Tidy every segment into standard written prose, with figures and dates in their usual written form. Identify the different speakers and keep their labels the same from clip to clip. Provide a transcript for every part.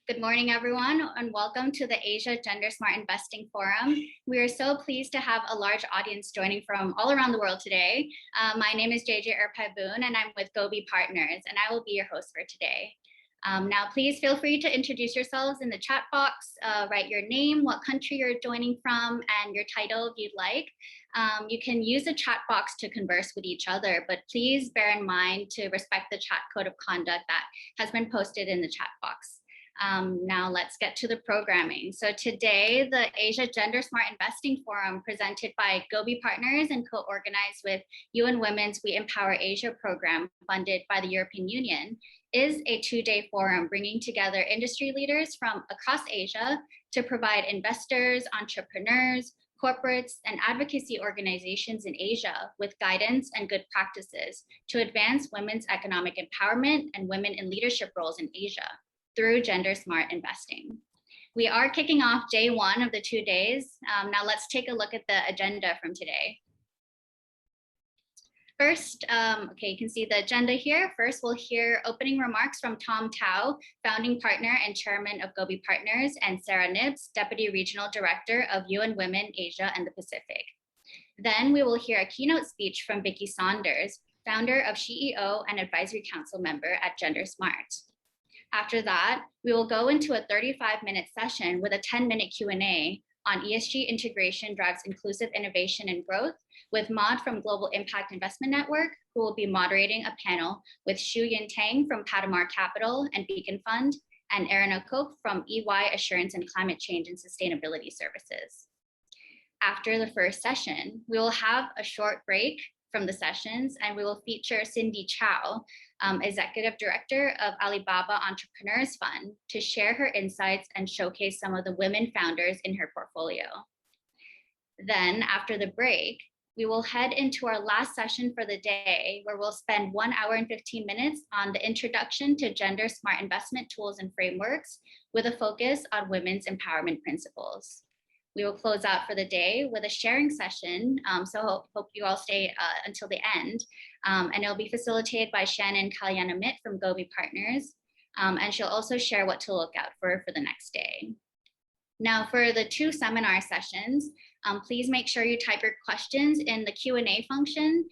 Speaker 1: Good morning, everyone, and welcome to the Asia GenderSmart Investing Forum. We are so pleased to have a large audience joining from all around the world today. My name is JJ Erpaiboon, and I'm with Gobi Partners, and I will be your host for today. Now, please feel free to introduce yourselves in the chat box, write your name, what country you're joining from, and your title if you'd like. You can use the chat box to converse with each other, but please bear in mind to respect the chat code of conduct that has been posted in the chat box. Now let's get to the programming. So today, the Asia GenderSmart Investing Forum, presented by Gobi Partners and co-organized with UN Women's We Empower Asia program, funded by the European Union, is a two-day forum bringing together industry leaders from across Asia to provide investors, entrepreneurs, corporates, and advocacy organizations in Asia with guidance and good practices to advance women's economic empowerment and women in leadership roles in Asia through GenderSmart investing. We are kicking off day one of the 2 days. Now let's take a look at the agenda from today. First, okay, you can see the agenda here. First, we'll hear opening remarks from Tsao, founding partner and chairman of Gobi Partners, and Sarah Knibbs, deputy regional director of UN Women, Asia and the Pacific. Then we will hear a keynote speech from Vicki Saunders, founder of SheEO and advisory council member at GenderSmart. After that, we will go into a 35-minute session with a 10-minute Q&A on ESG integration drives inclusive innovation and growth with Maud from Global Impact Investment Network, who will be moderating a panel with Xu Yin Tang from Palomar Capital and Beacon Fund, and Erin O'Coke from EY Assurance and Climate Change and Sustainability Services. After the first session, we will have a short break from the sessions, and we will feature Cindy Tsao, Executive Director of Alibaba Entrepreneurs Fund, to share her insights and showcase some of the women founders in her portfolio. Then after the break, we will head into our last session for the day, where we'll spend 1 hour and 15 minutes on the introduction to GenderSmart investment tools and frameworks with a focus on women's empowerment principles. We will close out for the day with a sharing session, so hope you all stay until the end. And it'll be facilitated by Shannon and Kalayanamitr from Gobi Partners, and she'll also share what to look out for the next day. Now, for the 2 seminar sessions, please make sure you type your questions in the Q&A function.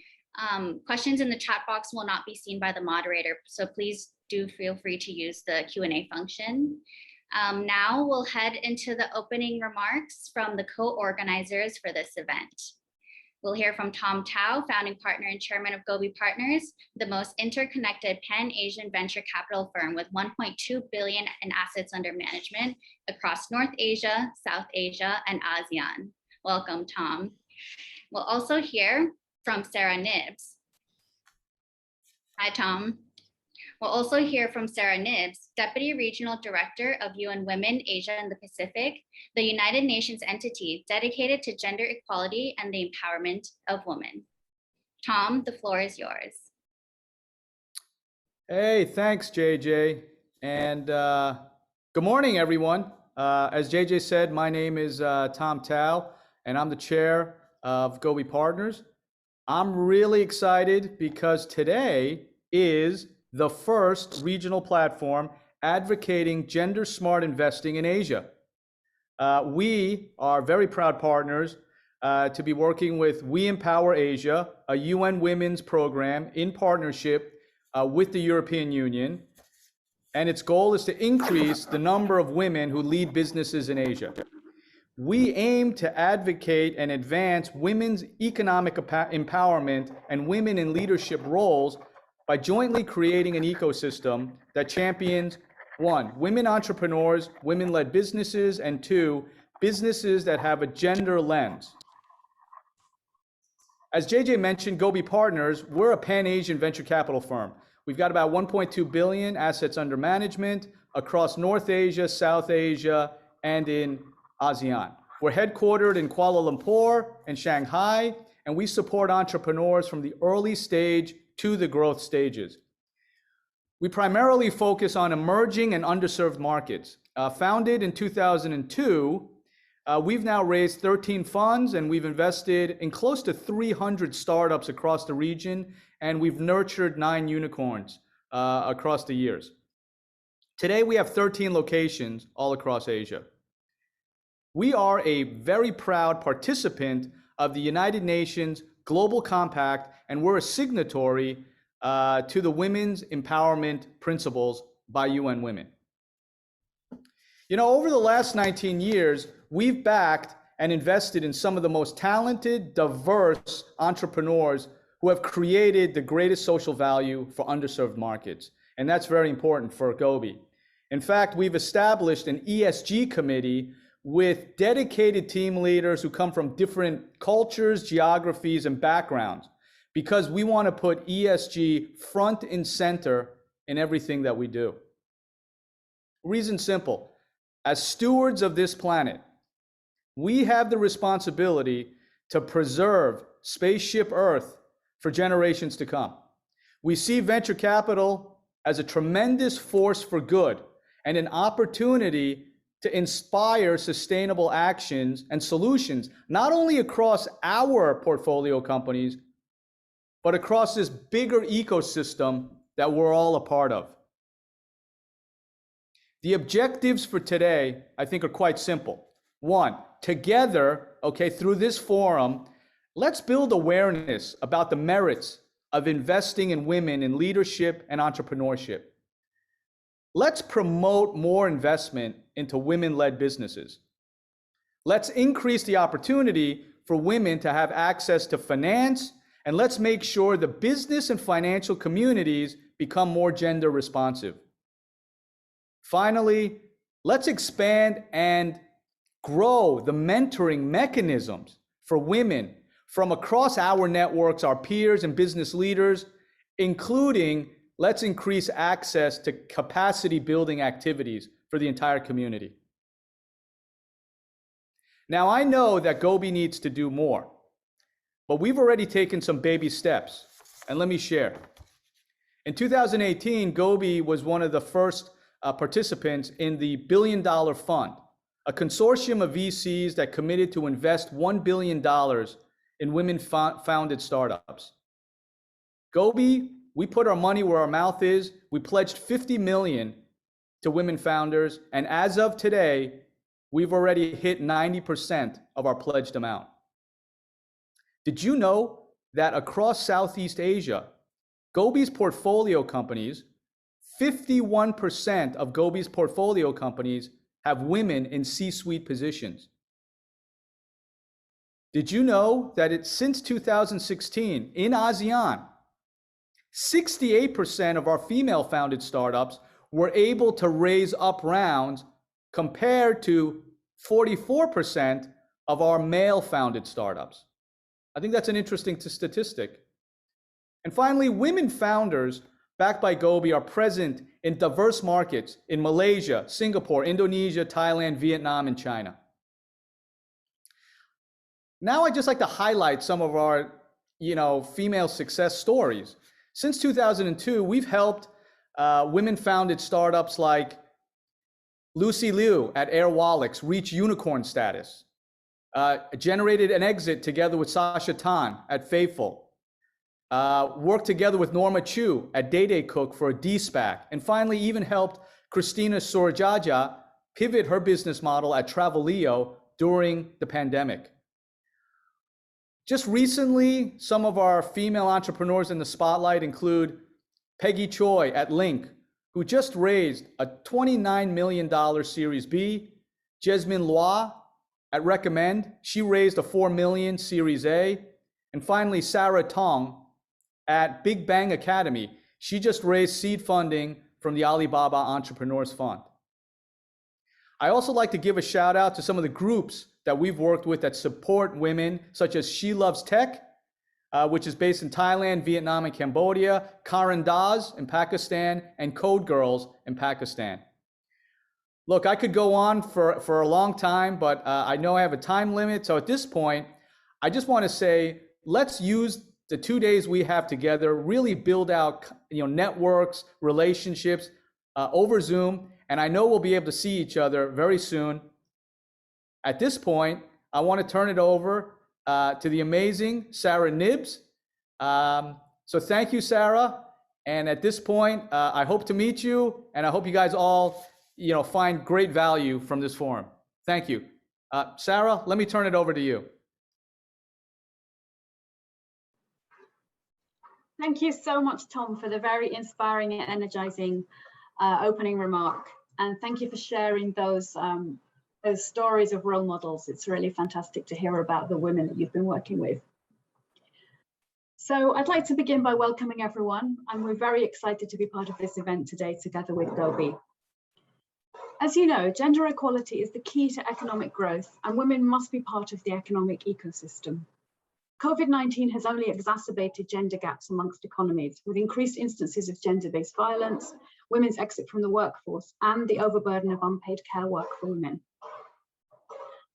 Speaker 1: Questions in the chat box will not be seen by the moderator, so please do feel free to use the Q&A function. Now we'll head into the opening remarks from the co-organizers for this event. We'll hear from Tsao, founding partner and chairman of Gobi Partners, the most interconnected pan-Asian venture capital firm with 1.2 billion in assets under management across North Asia, South Asia, and ASEAN. Welcome, Tom. We'll also hear from Sarah Knibbs. Hi, Tom. We'll also hear from Sarah Knibbs, Deputy Regional Director of UN Women, Asia and the Pacific, the United Nations entity dedicated to gender equality and the empowerment of women. Tom, the floor is yours.
Speaker 2: Hey, thanks, JJ. And good morning, everyone. As JJ said, my name is Tsao, and I'm the chair of Gobi Partners. I'm really excited because today is the first regional platform advocating gender smart investing in Asia. We are very proud partners to be working with We Empower Asia, a UN Women's program in partnership with the European Union. And its goal is to increase the number of women who lead businesses in Asia. We aim to advocate and advance women's economic empowerment and women in leadership roles by jointly creating an ecosystem that champions 1, women entrepreneurs, women-led businesses, and 2, businesses that have a gender lens. As JJ mentioned, Gobi Partners, we're a pan-Asian venture capital firm. We've got about 1.2 billion assets under management across North Asia, South Asia, and in ASEAN. We're headquartered in Kuala Lumpur and Shanghai, and we support entrepreneurs from the early stage to the growth stages. We primarily focus on emerging and underserved markets. Founded in 2002, we've now raised 13 funds, and we've invested in close to 300 startups across the region, and we've nurtured 9 unicorns across the years. Today, we have 13 locations all across Asia. We are a very proud participant of the United Nations Global Compact, and we're a signatory to the Women's Empowerment Principles by UN Women. You know, over the last 19 years, we've backed and invested in some of the most talented, diverse entrepreneurs who have created the greatest social value for underserved markets. And that's very important for Gobi. In fact, we've established an ESG committee with dedicated team leaders who come from different cultures, geographies, and backgrounds, because we want to put ESG front and center in everything that we do. Reason simple. As stewards of this planet, we have the responsibility to preserve spaceship Earth for generations to come. We see venture capital as a tremendous force for good and an opportunity to inspire sustainable actions and solutions, not only across our portfolio companies, but across this bigger ecosystem that we're all a part of. The objectives for today, I think, are quite simple. One, together, through this forum, let's build awareness about the merits of investing in women in leadership and entrepreneurship. Let's promote more investment into women-led businesses. Let's increase the opportunity for women to have access to finance, and let's make sure the business and financial communities become more gender responsive. Finally, let's expand and grow the mentoring mechanisms for women from across our networks, our peers and business leaders, including let's increase access to capacity building activities for the entire community. Now, I know that Gobi needs to do more, but we've already taken some baby steps, and let me share. In 2018, Gobi was one of the first participants in the $1 billion fund, a consortium of VCs that committed to invest $1 billion in women-founded startups. Gobi, we put our money where our mouth is. We pledged $50 million to women founders, and as of today, we've already hit 90% of our pledged amount. Did you know that across Southeast Asia, Gobi's portfolio companies, 51% of Gobi's portfolio companies have women in C-suite positions? Did you know that since 2016 in ASEAN, 68% of our female-founded startups were able to raise up rounds compared to 44% of our male-founded startups? I think that's an interesting statistic. And finally, women founders backed by Gobi are present in diverse markets in Malaysia, Singapore, Indonesia, Thailand, Vietnam, and China. Now I'd just like to highlight some of our, female success stories. Since 2002, we've helped women-founded startups like Lucy Liu at Airwallex reach unicorn status, generated an exit together with Sasha Tan at Faithful, worked together with Norma Chu at Day Cook for a D-SPAC, and finally even helped Christina Surajaja pivot her business model at Travelio during the pandemic. Just recently, some of our female entrepreneurs in the spotlight include Peggy Choi at Link, who just raised a $29 million Series B. Jasmine Loa at Recommend, she raised a $4 million Series A. And finally, Sarah Tong at Big Bang Academy. She just raised seed funding from the Alibaba Entrepreneurs Fund. I also like to give a shout out to some of the groups that we've worked with that support women, such as She Loves Tech, which is based in Thailand, Vietnam, and Cambodia, Karan Das in Pakistan, and Code Girls in Pakistan. Look, I could go on for a long time, but I know I have a time limit. So at this point, I just want to say, let's use the 2 days we have together, really build out networks, relationships over Zoom. And I know we'll be able to see each other very soon. At this point, I want to turn it over to the amazing Sarah Knibbs. So thank you, Sarah. And at this point, I hope to meet you, and I hope you guys all, find great value from this forum. Thank you. Sarah, let me turn it over to you.
Speaker 3: Thank you so much, Tom, for the very inspiring and energizing opening remark. And thank you for sharing those stories of role models. It's really fantastic to hear about the women that you've been working with. So I'd like to begin by welcoming everyone, and we're very excited to be part of this event today together with Gobi. As you know, gender equality is the key to economic growth, and women must be part of the economic ecosystem. COVID-19 has only exacerbated gender gaps amongst economies, with increased instances of gender-based violence, women's exit from the workforce, and the overburden of unpaid care work for women.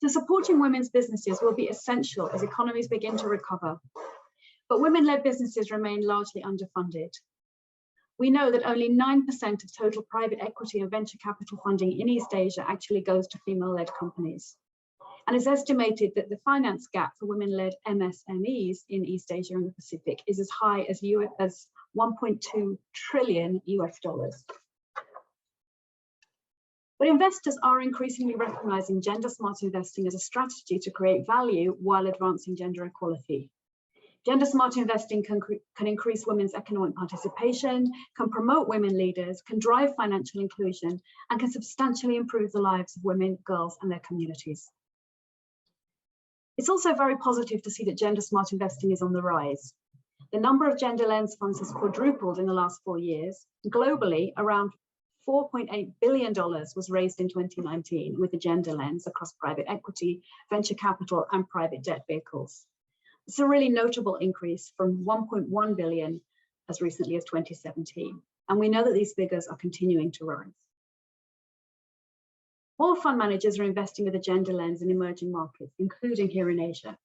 Speaker 3: So supporting women's businesses will be essential as economies begin to recover. But women-led businesses remain largely underfunded. We know that only 9% of total private equity and venture capital funding in East Asia actually goes to female-led companies. And it's estimated that the finance gap for women-led MSMEs in East Asia and the Pacific is as high as $1.2 trillion. But investors are increasingly recognizing gender-smart investing as a strategy to create value while advancing gender equality. Gender-smart investing can increase women's economic participation, can promote women leaders, can drive financial inclusion, and can substantially improve the lives of women, girls, and their communities. It's also very positive to see that gender-smart investing is on the rise. The number of gender lens funds has quadrupled in the last 4 years. Globally, around $4.8 billion was raised in 2019 with a gender lens across private equity, venture capital, and private debt vehicles. It's a really notable increase from 1.1 billion as recently as 2017. And we know that these figures are continuing to rise. More fund managers are investing with a gender lens in emerging markets, including here in Asia.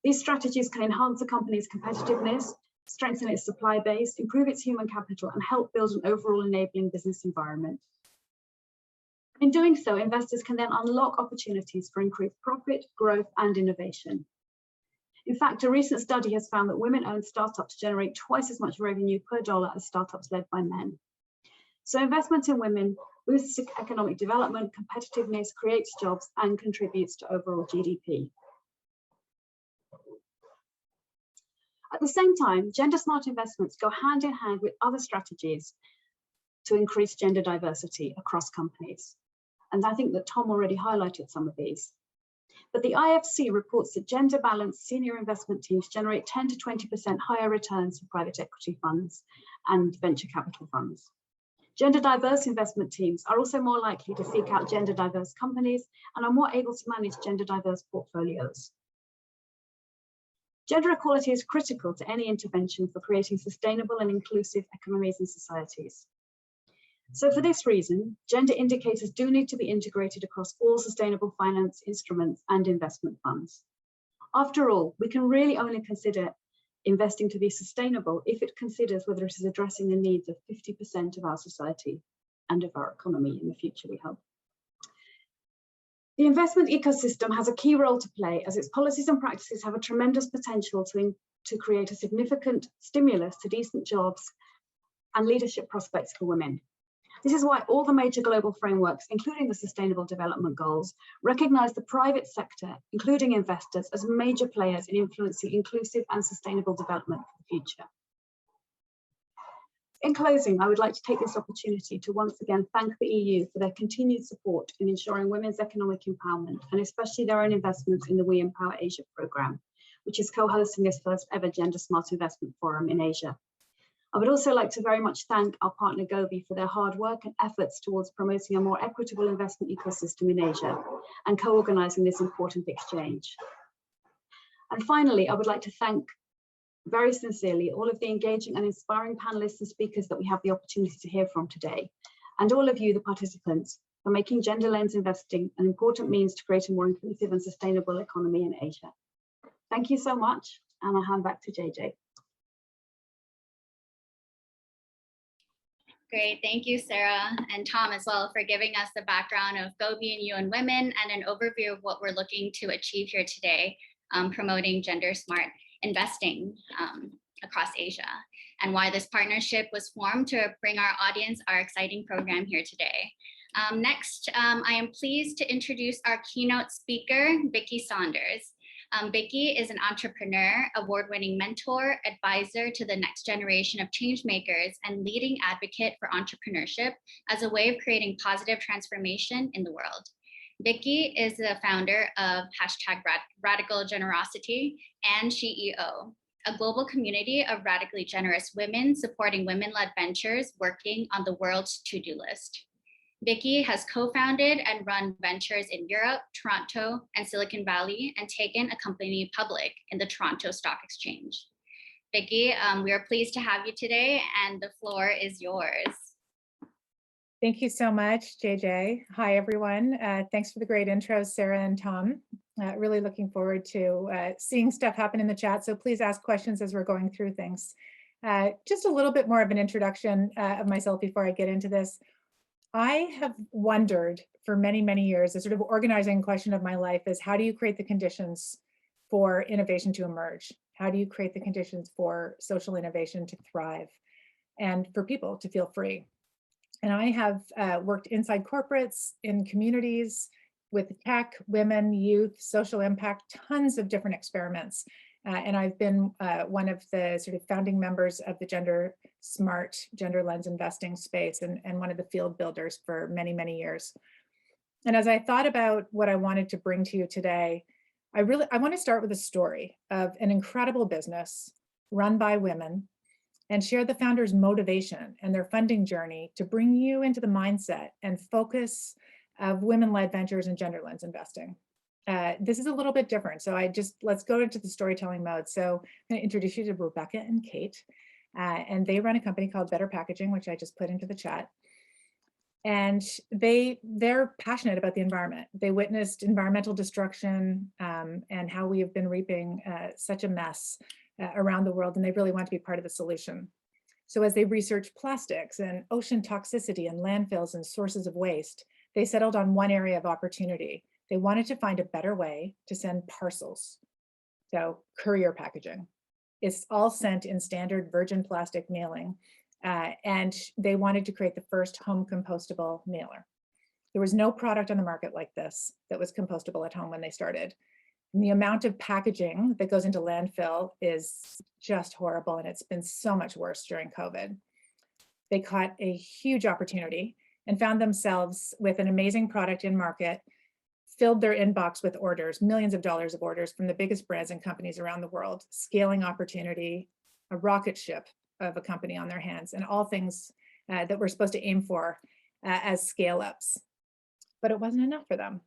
Speaker 3: These strategies can enhance a company's competitiveness, strengthen its supply base, improve its human capital, and help build an overall enabling business environment. In doing so, investors can then unlock opportunities for increased profit, growth, and innovation. In fact, a recent study has found that women-owned startups generate twice as much revenue per dollar as startups led by men. So investment in women boosts economic development, competitiveness, creates jobs, and contributes to overall GDP. At the same time, gender-smart investments go hand in hand with other strategies to increase gender diversity across companies. And I think that Tom already highlighted some of these. But the IFC reports that gender-balanced senior investment teams generate 10 to 20% higher returns for private equity funds and venture capital funds. Gender-diverse investment teams are also more likely to seek out gender-diverse companies and are more able to manage gender-diverse portfolios. Gender equality is critical to any intervention for creating sustainable and inclusive economies and societies. So for this reason, gender indicators do need to be integrated across all sustainable finance instruments and investment funds. After all, we can really only consider investing to be sustainable if it considers whether it is addressing the needs of 50% of our society and of our economy in the future, we hope. The investment ecosystem has a key role to play as its policies and practices have a tremendous potential to create a significant stimulus to decent jobs and leadership prospects for women. This is why all the major global frameworks, including the Sustainable Development Goals, recognize the private sector, including investors, as major players in influencing inclusive and sustainable development for the future. In closing, I would like to take this opportunity to once again thank the EU for their continued support in ensuring women's economic empowerment, and especially their own investments in the We Empower Asia programme, which is co-hosting this first ever Gender Smart Investment Forum in Asia. I would also like to very much thank our partner Gobi for their hard work and efforts towards promoting a more equitable investment ecosystem in Asia and co-organising this important exchange. And finally, I would like to thank very sincerely all of the engaging and inspiring panelists and speakers that we have the opportunity to hear from today, and all of you, the participants, for making gender lens investing an important means to create a more inclusive and sustainable economy in Asia. Thank you so much, and I'll hand back to JJ.
Speaker 1: Great, thank you, Sarah and Tom as well for giving us the background of Gobi-UN Women and an overview of what we're looking to achieve here today, promoting gender smart investing across Asia. and why this partnership was formed to bring our audience our exciting program here today. Next, I am pleased to introduce our keynote speaker, Vicki Saunders. Vicki is an entrepreneur, award-winning mentor, advisor to the next generation of change makers, and leading advocate for entrepreneurship as a way of creating positive transformation in the world. Vicki is the founder of #Radical Generosity and SheEO, a global community of radically generous women supporting women-led ventures working on the world's to-do list. Vicki has co-founded and run ventures in Europe, Toronto, and Silicon Valley, and taken a company public in the Toronto Stock Exchange. Vicki, we are pleased to have you today, and the floor is yours.
Speaker 4: Thank you so much, JJ. Hi, everyone. Thanks for the great intros, Sarah and Tom. Really looking forward to seeing stuff happen in the chat, so please ask questions as we're going through things. Just a little bit more of an introduction of myself before I get into this. I have wondered for many, many years, the sort of organizing question of my life is, how do you create the conditions for innovation to emerge? How do you create the conditions for social innovation to thrive and for people to feel free? And I have worked inside corporates, in communities, with tech, women, youth, social impact, tons of different experiments. And I've been one of the sort of founding members of the GenderSmart, gender lens investing space, and one of the field builders for many, many years. And as I thought about what I wanted to bring to you today, I want to start with a story of an incredible business run by women and share the founders' motivation and their funding journey to bring you into the mindset and focus of women-led ventures and gender lens investing. This is a little bit different. So let's go into the storytelling mode. So I'm going to introduce you to Rebecca and Kate, and they run a company called Better Packaging, which I just put into the chat. And they're passionate about the environment. They witnessed environmental destruction and how we have been reaping such a mess around the world, and they really want to be part of the solution. So as they research plastics and ocean toxicity and landfills and sources of waste, they settled on one area of opportunity. They wanted to find a better way to send parcels, so courier packaging. It's all sent in standard virgin plastic mailing, and they wanted to create the first home compostable mailer. There was no product on the market like this that was compostable at home when they started. And the amount of packaging that goes into landfill is just horrible, and it's been so much worse during COVID. They caught a huge opportunity and found themselves with an amazing product in market, filled their inbox with orders, millions of dollars of orders from the biggest brands and companies around the world, scaling opportunity, a rocket ship of a company on their hands, and all things that we're supposed to aim for as scale-ups. But it wasn't enough for them.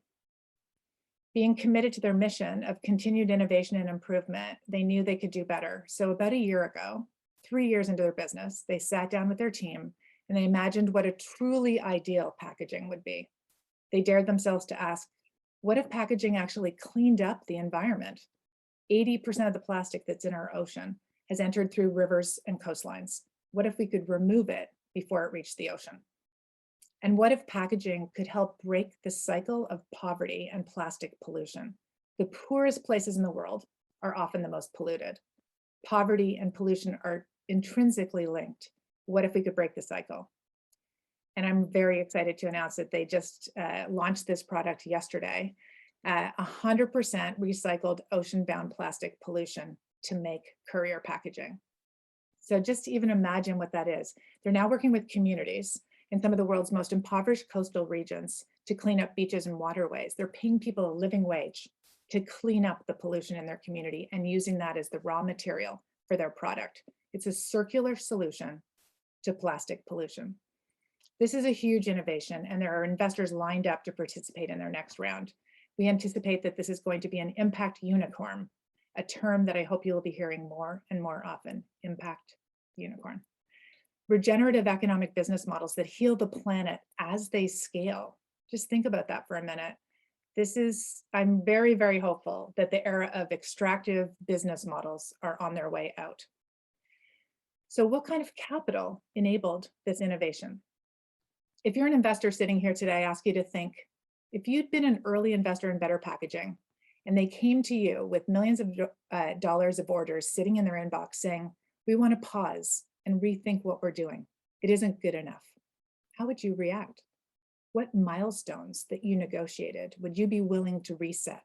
Speaker 4: Being committed to their mission of continued innovation and improvement, they knew they could do better. So about a year ago, 3 years into their business, they sat down with their team and they imagined what a truly ideal packaging would be. They dared themselves to ask, what if packaging actually cleaned up the environment? 80% of the plastic that's in our ocean has entered through rivers and coastlines. What if we could remove it before it reached the ocean? And what if packaging could help break the cycle of poverty and plastic pollution? The poorest places in the world are often the most polluted. Poverty and pollution are intrinsically linked. What if we could break the cycle? And I'm very excited to announce that they just launched this product yesterday, 100% recycled ocean-bound plastic pollution to make courier packaging. So just to even imagine what that is. They're now working with communities in some of the world's most impoverished coastal regions to clean up beaches and waterways. They're paying people a living wage to clean up the pollution in their community and using that as the raw material for their product. It's a circular solution to plastic pollution. This is a huge innovation, and there are investors lined up to participate in their next round. We anticipate that this is going to be an impact unicorn, a term that I hope you will be hearing more and more often, impact unicorn. Regenerative economic business models that heal the planet as they scale. Just think about that for a minute. I'm very, very hopeful that the era of extractive business models are on their way out. So what kind of capital enabled this innovation? If you're an investor sitting here today, I ask you to think, if you'd been an early investor in Better Packaging and they came to you with millions of dollars of orders sitting in their inbox saying, we want to pause and rethink what we're doing. It isn't good enough. How would you react? What milestones that you negotiated would you be willing to reset?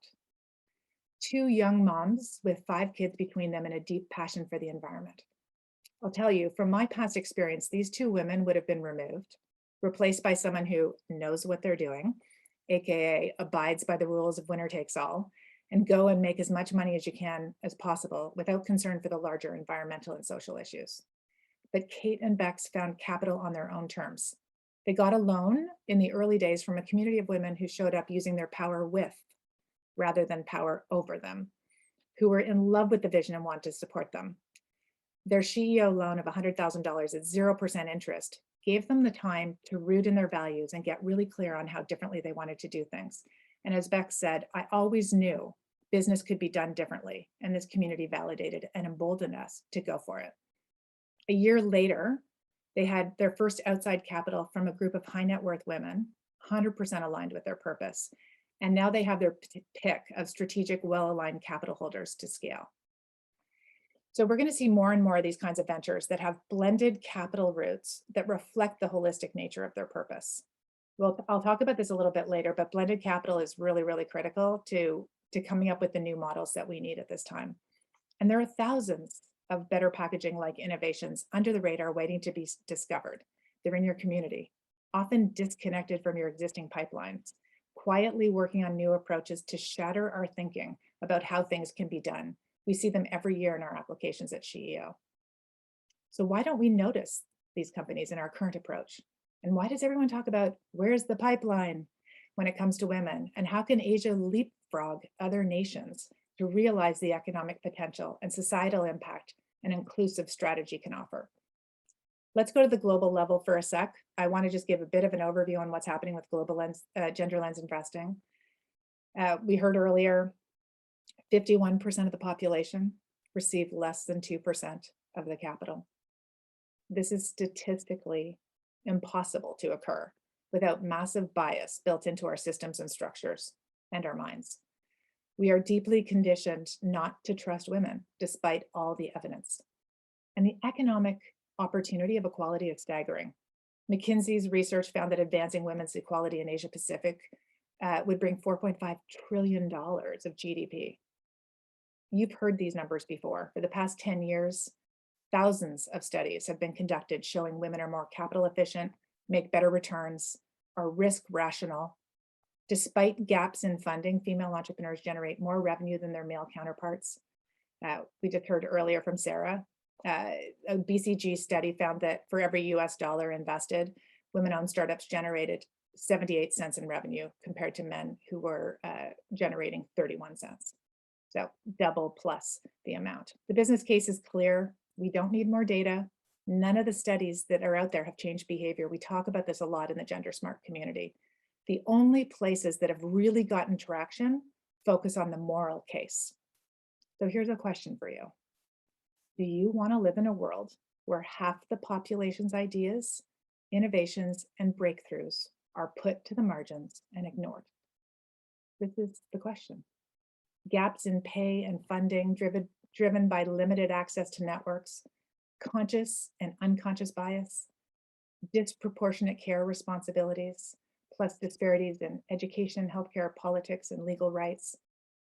Speaker 4: Two young moms with 5 kids between them and a deep passion for the environment. I'll tell you, from my past experience, these 2 women would have been removed, replaced by someone who knows what they're doing, AKA abides by the rules of winner takes all, and go and make as much money as you can as possible without concern for the larger environmental and social issues. But Kate and Bex found capital on their own terms. They got a loan in the early days from a community of women who showed up using their power with, rather than power over them, who were in love with the vision and wanted to support them. Their SheEO loan of $100,000 at 0% interest gave them the time to root in their values and get really clear on how differently they wanted to do things. And as Beck said, I always knew business could be done differently, and this community validated and emboldened us to go for it. A year later, they had their first outside capital from a group of high net worth women, 100% aligned with their purpose. And now they have their pick of strategic, well-aligned capital holders to scale. So we're going to see more and more of these kinds of ventures that have blended capital roots that reflect the holistic nature of their purpose. Well, I'll talk about this a little bit later, but blended capital is really, really critical to coming up with the new models that we need at this time. And there are thousands of better packaging like innovations under the radar waiting to be discovered. They're in your community, often disconnected from your existing pipelines, quietly working on new approaches to shatter our thinking about how things can be done. We see them every year in our applications at SheEO. So why don't we notice these companies in our current approach? And why does everyone talk about where's the pipeline when it comes to women? And how can Asia leapfrog other nations to realize the economic potential and societal impact an inclusive strategy can offer? Let's go to the global level for a sec. I want to just give a bit of an overview on what's happening with global lens, gender lens investing. We heard earlier, 51% of the population receive less than 2% of the capital. This is statistically impossible to occur without massive bias built into our systems and structures and our minds. We are deeply conditioned not to trust women despite all the evidence. And the economic opportunity of equality is staggering. McKinsey's research found that advancing women's equality in Asia Pacific would bring $4.5 trillion of GDP. You've heard these numbers before. For the past 10 years, thousands of studies have been conducted showing women are more capital efficient, make better returns, are risk rational. Despite gaps in funding, female entrepreneurs generate more revenue than their male counterparts. We just heard earlier from Sarah, a BCG study found that for every US dollar invested, women-owned startups generated 78 cents in revenue compared to men who were generating 31 cents. So double plus the amount. The business case is clear. We don't need more data. None of the studies that are out there have changed behavior. We talk about this a lot in the GenderSmart community. The only places that have really gotten traction focus on the moral case. So here's a question for you. Do you want to live in a world where half the population's ideas, innovations, and breakthroughs are put to the margins and ignored? This is the question. Gaps in pay and funding driven by limited access to networks, conscious and unconscious bias, disproportionate care responsibilities, plus disparities in education, healthcare, politics, and legal rights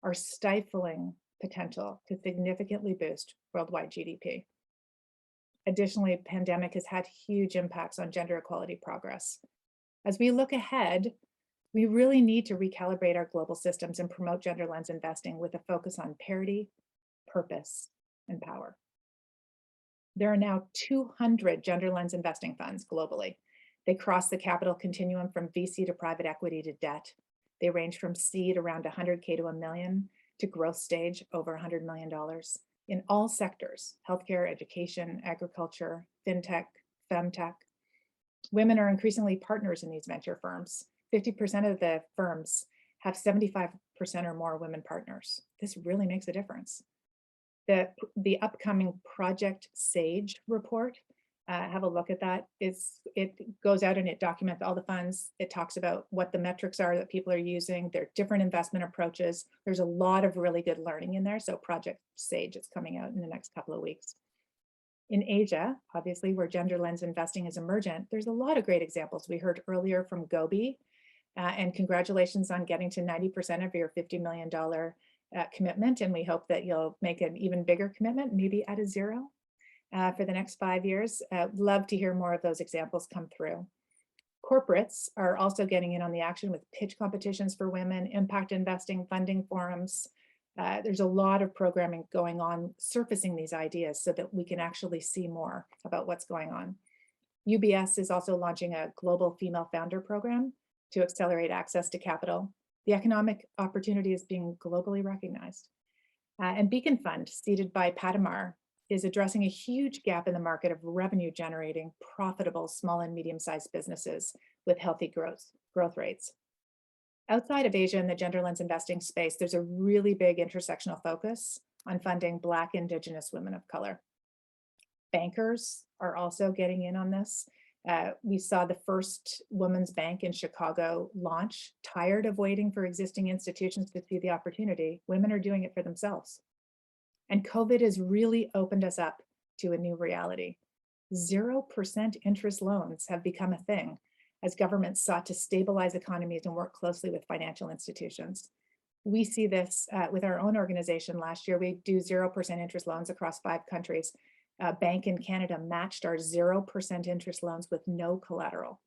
Speaker 4: are stifling potential to significantly boost worldwide GDP. Additionally, pandemic has had huge impacts on gender equality progress. As we look ahead, we really need to recalibrate our global systems and promote gender lens investing with a focus on parity, purpose, and power. There are now 200 gender lens investing funds globally. They cross the capital continuum from VC to private equity to debt. They range from seed around 100K to $1 million to growth stage over $100 million in all sectors: healthcare, education, agriculture, fintech, femtech. Women are increasingly partners in these venture firms. 50% of the firms have 75% or more women partners. This really makes a difference. The upcoming Project Sage report, have a look at that. It goes out and it documents all the funds. It talks about what the metrics are that people are using. There are different investment approaches. There's a lot of really good learning in there. So Project Sage is coming out in the next couple of weeks. In Asia, obviously, where gender lens investing is emergent, there's a lot of great examples. We heard earlier from Gobi, and congratulations on getting to 90% of your $50 million commitment. And we hope that you'll make an even bigger commitment, maybe at a zero for the next 5 years. Love to hear more of those examples come through. Corporates are also getting in on the action with pitch competitions for women, impact investing, funding forums. There's a lot of programming going on, surfacing these ideas so that we can actually see more about what's going on. UBS is also launching a global female founder program to accelerate access to capital. The economic opportunity is being globally recognized. And Beacon Fund, seeded by Patamar, is addressing a huge gap in the market of revenue generating profitable small and medium-sized businesses with healthy growth rates. Outside of Asia in the gender lens investing space, there's a really big intersectional focus on funding Black, Indigenous women of color. Bankers are also getting in on this. We saw the first women's bank in Chicago launch. Tired of waiting for existing institutions to see the opportunity, women are doing it for themselves. And COVID has really opened us up to a new reality. 0% interest loans have become a thing as governments sought to stabilize economies and work closely with financial institutions. We see this with our own organization. Last year, we do 0% interest loans across 5 countries. A bank in Canada matched our 0% interest loans with no collateral.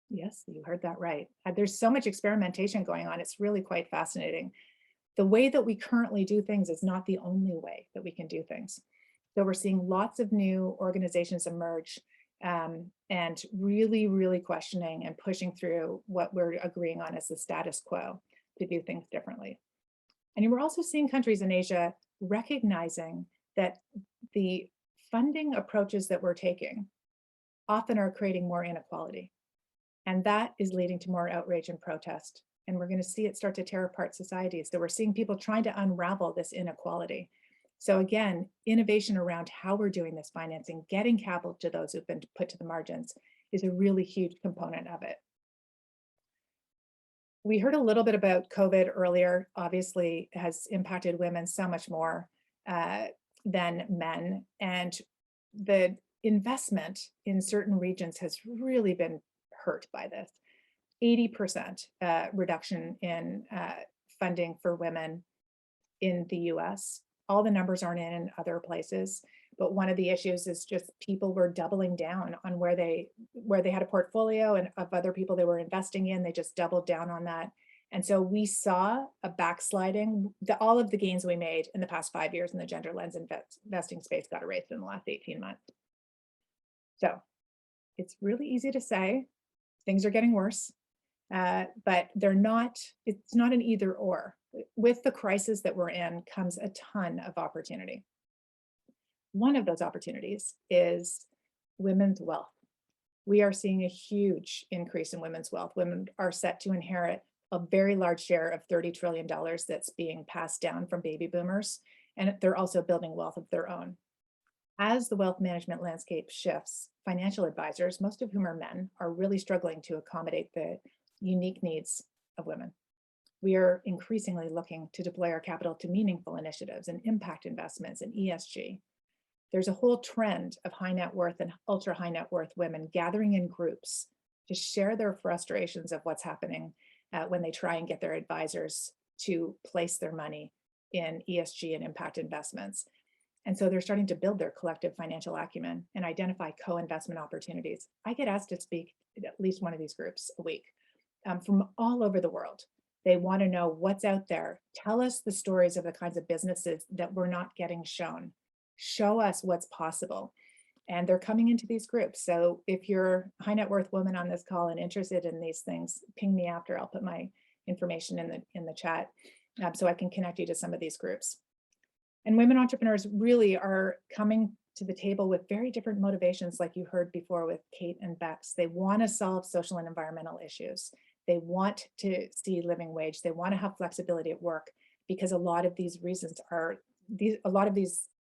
Speaker 4: Yes, you heard that right. There's so much experimentation going on. It's really quite fascinating. The way that we currently do things is not the only way that we can do things. So we're seeing lots of new organizations emerge and really, really questioning and pushing through what we're agreeing on as the status quo to do things differently. And we're also seeing countries in Asia recognizing that the funding approaches that we're taking often are creating more inequality. And that is leading to more outrage and protest. And we're going to see it start to tear apart society. So we're seeing people trying to unravel this inequality. So again, innovation around how we're doing this financing, getting capital to those who've been put to the margins is a really huge component of it. We heard a little bit about COVID earlier. Obviously, it has impacted women so much more than men. And the investment in certain regions has really been hurt by this. 80% reduction in funding for women in the US. All the numbers aren't in other places, but one of the issues is just people were doubling down on where they had a portfolio and of other people they were investing in. They just doubled down on that. And so we saw a backsliding. All of the gains we made in the past 5 years in the gender lens investing space got erased in the last 18 months. So it's really easy to say things are getting worse, but it's not an either or. With the crisis that we're in comes a ton of opportunity. One of those opportunities is women's wealth. We are seeing a huge increase in women's wealth. Women are set to inherit a very large share of $30 trillion that's being passed down from baby boomers, and they're also building wealth of their own. As the wealth management landscape shifts, financial advisors, most of whom are men, are really struggling to accommodate the unique needs of women. We are increasingly looking to deploy our capital to meaningful initiatives and impact investments in ESG. There's a whole trend of high net worth and ultra high net worth women gathering in groups to share their frustrations of what's happening when they try and get their advisors to place their money in ESG and impact investments. And so they're starting to build their collective financial acumen and identify co-investment opportunities. I get asked to speak at least one of these groups a week from all over the world. They want to know what's out there. Tell us the stories of the kinds of businesses that we're not getting shown. Show us what's possible. And they're coming into these groups. So if you're a high net worth woman on this call and interested in these things, ping me after. I'll put my information in the chat so I can connect you to some of these groups. And women entrepreneurs really are coming to the table with very different motivations, like you heard before with Kate and Bex. They want to solve social and environmental issues. They want to see living wage. They want to have flexibility at work, because a lot of these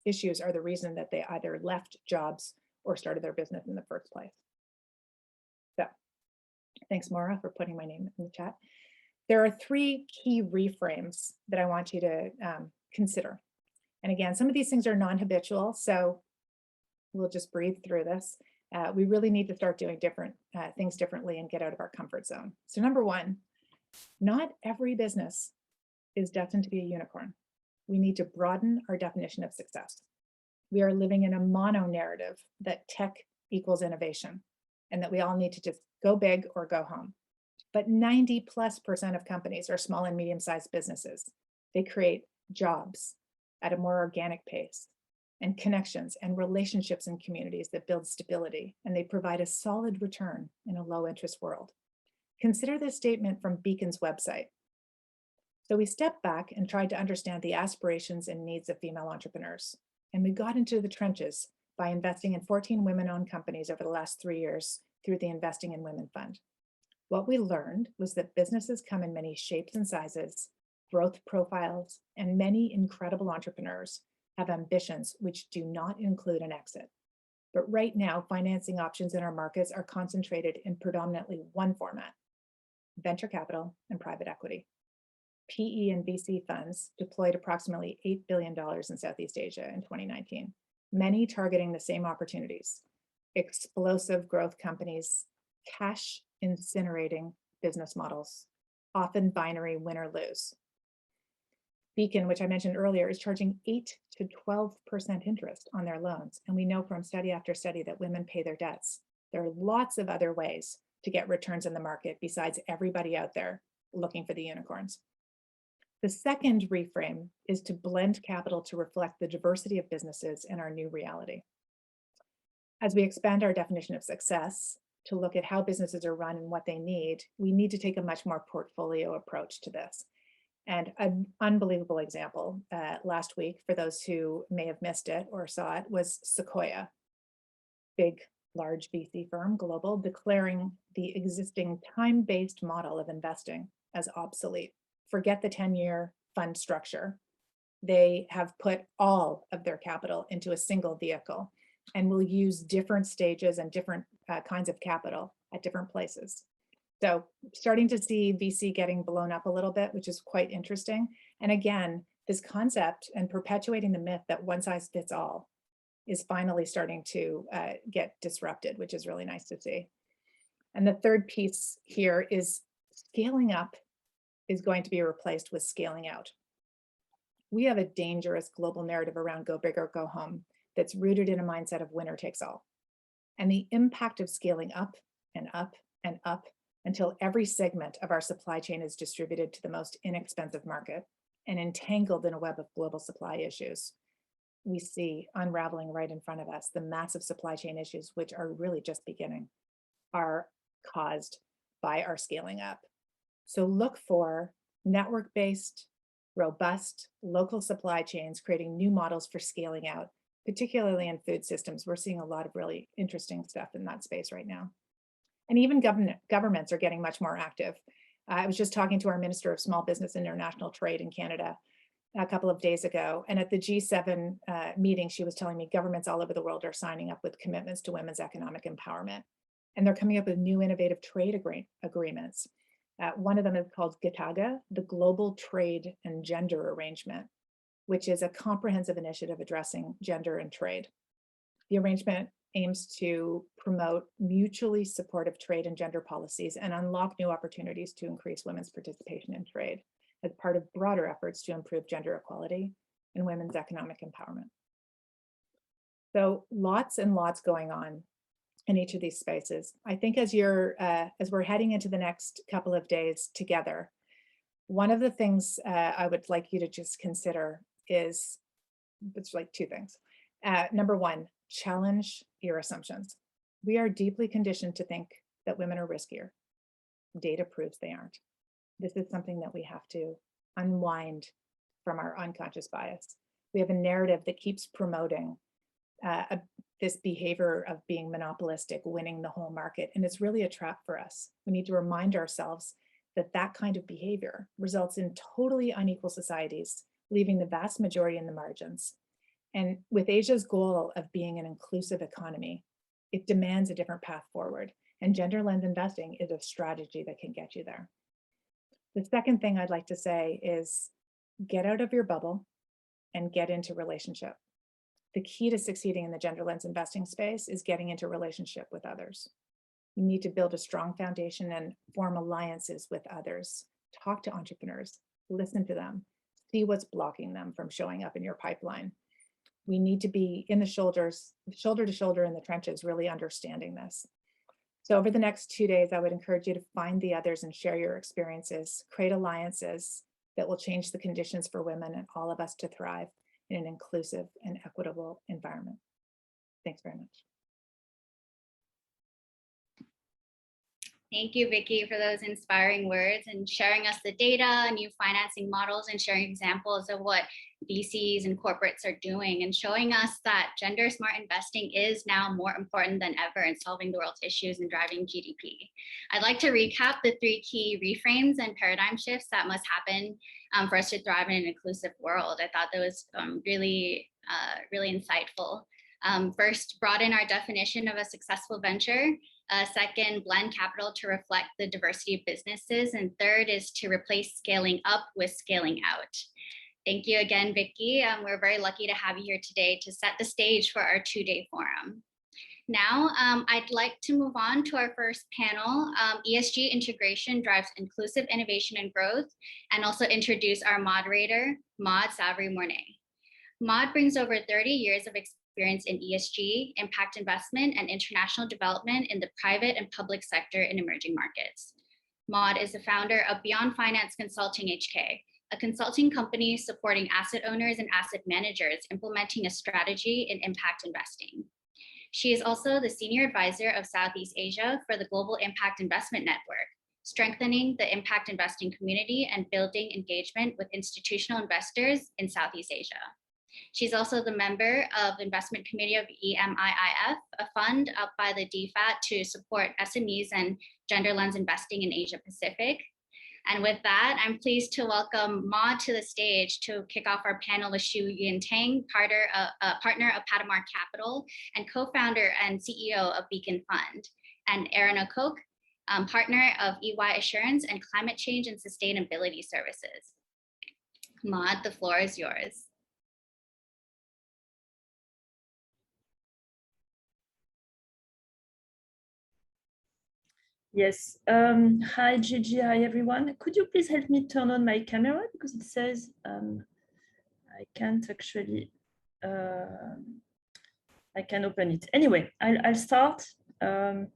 Speaker 4: issues are the reason that they either left jobs or started their business in the first place. So thanks, Maura, for putting my name in the chat. There are 3 key reframes that I want you to consider. And again, some of these things are non-habitual. So we'll just breathe through this. We really need to start doing different things differently and get out of our comfort zone. So number one, not every business is destined to be a unicorn. We need to broaden our definition of success. We are living in a mono narrative that tech equals innovation and that we all need to just go big or go home. But 90+% of companies are small and medium-sized businesses. They create jobs at a more organic pace and connections and relationships in communities that build stability, and they provide a solid return in a low interest world. Consider this statement from Beacon's website. So we stepped back and tried to understand the aspirations and needs of female entrepreneurs. And we got into the trenches by investing in 14 women-owned companies over the last 3 years through the Investing in Women Fund. What we learned was that businesses come in many shapes and sizes, growth profiles, and many incredible entrepreneurs have ambitions which do not include an exit. But right now, financing options in our markets are concentrated in predominantly one format: venture capital and private equity. PE and VC funds deployed approximately $8 billion in Southeast Asia in 2019, many targeting the same opportunities: explosive growth companies, cash incinerating business models, often binary win or lose. Beacon, which I mentioned earlier, is charging 8 to 12% interest on their loans. And we know from study after study that women pay their debts. There are lots of other ways to get returns in the market besides everybody out there looking for the unicorns. The second reframe is to blend capital to reflect the diversity of businesses in our new reality. As we expand our definition of success to look at how businesses are run and what they need, we need to take a much more portfolio approach to this. And an unbelievable example last week, for those who may have missed it or saw it, was Sequoia, big, large VC firm, global, declaring the existing time-based model of investing as obsolete. Forget the 10-year fund structure. They have put all of their capital into a single vehicle and will use different stages and different kinds of capital at different places. So starting to see VC getting blown up a little bit, which is quite interesting. And again, this concept and perpetuating the myth that one size fits all is finally starting to get disrupted, which is really nice to see. And the third piece here is scaling up is going to be replaced with scaling out. We have a dangerous global narrative around go big or go home that's rooted in a mindset of winner takes all. And the impact of scaling up and up and up until every segment of our supply chain is distributed to the most inexpensive market and entangled in a web of global supply issues. We see unraveling right in front of us the massive supply chain issues, which are really just beginning, are caused by our scaling up. So look for network-based, robust, local supply chains, creating new models for scaling out, particularly in food systems. We're seeing a lot of really interesting stuff in that space right now. And even governments are getting much more active. I was just talking to our Minister of Small Business and International Trade in Canada a couple of days ago. And at the G7 meeting, she was telling me governments all over the world are signing up with commitments to women's economic empowerment. And they're coming up with new innovative trade agreements. One of them is called GTAGA, the Global Trade and Gender Arrangement, which is a comprehensive initiative addressing gender and trade. The arrangement aims to promote mutually supportive trade and gender policies and unlock new opportunities to increase women's participation in trade as part of broader efforts to improve gender equality and women's economic empowerment. So lots and lots going on in each of these spaces. I think as we're heading into the next couple of days together, one of the things I would like you to just consider is, it's like two things. Number one, challenge your assumptions. We are deeply conditioned to think that women are riskier. Data proves they aren't. This is something that we have to unwind from our unconscious bias. We have a narrative that keeps promoting this behavior of being monopolistic, winning the whole market, and it's really a trap for us. We need to remind ourselves that that kind of behavior results in totally unequal societies, leaving the vast majority in the margins. And with Asia's goal of being an inclusive economy, it demands a different path forward. And gender-lens investing is a strategy that can get you there. The second thing I'd like to say is get out of your bubble and get into relationship. The key to succeeding in the gender lens investing space is getting into relationship with others. You need to build a strong foundation and form alliances with others. Talk to entrepreneurs, listen to them, see what's blocking them from showing up in your pipeline. We need to be in the shoulder to shoulder in the trenches, really understanding this. So over the next 2 days, I would encourage you to find the others and share your experiences, create alliances that will change the conditions for women and all of us to thrive in an inclusive and equitable environment. Thanks very much.
Speaker 1: Thank you, Vicki, for those inspiring words and sharing us the data, new financing models, and sharing examples of what VCs and corporates are doing, and showing us that gender smart investing is now more important than ever in solving the world's issues and driving GDP. I'd like to recap the 3 key reframes and paradigm shifts that must happen for us to thrive in an inclusive world. I thought that was really insightful. First, broaden our definition of a successful venture. Second, blend capital to reflect the diversity of businesses. And third is to replace scaling up with scaling out. Thank you again, Vicki. We're very lucky to have you here today to set the stage for our 2-day forum. Now, I'd like to move on to our first panel, ESG integration drives inclusive innovation and growth, and also introduce our moderator, Maud Savary-Mornay. Maud brings over 30 years of experience in ESG, impact investment, and international development in the private and public sector in emerging markets. Maud is the founder of Beyond Finance Consulting HK, a consulting company supporting asset owners and asset managers implementing a strategy in impact investing. She is also the senior advisor of Southeast Asia for the Global Impact Investment Network, strengthening the impact investing community and building engagement with institutional investors in Southeast Asia. She's also the member of the investment committee of EMIIF, a fund up by the DFAT to support SMEs and gender lens investing in Asia Pacific. And with that, I'm pleased to welcome Maud to the stage to kick off our panel with Shu Yin Tang, partner of Palomar Capital and co-founder and CEO of Beacon Fund, and Erin O'Coke, partner of EY Assurance and Climate Change and Sustainability Services. Maud, the floor is yours.
Speaker 5: Yes. Hi, Gigi. Hi, everyone. Could you please help me turn on my camera? Because it says I can't actually, I can open it. Anyway, I'll start. And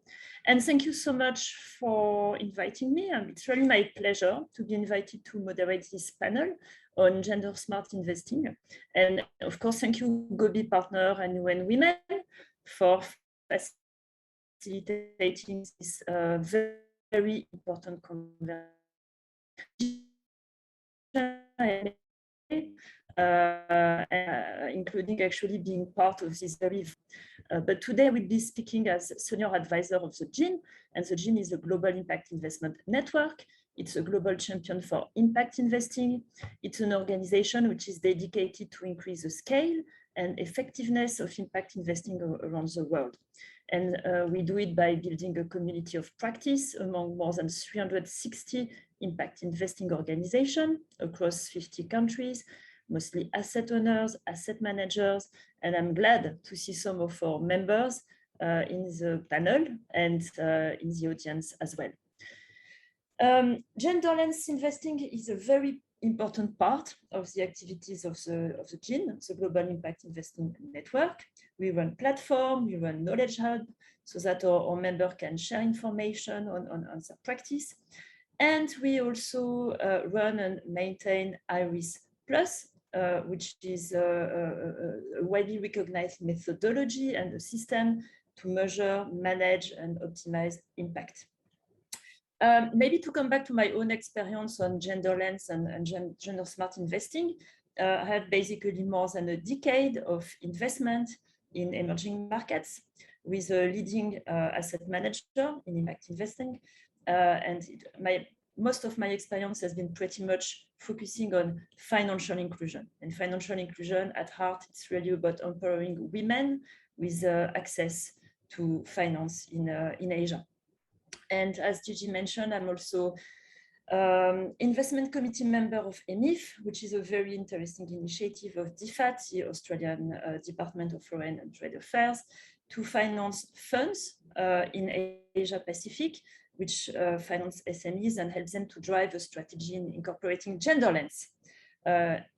Speaker 5: thank you so much for inviting me. It's really my pleasure to be invited to moderate this panel on gender smart investing. And of course, thank you, Gobi Partners and UN Women for facilitating this very important conversation, including actually being part of this very. But today we'll be speaking as senior advisor of the GIN, and the GIN is a global impact investment network. It's a global champion for impact investing. It's an organization which is dedicated to increase the scale and effectiveness of impact investing around the world. And we do it by building a community of practice among more than 360 impact investing organizations across 50 countries, mostly asset owners, asset managers, and I'm glad to see some of our members in the panel and in the audience as well. Gender lens investing is a very important part of the activities of the GIN, the Global Impact Investing Network. We run platform, we run knowledge hub, so that our members can share information on their practice. And we also run and maintain IRIS Plus, which is a widely recognized methodology and a system to measure, manage, and optimize impact. Maybe to come back to my own experience on gender lens and gender smart investing, I had basically more than a decade of investment in emerging markets with a leading asset manager in impact investing. And most of my experience has been pretty much focusing on financial inclusion. And financial inclusion at heart, it's really about empowering women with access to finance in Asia. And as Gigi mentioned, I'm also investment committee member of EMIF, which is a very interesting initiative of DFAT, the Australian Department of Foreign and Trade Affairs, to finance funds in Asia Pacific, which finance SMEs and helps them to drive a strategy in incorporating gender lens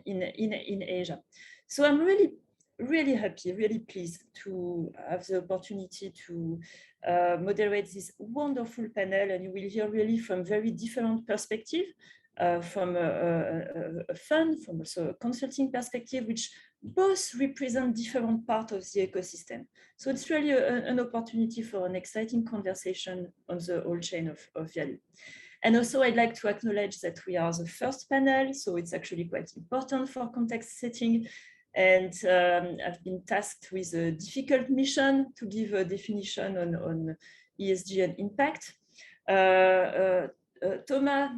Speaker 5: in Asia. So I'm really happy, really pleased to have the opportunity to moderate this wonderful panel, and you will hear really from very different perspectives, from a fund, from also a consulting perspective, which both represent different parts of the ecosystem. So it's really an opportunity for an exciting conversation on the whole chain of value. And also I'd like to acknowledge that we are the first panel, so it's actually quite important for context setting. And I've been tasked with a difficult mission to give a definition on ESG and impact. Thomas,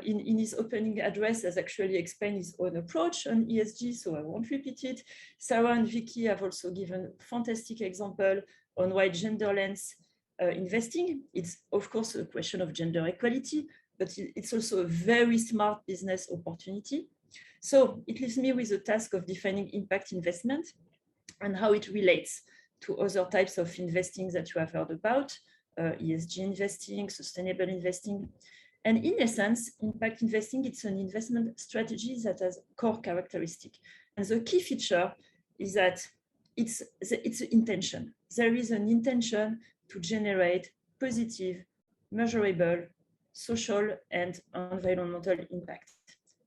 Speaker 5: in his opening address, has actually explained his own approach on ESG, so I won't repeat it. Sarah and Vicki have also given a fantastic example on why gender lens investing. It's, of course, a question of gender equality, but it's also a very smart business opportunity. So it leaves me with the task of defining impact investment and how it relates to other types of investing that you have heard about, ESG investing, sustainable investing. And in essence, impact investing, it's an investment strategy that has core characteristic. And the key feature is that it's an intention. There is an intention to generate positive, measurable, social and environmental impact.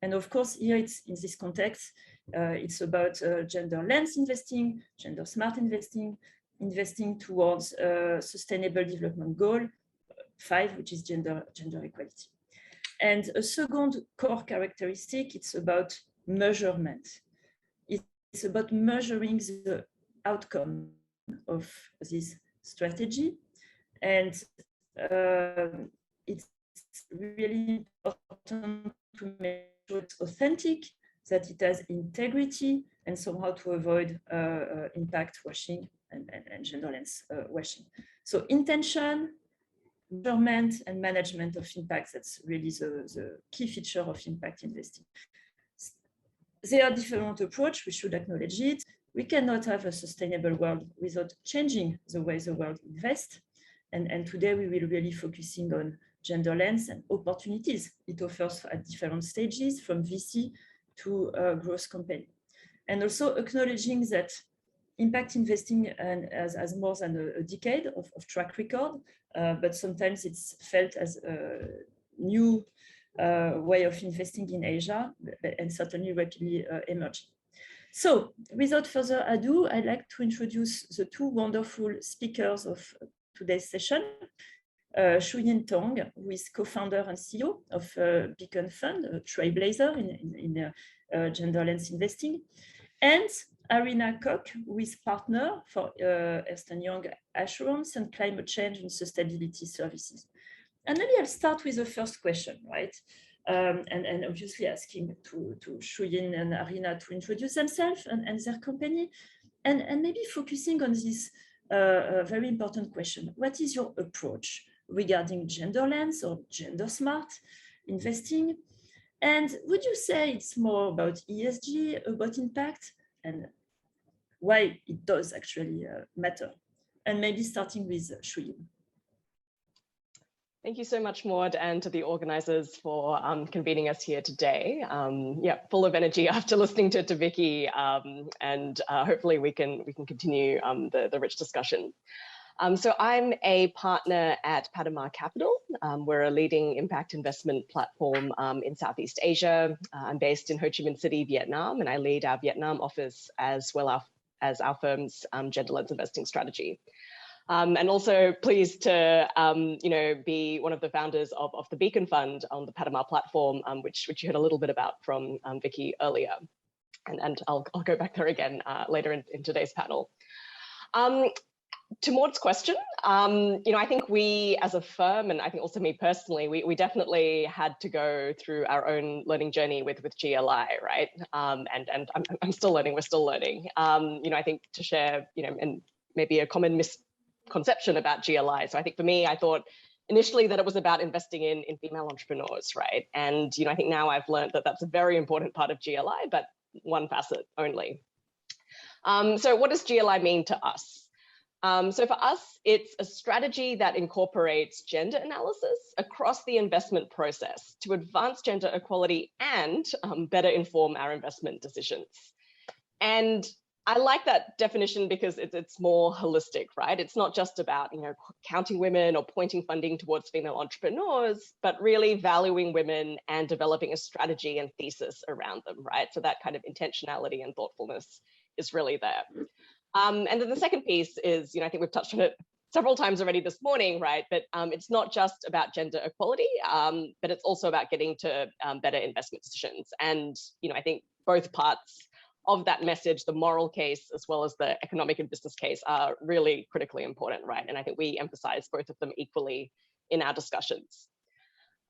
Speaker 5: And of course, here it's in this context, it's about gender lens investing, gender smart investing, investing towards sustainable development goal 5, which is gender equality. And a second core characteristic, it's about measurement. It's about measuring the outcome of this strategy. And it's really important to make sure it's authentic, that it has integrity, and somehow to avoid impact washing and gender lens washing. So intention, measurement, and management of impact, that's really the key feature of impact investing. There are different approaches, we should acknowledge it. We cannot have a sustainable world without changing the way the world invests. And today we will really focusing on gender lens and opportunities it offers at different stages, from VC to growth company. And also acknowledging that impact investing has more than a decade of track record, but sometimes it's felt as a new way of investing in Asia, and certainly rapidly emerging. So without further ado, I'd like to introduce the two wonderful speakers of today's session. Shuyin Tong, who is co-founder and CEO of Beacon Fund, a trailblazer in gender lens investing, and Arina Koch, who is partner for Ernst & Young Assurance and Climate Change and Sustainability Services. And maybe I'll start with the first question, right? And obviously asking to Shuyin and Arina to introduce themselves and their company, and maybe focusing on this very important question. What is your approach regarding gender lens or gender smart investing? And would you say it's more about ESG, about impact, and why it does actually matter? And maybe starting with Shuyin.
Speaker 6: Thank you so much, Maud, and to the organizers for convening us here today. Yeah, full of energy after listening to Vicki, and hopefully we can continue the rich discussion. So I'm a partner at Panama Capital. We're a leading impact investment platform in Southeast Asia. I'm based in Ho Chi Minh City, Vietnam, and I lead our Vietnam office as well as our firm's gender lens investing strategy. And also pleased to be one of the founders of the Beacon Fund on the Panama platform, which you heard a little bit about from Vicki earlier. And I'll go back there again later in today's panel. To Maud's question, I think we as a firm, and I think also me personally, we definitely had to go through our own learning journey with GLI, right? And I'm still learning, we're still learning. I think to share, and maybe a common misconception about GLI. So I think for me, I thought initially that it was about investing in female entrepreneurs, right? And, I think now I've learned that that's a very important part of GLI, but one facet only. So what does GLI mean to us? So for us, it's a strategy that incorporates gender analysis across the investment process to advance gender equality and better inform our investment decisions. And I like that definition because it's more holistic, right? It's not just about, counting women or pointing funding towards female entrepreneurs, but really valuing women and developing a strategy and thesis around them, right? So that kind of intentionality and thoughtfulness is really there. And then the second piece is, I think we've touched on it several times already this morning, right? But it's not just about gender equality, but it's also about getting to better investment decisions. And, I think both parts of that message, the moral case as well as the economic and business case, are really critically important, right? And I think we emphasize both of them equally in our discussions.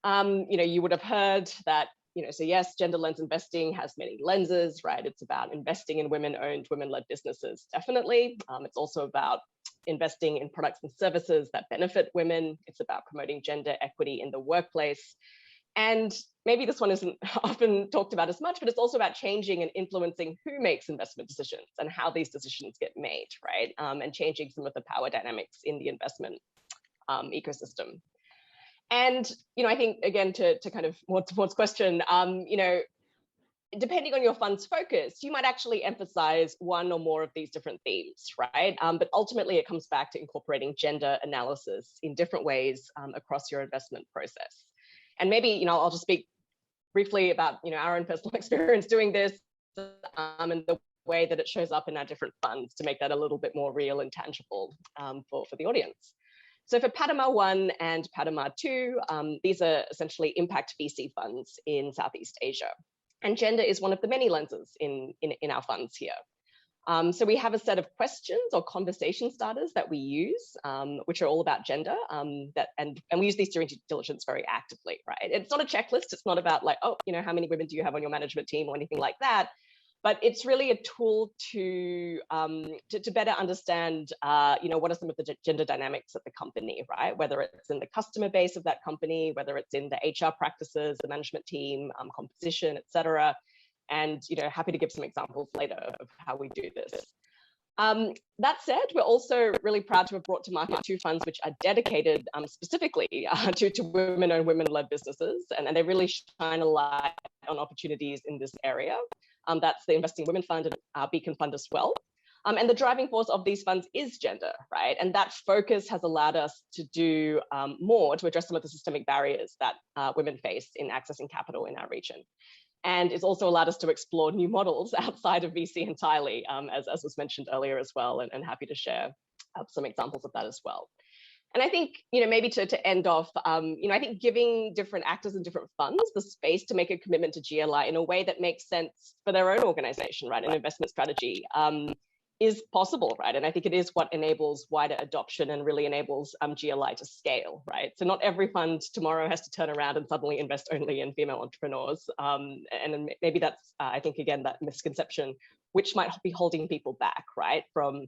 Speaker 6: You would have heard that, so yes, gender lens investing has many lenses, right? It's about investing in women-owned, women-led businesses, definitely. It's also about investing in products and services that benefit women. It's about promoting gender equity in the workplace. And maybe this one isn't often talked about as much, but it's also about changing and influencing who makes investment decisions and how these decisions get made, right? And changing some of the power dynamics in the investment ecosystem. And, I think, again, to kind of Maud's question, depending on your fund's focus, you might actually emphasize one or more of these different themes, right? But ultimately, it comes back to incorporating gender analysis in different ways across your investment process. And maybe, I'll just speak briefly about, our own personal experience doing this and the way that it shows up in our different funds to make that a little bit more real and tangible for the audience. So for Padma 1 and Padma 2, these are essentially impact VC funds in Southeast Asia. And gender is one of the many lenses in our funds here. So we have a set of questions or conversation starters that we use, which are all about gender, and we use these during due diligence very actively, right? It's not a checklist. It's not about like, oh, how many women do you have on your management team or anything like that. But it's really a tool to better understand, what are some of the gender dynamics at the company, right? Whether it's in the customer base of that company, whether it's in the HR practices, the management team, composition, et cetera. And, happy to give some examples later of how we do this. That said, we're also really proud to have brought to market 2 funds which are dedicated specifically to women-owned, women-led businesses. And they really shine a light on opportunities in this area. That's the Investing Women Fund and our Beacon Fund as well. And the driving force of these funds is gender, right? And that focus has allowed us to do more to address some of the systemic barriers that women face in accessing capital in our region. And it's also allowed us to explore new models outside of VC entirely, as was mentioned earlier as well, and happy to share some examples of that as well. And I think, maybe to end off, I think giving different actors and different funds the space to make a commitment to GLI in a way that makes sense for their own organization, right, an investment strategy, is possible, right? And I think it is what enables wider adoption and really enables GLI to scale, right? So not every fund tomorrow has to turn around and suddenly invest only in female entrepreneurs. And maybe that's, I think, again, that misconception, which might be holding people back, right, from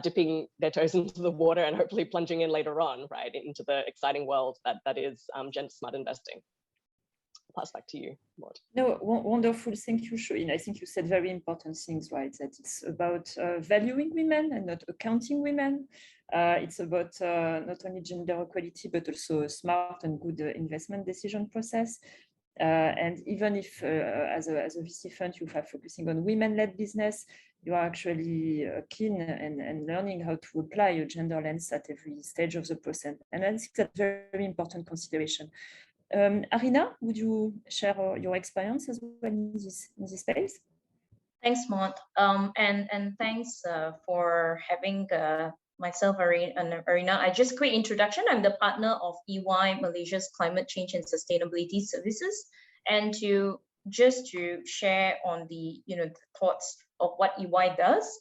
Speaker 6: dipping their toes into the water and hopefully plunging in later on, right, into the exciting world that is GenderSmart investing. I'll pass back to you, Maud.
Speaker 5: No, wonderful. Thank you, Shoin. I think you said very important things, right? That it's about valuing women and not accounting women. It's about not only gender equality, but also a smart and good investment decision process. And even if as a VC fund, you are focusing on women-led business, you are actually keen and learning how to apply a gender lens at every stage of the process. And I think that's a very important consideration. Arina, would you share your experience as well in this space?
Speaker 7: Thanks, Maud. And thanks for having myself, Arina. Just quick introduction. I'm the partner of EY Malaysia's Climate Change and Sustainability Services. And to share on the the thoughts of what EY does,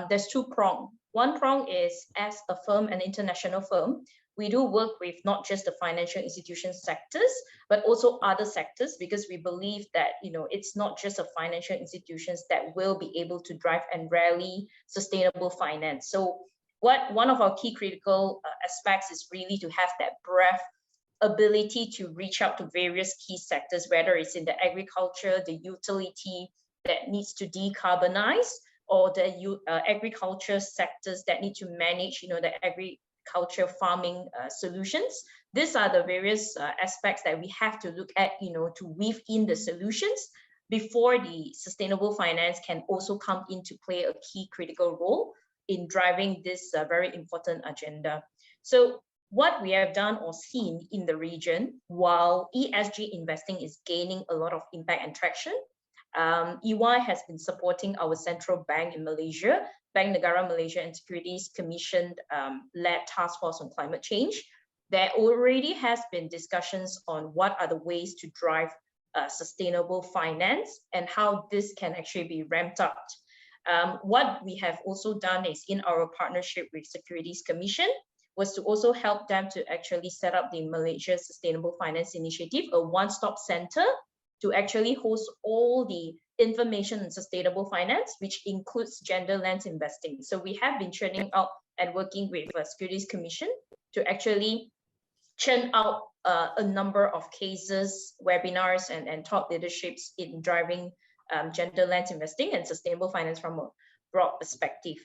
Speaker 7: there's 2 prongs. One prong is, as a firm, an international firm, we do work with not just the financial institution sectors, but also other sectors, because we believe that it's not just the financial institutions that will be able to drive and rally sustainable finance. So one of our key critical aspects is really to have that breadth ability to reach out to various key sectors, whether it's in the agriculture, the utility that needs to decarbonize, or the agriculture sectors that need to manage, the agriculture farming solutions. These are the various aspects that we have to look at, to weave in the solutions before the sustainable finance can also come into play a key critical role in driving this very important agenda. So what we have done or seen in the region, while ESG investing is gaining a lot of impact and traction, EY has been supporting our central bank in Malaysia, Bank Negara Malaysia and Securities Commission led task force on climate change. There already has been discussions on what are the ways to drive sustainable finance and how this can actually be ramped up. What we have also done is in our partnership with Securities Commission was to also help them to actually set up the Malaysia Sustainable Finance Initiative, a one-stop center to actually host all the information on sustainable finance, which includes gender lens investing. So we have been churning out and working with Securities Commission to actually churn out a number of cases, webinars, and thought leaderships in driving gender lens investing and sustainable finance from a broad perspective.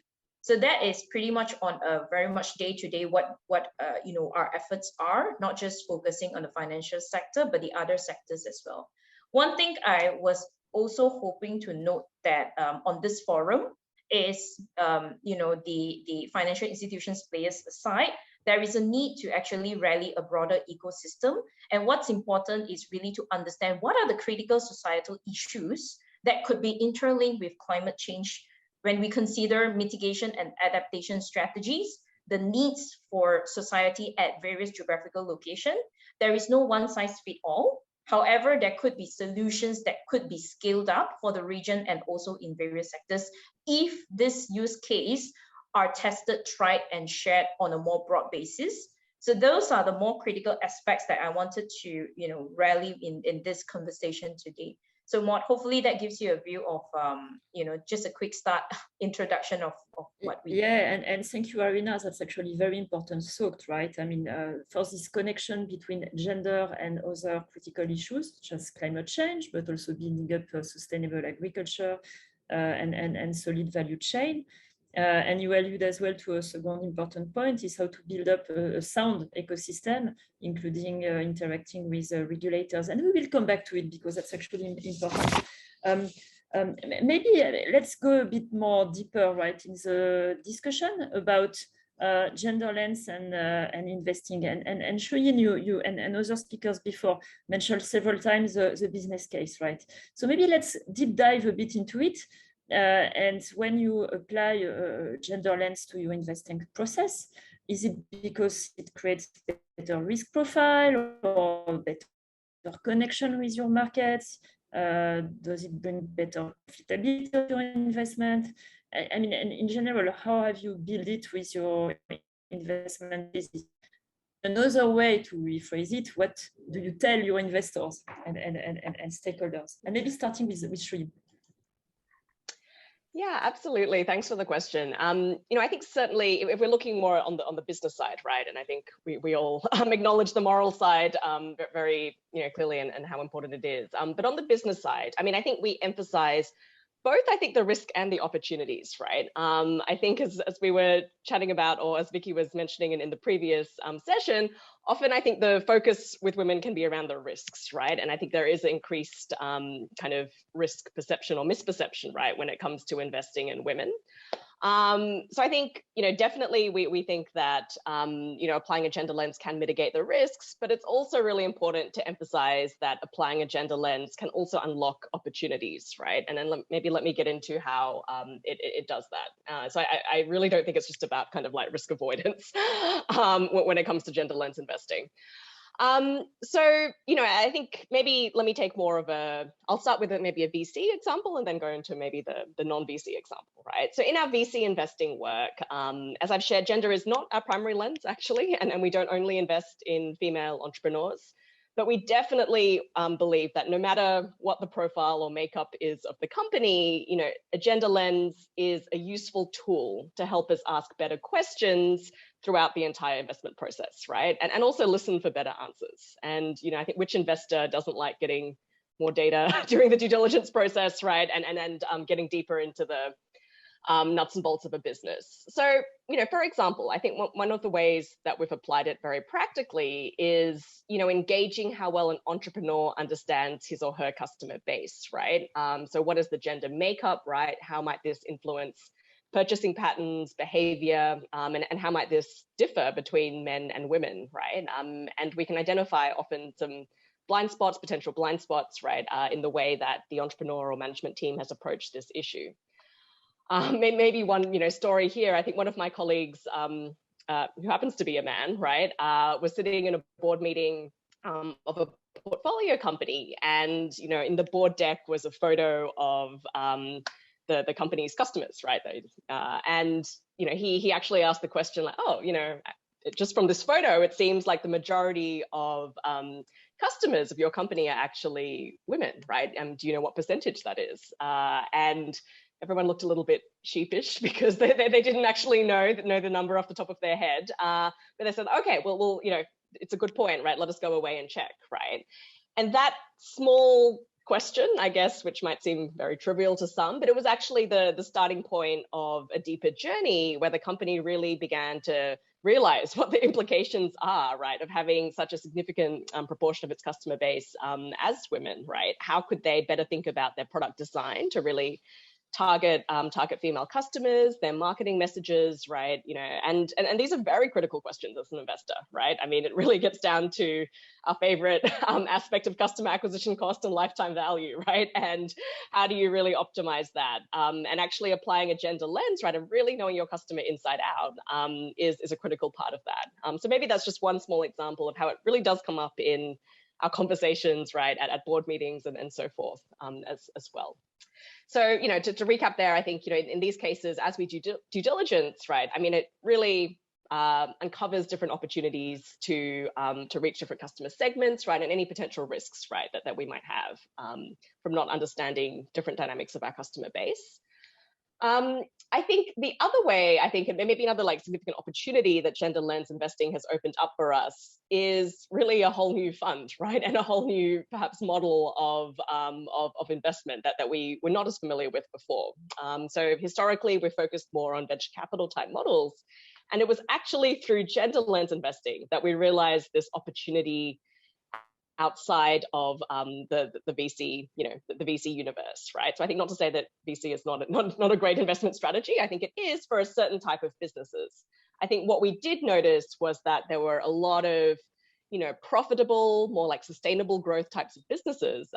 Speaker 7: So that is pretty much on a very much day-to-day what our efforts are, not just focusing on the financial sector, but the other sectors as well. One thing I was also hoping to note that on this forum is, the financial institutions players aside, there is a need to actually rally a broader ecosystem. And what's important is really to understand what are the critical societal issues that could be interlinked with climate change when we consider mitigation and adaptation strategies, the needs for society at various geographical locations. There is no one size fits all. However, there could be solutions that could be scaled up for the region and also in various sectors if this use case are tested, tried, and shared on a more broad basis. So those are the more critical aspects that I wanted to, rally in this conversation today. So Maud, hopefully that gives you a view of, just a quick start introduction of what we do.
Speaker 5: Yeah, and thank you, Arina. That's actually very important thought, right? I mean, for this connection between gender and other critical issues, such as climate change, but also building up sustainable agriculture and solid value chain. And you allude as well to a second important point is how to build up a sound ecosystem, including interacting with regulators. And we will come back to it because that's actually important. Maybe let's go a bit more deeper, right, in the discussion about gender lens and investing. And Shuyin, you and other speakers before mentioned several times the business case, right? So maybe let's deep dive a bit into it. And when you apply a gender lens to your investing process, is it because it creates better risk profile or better connection with your markets? Does it bring better profitability of your investment? I mean, in general, how have you built it with your investment business? Another way to rephrase it, what do you tell your investors and stakeholders? And maybe starting with Shuyin.
Speaker 6: Yeah, absolutely. Thanks for the question. I think certainly if we're looking more on the business side, right, and I think we all acknowledge the moral side very clearly and how important it is. But on the business side, I mean, I think we emphasize both, I think, the risk and the opportunities, right? I think as we were chatting about, or as Vicki was mentioning in the previous session, often I think the focus with women can be around the risks, right? And I think there is increased kind of risk perception or misperception, right, when it comes to investing in women. So I think, definitely we think that, applying a gender lens can mitigate the risks, but it's also really important to emphasize that applying a gender lens can also unlock opportunities, right? And then maybe let me get into how it does that. So I really don't think it's just about kind of like risk avoidance when it comes to gender lens investing. So, I think maybe let me take more of I'll start with maybe a VC example and then go into maybe the non-VC example, right? So in our VC investing work, as I've shared, gender is not our primary lens actually, and we don't only invest in female entrepreneurs. But we definitely believe that no matter what the profile or makeup is of the company, you know, a gender lens is a useful tool to help us ask better questions throughout the entire investment process, right? And also listen for better answers. And, you know, I think which investor doesn't like getting more data during the due diligence process, right? And getting deeper into the nuts and bolts of a business. So, you know, for example, I think one of the ways that we've applied it very practically is, you know, engaging how well an entrepreneur understands his or her customer base, right? So what is the gender makeup, right? How might this influence purchasing patterns, behavior, and how might this differ between men and women, right? And we can identify often some potential blind spots, right, in the way that the entrepreneur or management team has approached this issue. Maybe one, you know, story here. I think one of my colleagues, who happens to be a man, right, was sitting in a board meeting of a portfolio company, and you know, in the board deck was a photo of the company's customers, right? And you know, he actually asked the question like, oh, you know, just from this photo, it seems like the majority of customers of your company are actually women, right? And do you know what percentage that is? And everyone looked a little bit sheepish because they didn't actually know the number off the top of their head. But they said, okay, well, you know, it's a good point, right? Let us go away and check, right? And that small question, I guess, which might seem very trivial to some, but it was actually the starting point of a deeper journey where the company really began to realize what the implications are, right, of having such a significant proportion of its customer base as women, right? How could they better think about their product design to really target female customers, their marketing messages, right? You know, and these are very critical questions as an investor, right? I mean, it really gets down to our favorite aspect of customer acquisition cost and lifetime value, right? And how do you really optimize that? And actually applying a gender lens, right, and really knowing your customer inside out is a critical part of that. So maybe that's just one small example of how it really does come up in our conversations, right, at board meetings and so forth as well. So, you know, to recap there, I think, you know, in these cases, as we do due diligence, right, I mean, it really uncovers different opportunities to reach different customer segments, right, and any potential risks, right, that we might have from not understanding different dynamics of our customer base. I think the other way, I think, and maybe another like significant opportunity that gender lens investing has opened up for us is really a whole new fund, right? And a whole new perhaps model of investment that we were not as familiar with before. So historically, we're focused more on venture capital type models. And it was actually through gender lens investing that we realized this opportunity outside of the VC, you know, the VC universe, right? So I think not to say that VC is not a great investment strategy. I think it is for a certain type of businesses. I think what we did notice was that there were a lot of, you know, profitable, more like sustainable growth types of businesses,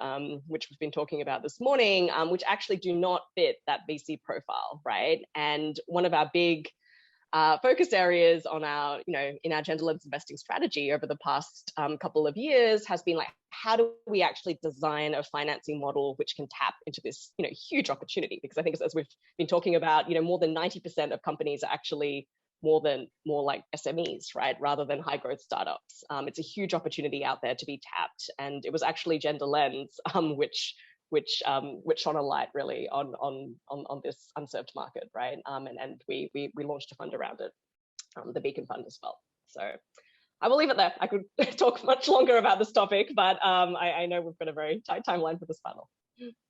Speaker 6: which we've been talking about this morning, which actually do not fit that VC profile, right? And one of our big focus areas on our, you know, in our gender lens investing strategy over the past couple of years has been like, how do we actually design a financing model which can tap into this, you know, huge opportunity? Because I think as we've been talking about, you know, more than 90% of companies are actually more like SMEs, right, rather than high growth startups. It's a huge opportunity out there to be tapped, and it was actually gender lens which shone a light really on this unserved market, right? And we launched a fund around it, the Beacon Fund as well. So I will leave it there. I could talk much longer about this topic, but I know we've got a very tight timeline for this panel.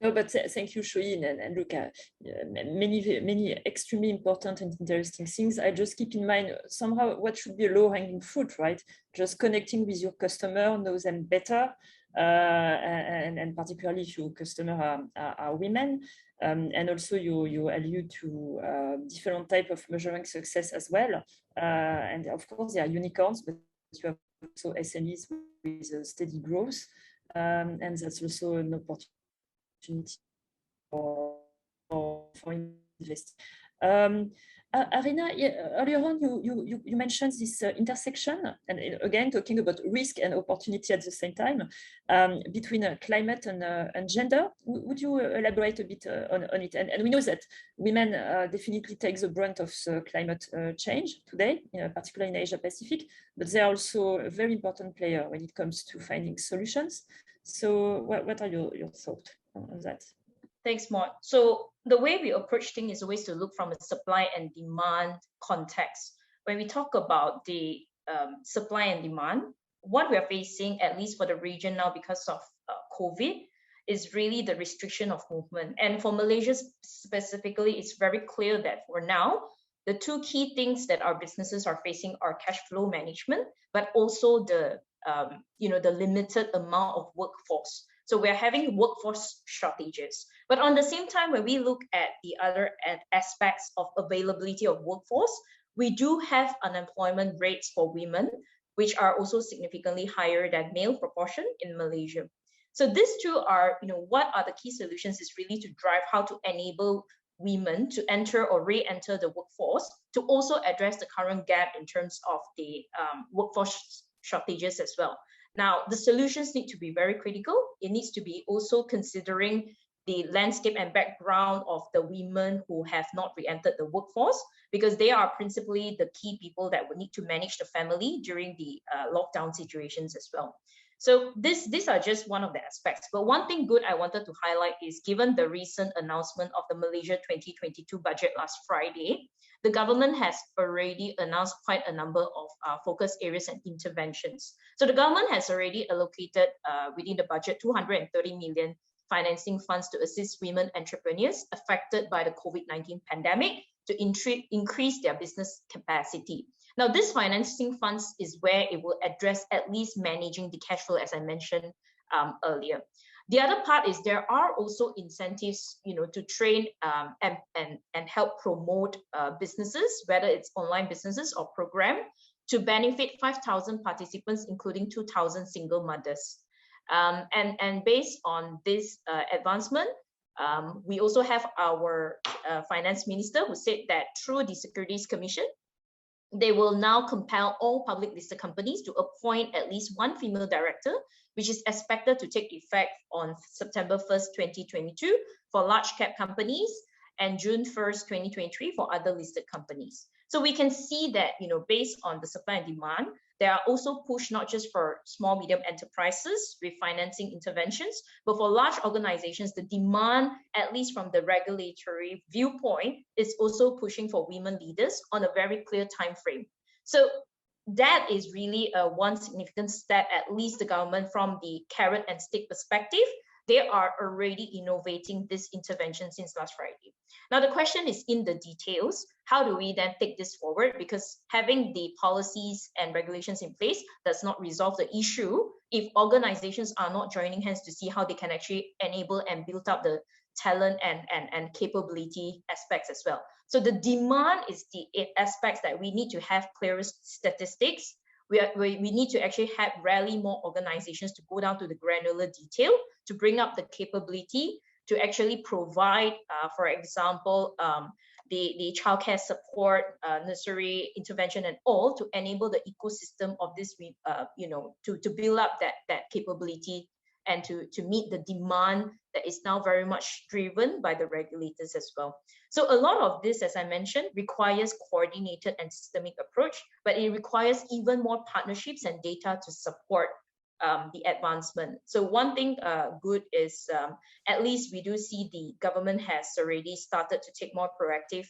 Speaker 5: No, but thank you, Shoyin and Luca. Many extremely important and interesting things. I just keep in mind somehow what should be a low-hanging fruit, right? Just connecting with your customer, know them better, and particularly if your customer are women. And also you allude to different type of measuring success as well. And of course, there are unicorns, but you have also SMEs with steady growth. And that's also an opportunity for investing. Arina, earlier on, you mentioned this intersection, and again, talking about risk and opportunity at the same time between climate and gender. Would you elaborate a bit on it? And we know that women definitely take the brunt of the climate change today, particularly in Asia Pacific, but they're also a very important player when it comes to finding solutions. So what are your thoughts on that?
Speaker 7: Thanks, Maud. So the way we approach things is always to look from a supply and demand context. When we talk about the supply and demand, what we are facing, at least for the region now because of COVID, is really the restriction of movement. And for Malaysia specifically, it's very clear that for now, the two key things that our businesses are facing are cash flow management, but also the the limited amount of workforce. So we're having workforce shortages. But on the same time, when we look at the other aspects of availability of workforce, we do have unemployment rates for women, which are also significantly higher than male proportion in Malaysia. So these two are, what are the key solutions is really to drive how to enable women to enter or re-enter the workforce, to also address the current gap in terms of the workforce shortages as well. Now, the solutions need to be very critical. It needs to be also considering the landscape and background of the women who have not re-entered the workforce, because they are principally the key people that would need to manage the family during the lockdown situations as well. So these are just one of the aspects. But one thing good I wanted to highlight is, given the recent announcement of the Malaysia 2022 budget last Friday, the government has already announced quite a number of focus areas and interventions. So the government has already allocated within the budget 230 million financing funds to assist women entrepreneurs affected by the COVID-19 pandemic to increase their business capacity. Now, this financing funds is where it will address at least managing the cash flow, as I mentioned earlier. The other part is there are also incentives, to train and help promote businesses, whether it's online businesses or program, to benefit 5,000 participants, including 2,000 single mothers. And based on this advancement, we also have our finance minister who said that through the Securities Commission, they will now compel all public listed companies to appoint at least one female director, which is expected to take effect on September 1st, 2022 for large cap companies and June 1st, 2023 for other listed companies. So we can see that, based on the supply and demand, there are also push not just for small, medium enterprises with financing interventions, but for large organizations, the demand, at least from the regulatory viewpoint, is also pushing for women leaders on a very clear time frame. So that is really one significant step, at least the government from the carrot and stick perspective. They are already innovating this intervention since last Friday. Now, the question is in the details. How do we then take this forward? Because having the policies and regulations in place does not resolve the issue if organizations are not joining hands to see how they can actually enable and build up the talent and capability aspects as well. So the demand is the aspects that we need to have clearest statistics. We need to actually rally more organizations to go down to the granular detail to bring up the capability to actually provide, for example, the childcare support, nursery intervention and all, to enable the ecosystem of this, to build up that capability and to meet the demand that is now very much driven by the regulators as well. So a lot of this, as I mentioned, requires coordinated and systemic approach, but it requires even more partnerships and data to support the advancement. So one thing good is at least we do see the government has already started to take more proactive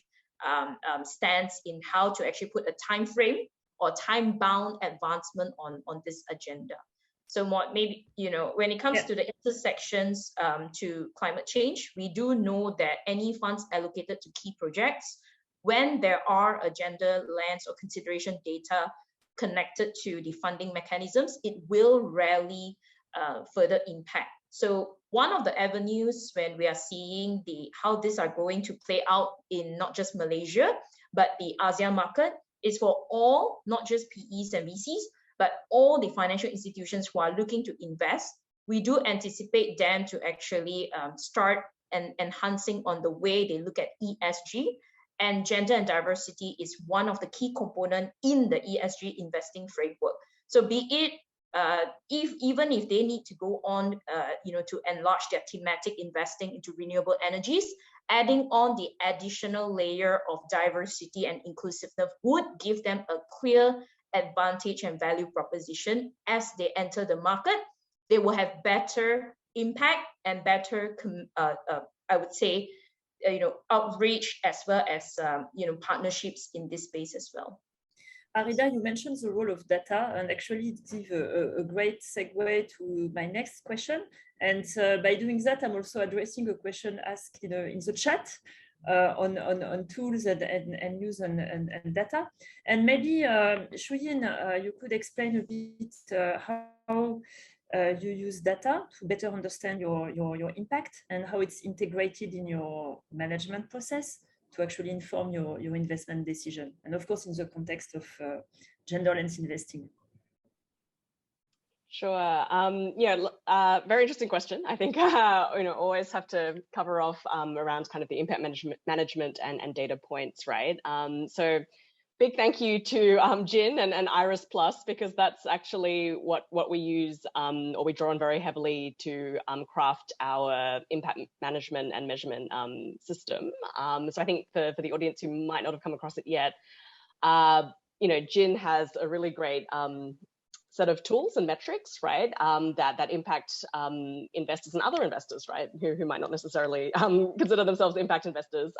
Speaker 7: stance in how to actually put a time frame or time-bound advancement on this agenda. So maybe, when it comes to the intersections to climate change, we do know that any funds allocated to key projects, when there are agenda, lens or consideration data connected to the funding mechanisms, it will rarely further impact. So one of the avenues when we are seeing how these are going to play out in not just Malaysia, but the ASEAN market, is for all, not just PEs and VCs, but all the financial institutions who are looking to invest. We do anticipate them to actually start and enhancing on the way they look at ESG. And gender and diversity is one of the key components in the ESG investing framework. So be it even if they need to go on, to enlarge their thematic investing into renewable energies, adding on the additional layer of diversity and inclusiveness would give them a clear advantage and value proposition as they enter the market. They will have better impact and better, I would say, outreach as well as partnerships in this space as well.
Speaker 5: Arida, you mentioned the role of data, and actually it is a great segue to my next question. And by doing that, I'm also addressing a question asked in the chat on tools and use and data. And maybe, Shuyin, you could explain a bit how you use data to better understand your impact and how it's integrated in your management process to actually inform your investment decision. And of course, in the context of gender-lens investing.
Speaker 6: Sure. Very interesting question. I think always have to cover off around kind of the impact management and data points, right? So big thank you to Jin and Iris Plus, because that's actually what we use or we draw on very heavily to craft our impact management and measurement system. So I think for the audience who might not have come across it yet, Jin has a really great set of tools and metrics, right, that impact investors and other investors, right, who might not necessarily consider themselves impact investors,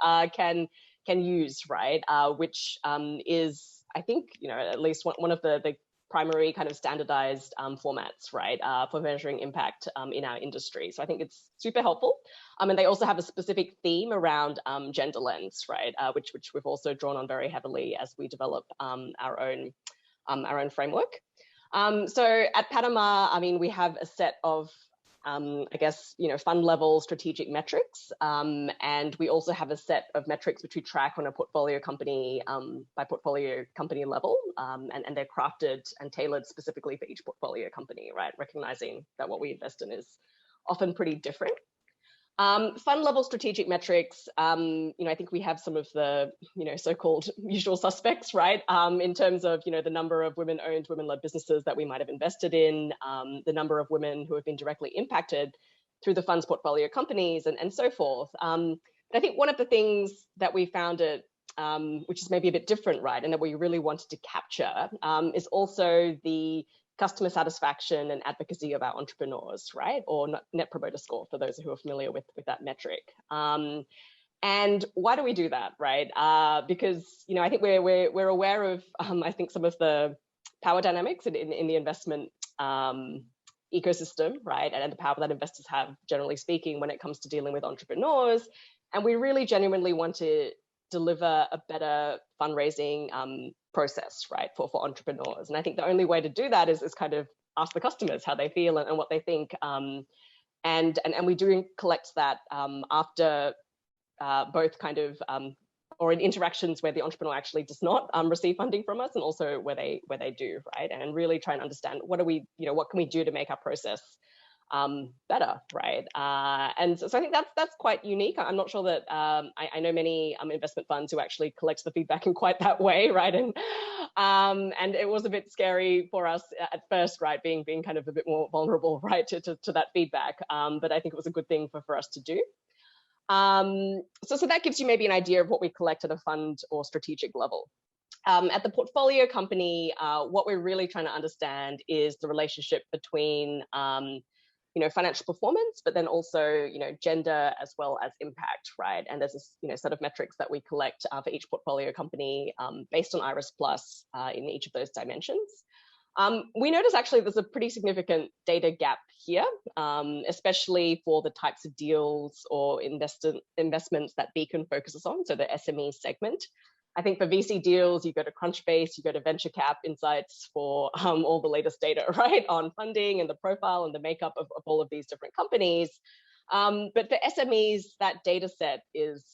Speaker 6: can use, right, which is, I think, at least one of the primary kind of standardized formats, right, for measuring impact in our industry. So I think it's super helpful. And they also have a specific theme around gender lens, right, which we've also drawn on very heavily as we develop our own framework. So at Panama, I mean, we have a set of, fund level strategic metrics. And we also have a set of metrics which we track on a portfolio company by portfolio company level. And they're crafted and tailored specifically for each portfolio company, right? Recognizing that what we invest in is often pretty different. Fund level strategic metrics, I think we have some of the, so-called usual suspects, right? In terms of, the number of women-owned, women-led businesses that we might have invested in, the number of women who have been directly impacted through the fund's portfolio companies and so forth. But I think one of the things that we found which is maybe a bit different, right? And that we really wanted to capture is also the customer satisfaction and advocacy of our entrepreneurs, right? Or net promoter score, for those who are familiar with that metric. And why do we do that, right? Because, I think we're aware of, I think, some of the power dynamics in the investment ecosystem, right? And the power that investors have, generally speaking, when it comes to dealing with entrepreneurs. And we really genuinely want to deliver a better fundraising process, right, for entrepreneurs. And I think the only way to do that is kind of ask the customers how they feel and what they think. And we do collect that after both kind of or in interactions where the entrepreneur actually does not receive funding from us, and also where they do, right? And really try and understand what can we do to make our process better, right? And so I think that's quite unique. I'm not sure that I know many investment funds who actually collect the feedback in quite that way, right? And it was a bit scary for us at first, right? Being kind of a bit more vulnerable, right, to that feedback. But I think it was a good thing for us to do. So that gives you maybe an idea of what we collect at a fund or strategic level. At the portfolio company, what we're really trying to understand is the relationship between financial performance, but then also, gender as well as impact, right? And there's this, set of metrics that we collect for each portfolio company based on Iris Plus in each of those dimensions. We notice actually there's a pretty significant data gap here, especially for the types of deals or investments that Beacon focuses on, so the SME segment. I think for VC deals, you go to Crunchbase, you go to Venture Cap Insights for all the latest data, right, on funding and the profile and the makeup of all of these different companies. But for SMEs, that data set is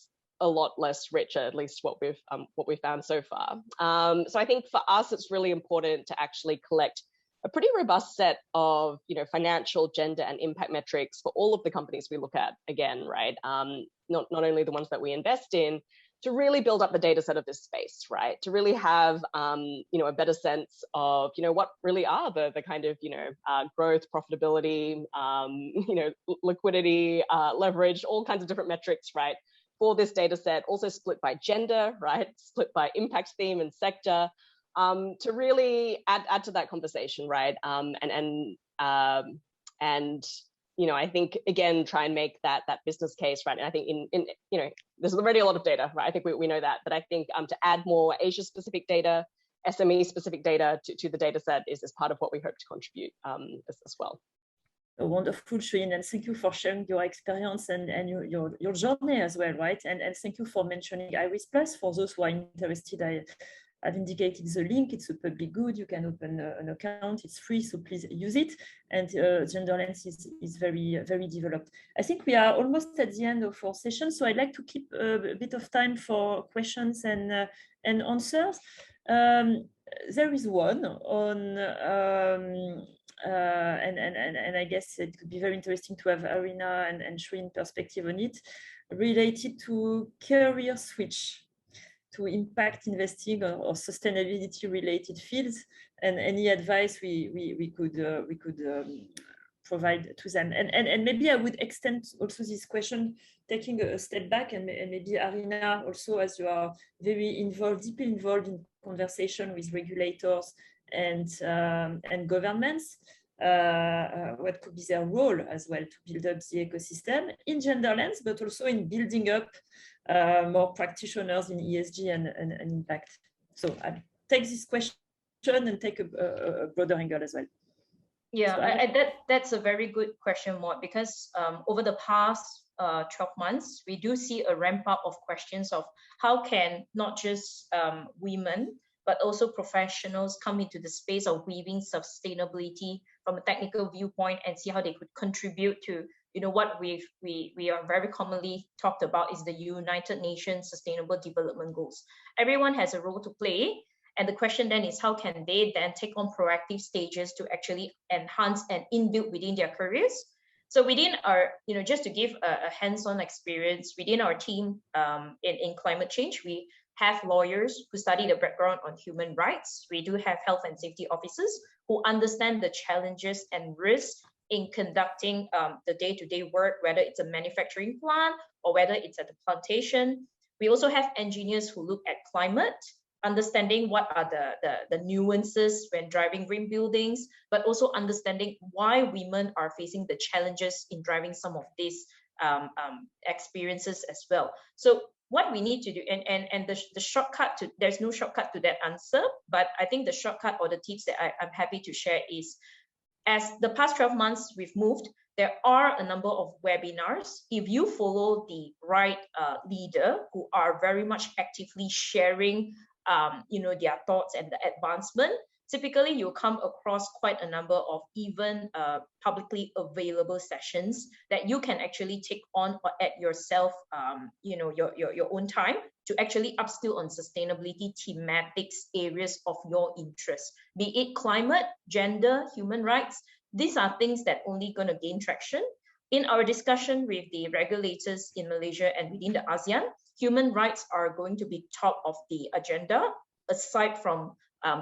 Speaker 6: a lot less rich, at least what we've found so far. So I think for us, it's really important to actually collect a pretty robust set of, financial, gender, and impact metrics for all of the companies we look at. Again, right? Not only the ones that we invest in, to really build up the data set of this space, right? To really have, a better sense of, what really are the kind of, growth, profitability, liquidity, leverage, all kinds of different metrics, right? For this data set, also split by gender, right? Split by impact theme and sector, to really add to that conversation, right? I think, again, try and make that business case, right? And I think there's already a lot of data, right? I think we know that, but I think to add more Asia-specific data, SME-specific data to the data set is part of what we hope to contribute as well.
Speaker 5: Wonderful, Shuin, and thank you for sharing your experience and your journey as well, right? And thank you for mentioning Iris Plus. For those who are interested, I've indicated the link. It's a public good. You can open an account. It's free, so please use it. And GenderLens is very, very developed. I think we are almost at the end of our session, so I'd like to keep a bit of time for questions and answers. There is one on, and I guess it could be very interesting to have Arina and Shuin perspective on it, related to career switch to impact investing or sustainability related fields, and any advice we could provide to them. And maybe I would extend also this question, taking a step back, and maybe Arina also, as you are very deeply involved in conversation with regulators and governments, what could be their role as well to build up the ecosystem in GenderLens, but also in building up more practitioners in ESG and impact. So I take this question and take a broader angle as well.
Speaker 7: Yeah, that's a very good question, Maud, because over the past 12 months, we do see a ramp up of questions of how can not just women, but also professionals come into the space of weaving sustainability from a technical viewpoint and see how they could contribute to, what we are very commonly talked about is the United Nations Sustainable Development Goals. Everyone has a role to play. And the question then is, how can they then take on proactive stages to actually enhance and inbuild within their careers? So within our, just to give a hands-on experience within our team in climate change, we have lawyers who study the background on human rights. We do have health and safety officers who understand the challenges and risks in conducting the day-to-day work, whether it's a manufacturing plant or whether it's at the plantation. We also have engineers who look at climate, understanding what are the nuances when driving green buildings, but also understanding why women are facing the challenges in driving some of these experiences as well. So what we need to do, and the shortcut there's no shortcut to that answer, but I think the shortcut or the tips that I'm happy to share is, as the past 12 months we've moved, there are a number of webinars. If you follow the right leader who are very much actively sharing their thoughts and the advancement, typically you'll come across quite a number of even publicly available sessions that you can actually take on or at yourself, your own time to actually upskill on sustainability thematics areas of your interest, be it climate, gender, human rights. These are things that only going to gain traction. In our discussion with the regulators in Malaysia and within the ASEAN, human rights are going to be top of the agenda, aside from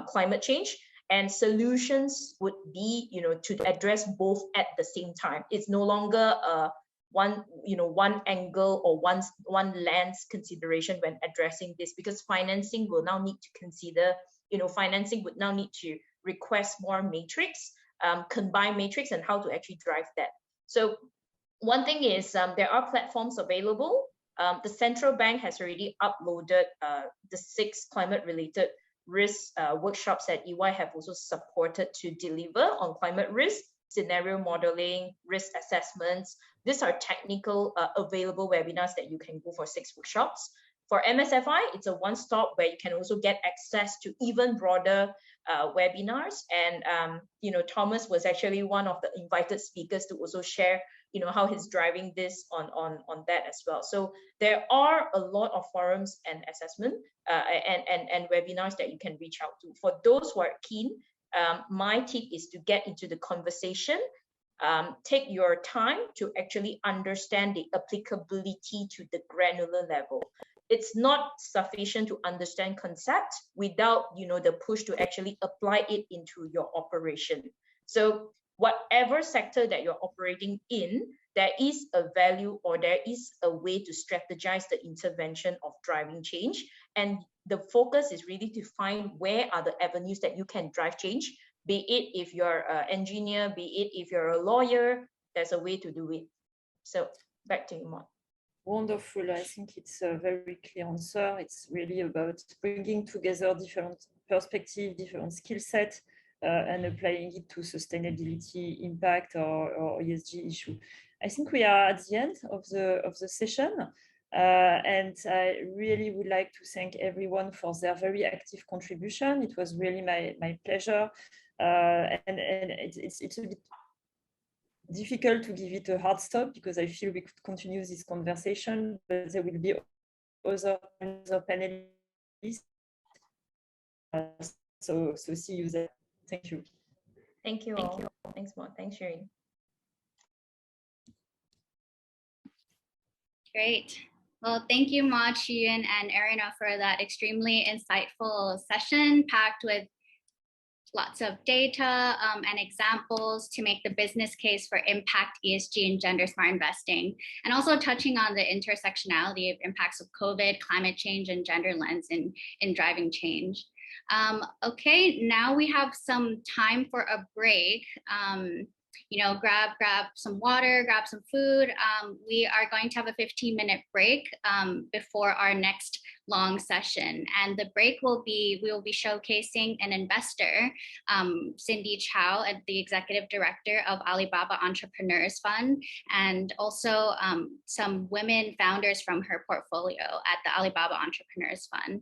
Speaker 7: climate change, and solutions would be, to address both at the same time. It's no longer one angle or one lens consideration when addressing this, because financing will now need to consider, financing would now need to request more matrix, combine matrix, and how to actually drive that. So one thing is there are platforms available. The central bank has already uploaded the 6 climate-related risk workshops that EY have also supported to deliver on climate risk, scenario modeling, risk assessments. These are technical available webinars that you can go for 6 workshops. For MSFI, it's a one-stop where you can also get access to even broader webinars. And Thomas was actually one of the invited speakers to also share how he's driving this on that as well. So there are a lot of forums and assessment and webinars that you can reach out to. For those who are keen, My tip is to get into the conversation. Take your time to actually understand the applicability to the granular level. It's not sufficient to understand concept without, the push to actually apply it into your operation. So whatever sector that you're operating in, there is a value or there is a way to strategize the intervention of driving change. And the focus is really to find where are the avenues that you can drive change, be it if you're an engineer, be it if you're a lawyer, there's a way to do it. So back to you, Maud.
Speaker 5: Wonderful. I think it's a very clear answer. It's really about bringing together different perspectives, different skill sets, and applying it to sustainability, impact, or ESG issue. I think we are at the end of the session, and I really would like to thank everyone for their very active contribution. It was really my pleasure, and it's a bit difficult to give it a hard stop because I feel we could continue this conversation, but there will be other panelists. So see you there. Thank you.
Speaker 7: Thank you all. Thanks, Maud. Thanks, Shireen.
Speaker 1: Great. Well, thank you, Maud, Shiyun, and Arina for that extremely insightful session packed with lots of data and examples to make the business case for impact, ESG, and gender smart investing, and also touching on the intersectionality of impacts of COVID, climate change, and gender lens in driving change. Okay, now we have some time for a break. Grab some water, grab some food. We are going to have a 15-minute break before our next long session. And the break we will be showcasing an investor, Cindy Tsao, the executive director of Alibaba Entrepreneurs Fund, and also some women founders from her portfolio at the Alibaba Entrepreneurs Fund.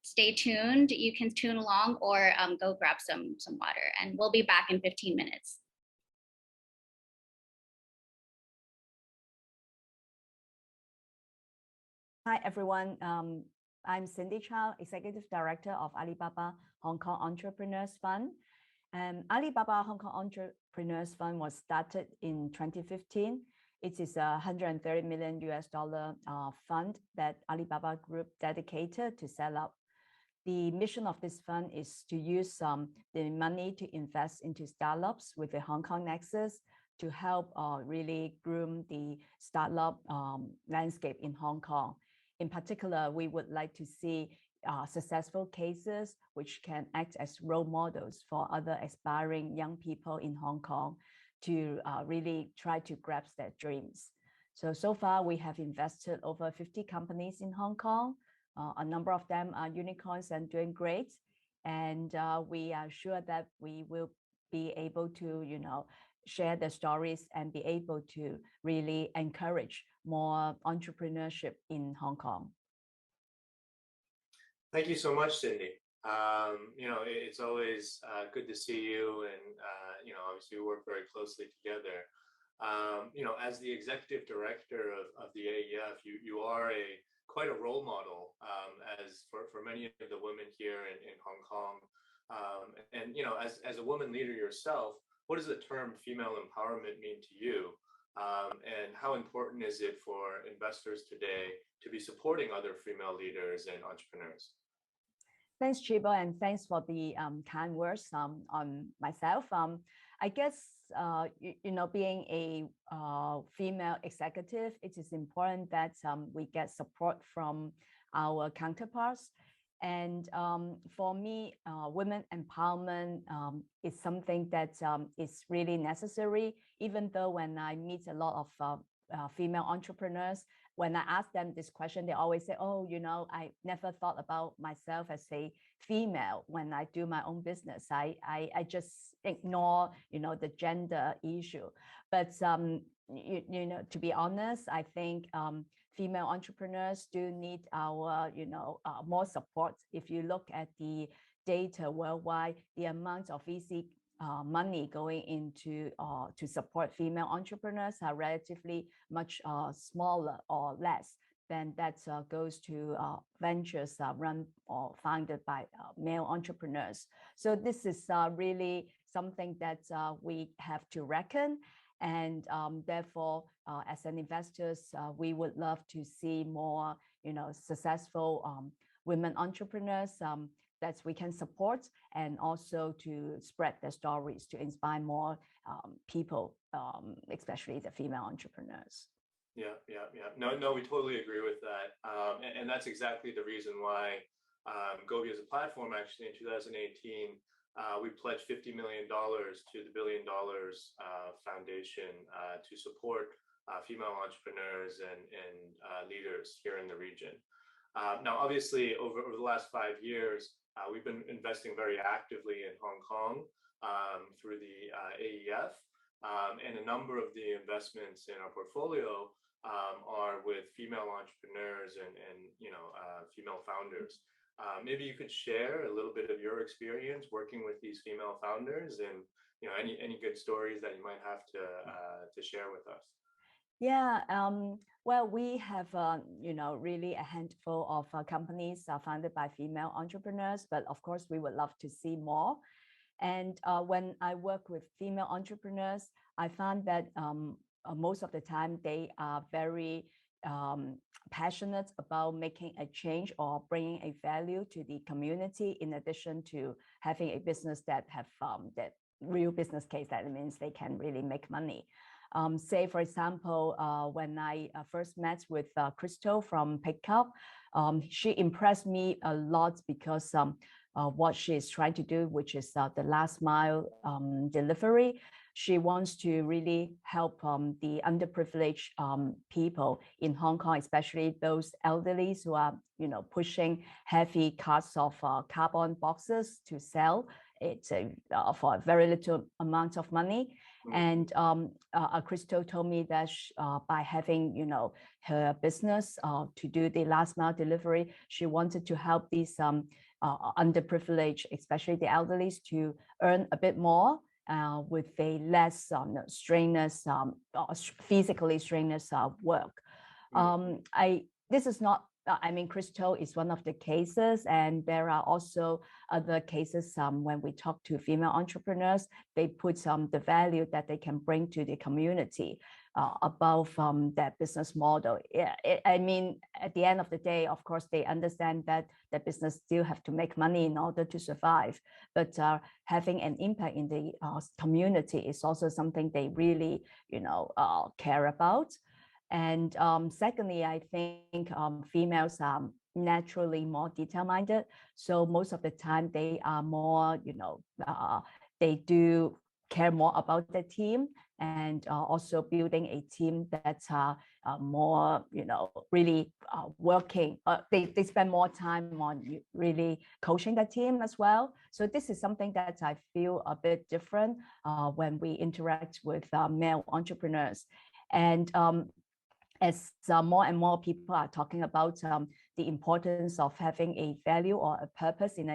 Speaker 1: Stay tuned. You can tune along or go grab some water, and we'll be back in 15 minutes.
Speaker 8: Hi, everyone. I'm Cindy Tsao, Executive Director of Alibaba Hong Kong Entrepreneurs Fund. Alibaba Hong Kong Entrepreneurs Fund was started in 2015. It is a $130 million fund that Alibaba Group dedicated to set up. The mission of this fund is to use the money to invest into startups with a Hong Kong nexus to help really groom the startup landscape in Hong Kong. In particular, we would like to see successful cases which can act as role models for other aspiring young people in Hong Kong to really try to grasp their dreams. So far, we have invested over 50 companies in Hong Kong. A number of them are unicorns and doing great. And we are sure that we will be able to, share the stories and be able to really encourage more entrepreneurship in Hong Kong.
Speaker 9: Thank you so much, Cindy. It's always good to see you, and obviously we work very closely together. As the executive director of the AEF, you are quite a role model as for many of the women here in Hong Kong. As a woman leader yourself, what does the term female empowerment mean to you? And how important is it for investors today to be supporting other female leaders and entrepreneurs?
Speaker 8: Thanks, Chibo, and thanks for the kind words on myself. I guess, being a female executive, it is important that we get support from our counterparts. And for me, women empowerment is something that is really necessary, even though when I meet a lot of female entrepreneurs, when I ask them this question, they always say, oh, I never thought about myself as a female when I do my own business. I just ignore, the gender issue. But, to be honest, I think female entrepreneurs do need our, more support. If you look at the data worldwide, the amount of VC money going into to support female entrepreneurs are relatively much smaller or less then that goes to ventures run or founded by male entrepreneurs. So this is really something that we have to reckon. And therefore, as an investors, we would love to see more, successful women entrepreneurs that we can support, and also to spread their stories to inspire more people, especially the female entrepreneurs.
Speaker 9: Yeah. No, we totally agree with that. And that's exactly the reason why Gobi as a platform, actually in 2018, we pledged $50 million to the $1 Billion Foundation to support female entrepreneurs and leaders here in the region. Now, obviously, over the last 5 years, we've been investing very actively in Hong Kong through the AEF, and a number of the investments in our portfolio are with female entrepreneurs and female founders. Maybe you could share a little bit of your experience working with these female founders, and any good stories that you might have to share with us.
Speaker 8: Yeah, well, we have really a handful of companies founded by female entrepreneurs, but of course we would love to see more. And when I work with female entrepreneurs, I find that most of the time they are very passionate about making a change or bringing a value to the community, in addition to having a business that have that real business case. That means they can really make money. Say, for example, when I first met with Crystal from Pickup, she impressed me a lot because what she is trying to do, which is the last mile delivery. She wants to really help the underprivileged people in Hong Kong, especially those elderly who are, pushing heavy carts of cardboard boxes to sell it for a very little amount of money. And Crystal told me that by having, her business to do the last mile delivery, she wanted to help these underprivileged, especially the elderly, to earn a bit more with a less strenuous, physically strenuous work. This is not, Crystal is one of the cases, and there are also other cases when we talk to female entrepreneurs, they put the value that they can bring to the community above their business model. At the end of the day, of course, they understand that the business still have to make money in order to survive, but having an impact in the community is also something they really, care about. And secondly, I think females are naturally more detail-minded. So most of the time they are more, they do care more about the team, and also building a team that's more, really working. They spend more time on really coaching the team as well. So this is something that I feel a bit different when we interact with male entrepreneurs. And as more and more people are talking about the importance of having a value or a purpose in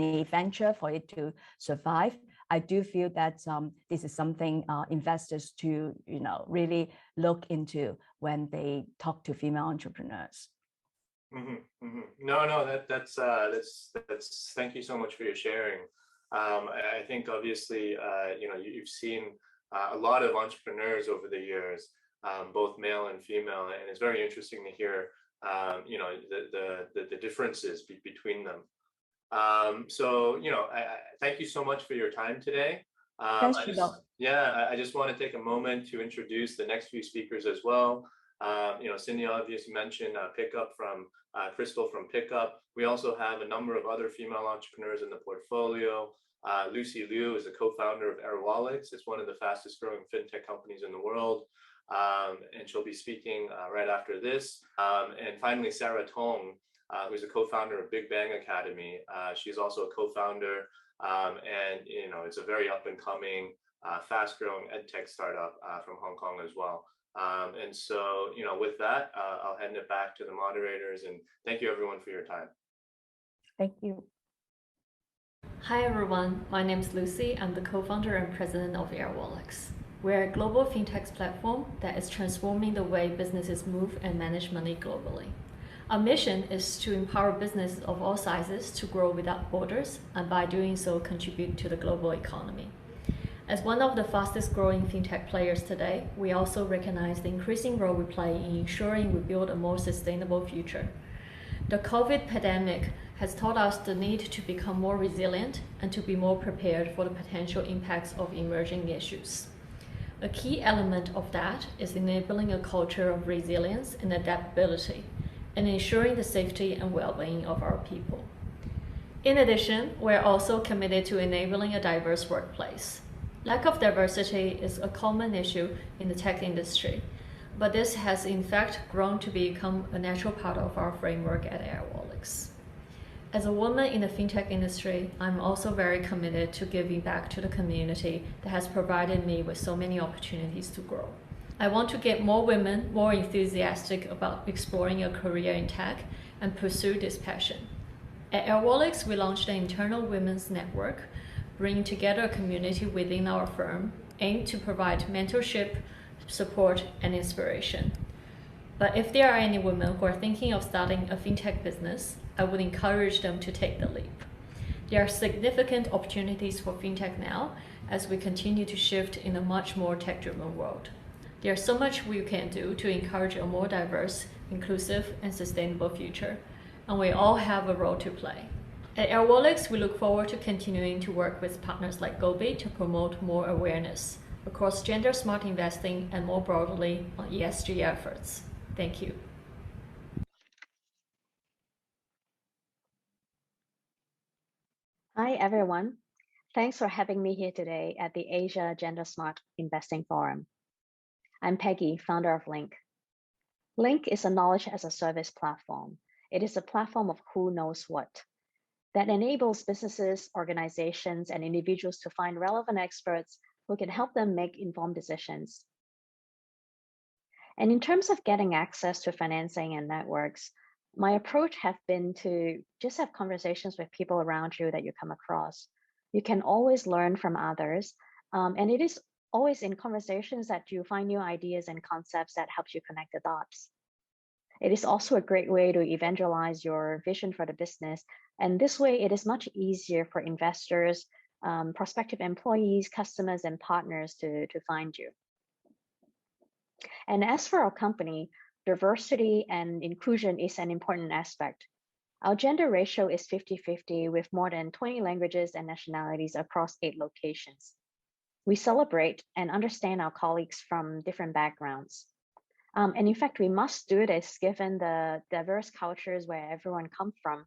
Speaker 8: a venture for it to survive, I do feel that this is something investors to really look into when they talk to female entrepreneurs.
Speaker 9: No, that's thank you so much for your sharing. I think obviously you've seen a lot of entrepreneurs over the years, both male and female, and it's very interesting to hear the differences between them. So I thank you so much for your time today. I just want to take a moment to introduce the next few speakers as well. Cindy obviously mentioned Pickup from Crystal from Pickup. We also have a number of other female entrepreneurs in the portfolio. Lucy Liu is a co-founder of Erpaiboon. It's one of the fastest growing fintech companies in the world. And she'll be speaking right after this. And finally, Sarah Tong, who's a co-founder of Big Bang Academy. She's also a co-founder, and it's a very up and coming, fast-growing edtech startup from Hong Kong as well. And so, with that, I'll hand it back to the moderators, and thank you everyone for your time.
Speaker 8: Thank you.
Speaker 10: Hi everyone, my name is Lucy. I'm the co-founder and president of Erpaiboon. We're a global fintech platform that is transforming the way businesses move and manage money globally. Our mission is to empower businesses of all sizes to grow without borders, and by doing so, contribute to the global economy. As one of the fastest growing fintech players today, we also recognize the increasing role we play in ensuring we build a more sustainable future. The COVID pandemic has taught us the need to become more resilient and to be more prepared for the potential impacts of emerging issues. A key element of that is enabling a culture of resilience and adaptability, and ensuring the safety and well-being of our people. In addition, we're also committed to enabling a diverse workplace. Lack of diversity is a common issue in the tech industry, but this has in fact grown to become a natural part of our framework at Airwallex. As a woman in the fintech industry, I'm also very committed to giving back to the community that has provided me with so many opportunities to grow. I want to get more women more enthusiastic about exploring a career in tech and pursue this passion. At Airwallex, we launched an internal women's network, bringing together a community within our firm aimed to provide mentorship, support, and inspiration. But if there are any women who are thinking of starting a fintech business, I would encourage them to take the leap. There are significant opportunities for fintech now as we continue to shift in a much more tech-driven world. There's so much we can do to encourage a more diverse, inclusive, and sustainable future, and we all have a role to play. At Airwallex, we look forward to continuing to work with partners like Gobi to promote more awareness across gender-smart investing and more broadly on ESG efforts. Thank you.
Speaker 11: Hi, everyone. Thanks for having me here today at the Asia GenderSmart Investing Forum. I'm Peggy, founder of Link. Link is a knowledge as a service platform. It is a platform of who knows what that enables businesses, organizations, and individuals to find relevant experts who can help them make informed decisions. And in terms of getting access to financing and networks, my approach has been to just have conversations with people around you that you come across. You can always learn from others, and it is always in conversations that you find new ideas and concepts that helps you connect the dots. It is also a great way to evangelize your vision for the business. And this way, it is much easier for investors, prospective employees, customers, and partners to find you. And as for our company, diversity and inclusion is an important aspect. Our gender ratio is 50-50 with more than 20 languages and nationalities across 8 locations. We celebrate and understand our colleagues from different backgrounds. And in fact, we must do this given the diverse cultures where everyone comes from.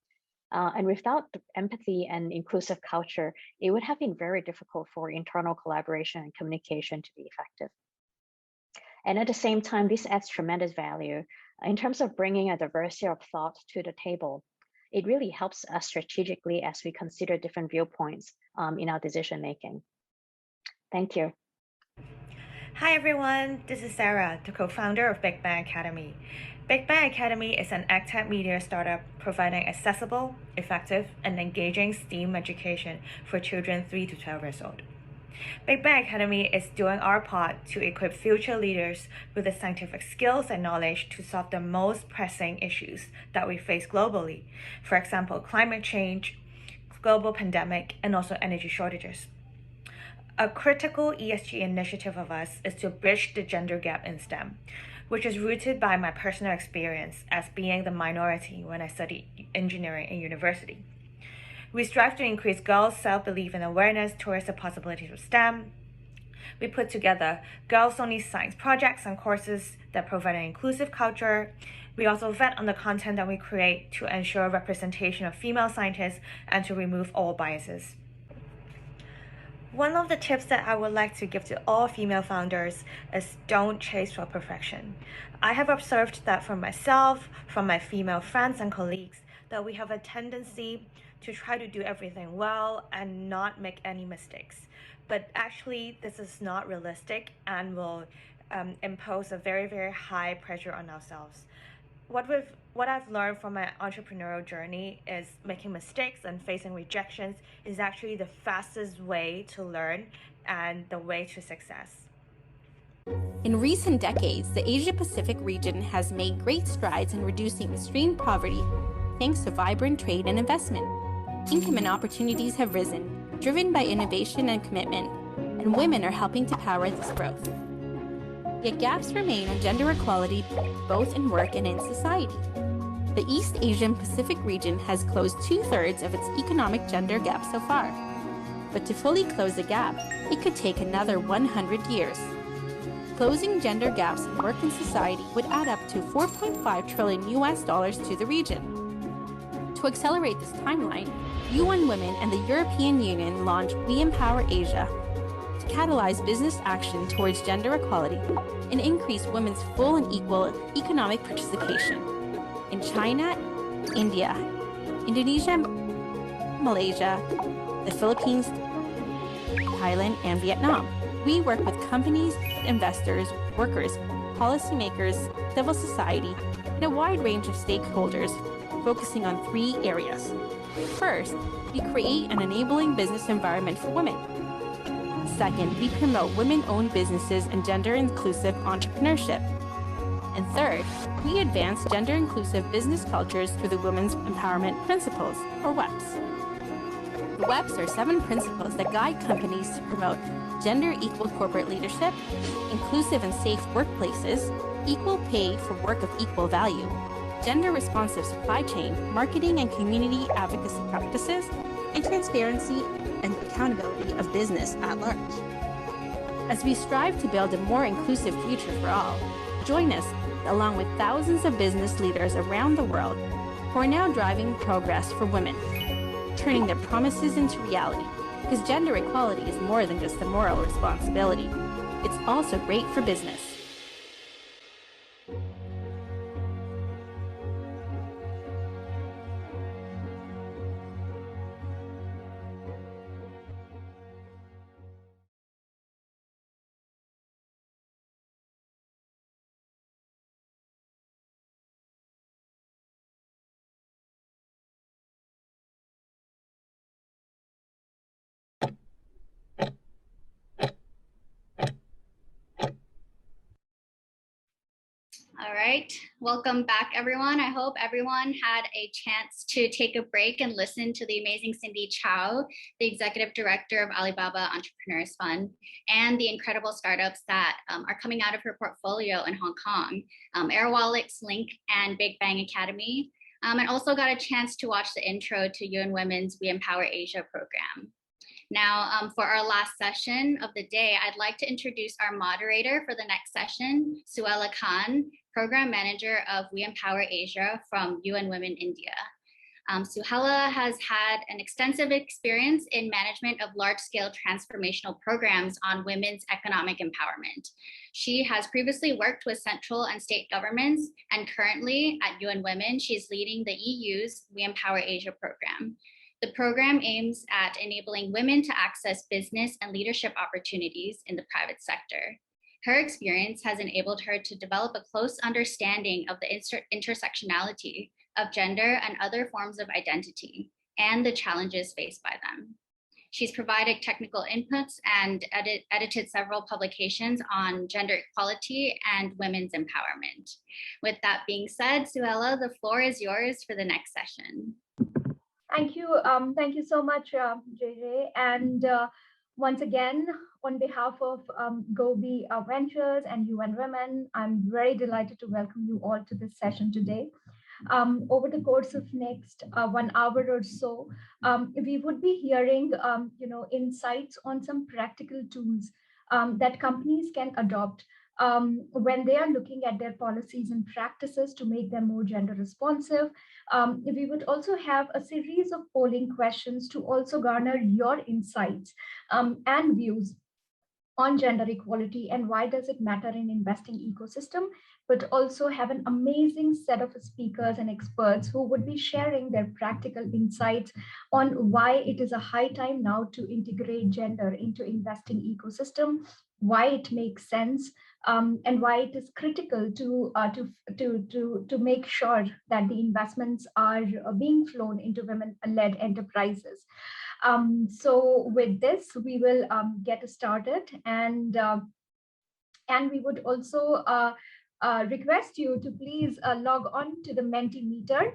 Speaker 11: And without empathy and inclusive culture, it would have been very difficult for internal collaboration and communication to be effective. And at the same time, this adds tremendous value in terms of bringing a diversity of thought to the table. It really helps us strategically as we consider different viewpoints in our decision making. Thank you.
Speaker 12: Hi everyone, this is Sarah, the co-founder of Big Bang Academy. Big Bang Academy is an AgTech media startup providing accessible, effective, and engaging STEAM education for children 3 to 12 years old. Big Bang Academy is doing our part to equip future leaders with the scientific skills and knowledge to solve the most pressing issues that we face globally. For example, climate change, global pandemic, and also energy shortages. A critical ESG initiative of us is to bridge the gender gap in STEM, which is rooted by my personal experience as being the minority when I studied engineering in university. We strive to increase girls' self-belief and awareness towards the possibilities of STEM. We put together girls-only science projects and courses that provide an inclusive culture. We also vet on the content that we create to ensure representation of female scientists and to remove all biases. One of the tips that I would like to give to all female founders is don't chase for perfection. I have observed that from myself, from my female friends and colleagues, that we have a tendency to try to do everything well and not make any mistakes. But actually, this is not realistic and will impose a very, very high pressure on ourselves. What I've learned from my entrepreneurial journey is making mistakes and facing rejections is actually the fastest way to learn and the way to success.
Speaker 13: In recent decades, the Asia-Pacific region has made great strides in reducing extreme poverty thanks to vibrant trade and investment. Income and opportunities have risen, driven by innovation and commitment, and women are helping to power this growth. Yet gaps remain on gender equality both in work and in society. The East Asian Pacific region has closed 2/3 of its economic gender gap so far. But to fully close the gap, it could take another 100 years. Closing gender gaps in work and society would add up to $4.5 trillion to the region. To accelerate this timeline, UN Women and the European Union launched We Empower Asia to catalyze business action towards gender equality and increase women's full and equal economic participation in China, India, Indonesia, Malaysia, the Philippines, Thailand, and Vietnam. We work with companies, investors, workers, policymakers, civil society, and a wide range of stakeholders, focusing on 3 areas. First, we create an enabling business environment for women. Second, we promote women-owned businesses and gender-inclusive entrepreneurship. And third, we advance gender-inclusive business cultures through the Women's Empowerment Principles, or WEPs. The WEPs are 7 principles that guide companies to promote gender-equal corporate leadership, inclusive and safe workplaces, equal pay for work of equal value, gender-responsive supply chain, marketing and community advocacy practices, and transparency and accountability of business at large. As we strive to build a more inclusive future for all, join us along with thousands of business leaders around the world who are now driving progress for women, turning their promises into reality, because gender equality is more than just a moral responsibility. It's also great for business.
Speaker 1: All right, welcome back everyone. I hope everyone had a chance to take a break and listen to the amazing Cindy Tsao, the Executive Director of Alibaba Entrepreneurs Fund, and the incredible startups that are coming out of her portfolio in Hong Kong, AirWallex, Link, and Big Bang Academy. And also got a chance to watch the intro to UN Women's We Empower Asia program. Now, for our last session of the day, I'd like to introduce our moderator for the next session, Suella Khan, Program Manager of We Empower Asia from UN Women India. Suella has had an extensive experience in management of large-scale transformational programs on women's economic empowerment. She has previously worked with central and state governments, and currently at UN Women, she's leading the EU's We Empower Asia program. The program aims at enabling women to access business and leadership opportunities in the private sector. Her experience has enabled her to develop a close understanding of the intersectionality of gender and other forms of identity and the challenges faced by them. She's provided technical inputs and edited several publications on gender equality and women's empowerment. With that being said, Suella, the floor is yours for the next session.
Speaker 14: Thank you. Thank you so much, JJ. And once again, on behalf of Gobi Ventures and UN Women, I'm very delighted to welcome you all to this session today. Over the course of next 1 hour or so, we would be hearing insights on some practical tools that companies can adopt when they are looking at their policies and practices to make them more gender responsive. We would also have a series of polling questions to also garner your insights and views on gender equality and why does it matter in investing ecosystem, but also have an amazing set of speakers and experts who would be sharing their practical insights on why it is a high time now to integrate gender into investing ecosystem, why it makes sense, and why it is critical to make sure that the investments are being flown into women-led enterprises. So with this, we will get started, and And we would also request you to please log on to the Mentimeter.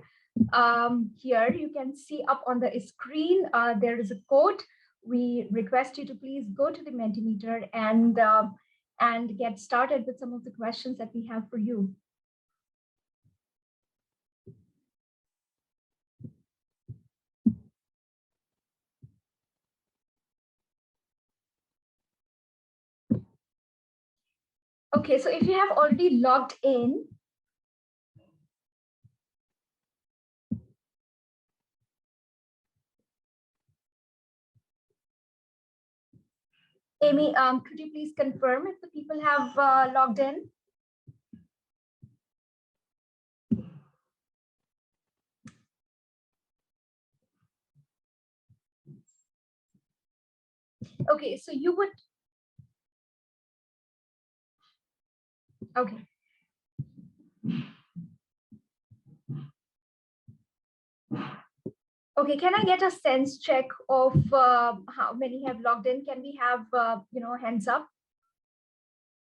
Speaker 14: Here you can see up on the screen, there is a code. We request you to please go to the Mentimeter and get started with some of the questions that we have for you. Okay, so if you have already logged in, Amy, could you please confirm if the people have logged in? Okay, so you would, okay. Okay, can I get a sense check of how many have logged in? Can we have, hands up?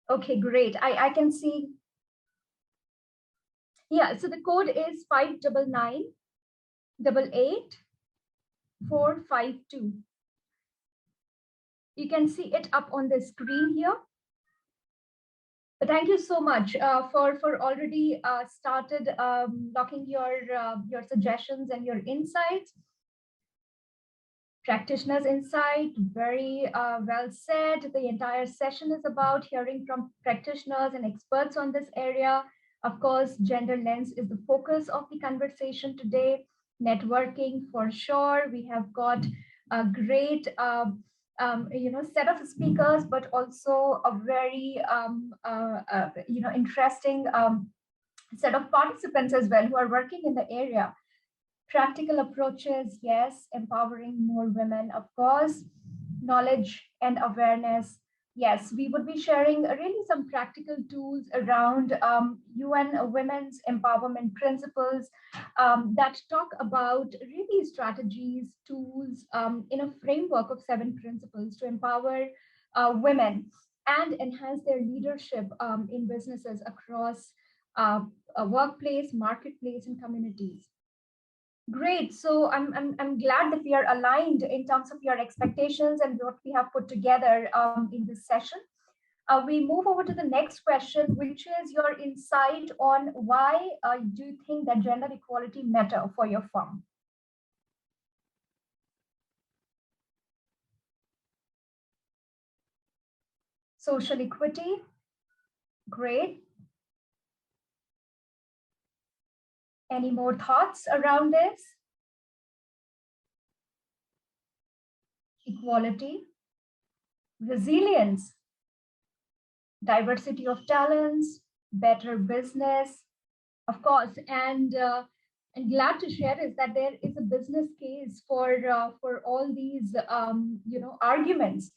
Speaker 14: Okay, great. I can see. Yeah, so the code is 599888452. You can see it up on the screen here. But thank you so much for already started locking your suggestions and your insights. Practitioners' insight, very well said. The entire session is about hearing from practitioners and experts on this area. Of course, gender lens is the focus of the conversation today. Networking for sure. We have got a great set of speakers, but also a very interesting set of participants as well who are working in the area. Practical approaches, yes. Empowering more women, of course. Knowledge and awareness, yes. We would be sharing really some practical tools around UN Women's empowerment principles that talk about really strategies, tools in a framework of 7 principles to empower women and enhance their leadership in businesses across a workplace, marketplace, and communities. Great. So I'm glad that we are aligned in terms of your expectations and what we have put together in this session. We move over to the next question, which is your insight on why do you think that gender equality matter for your firm? Social equity. Great. Any more thoughts around this? Equality, resilience, diversity of talents, better business, of course. And glad to share is that there is a business case for all these arguments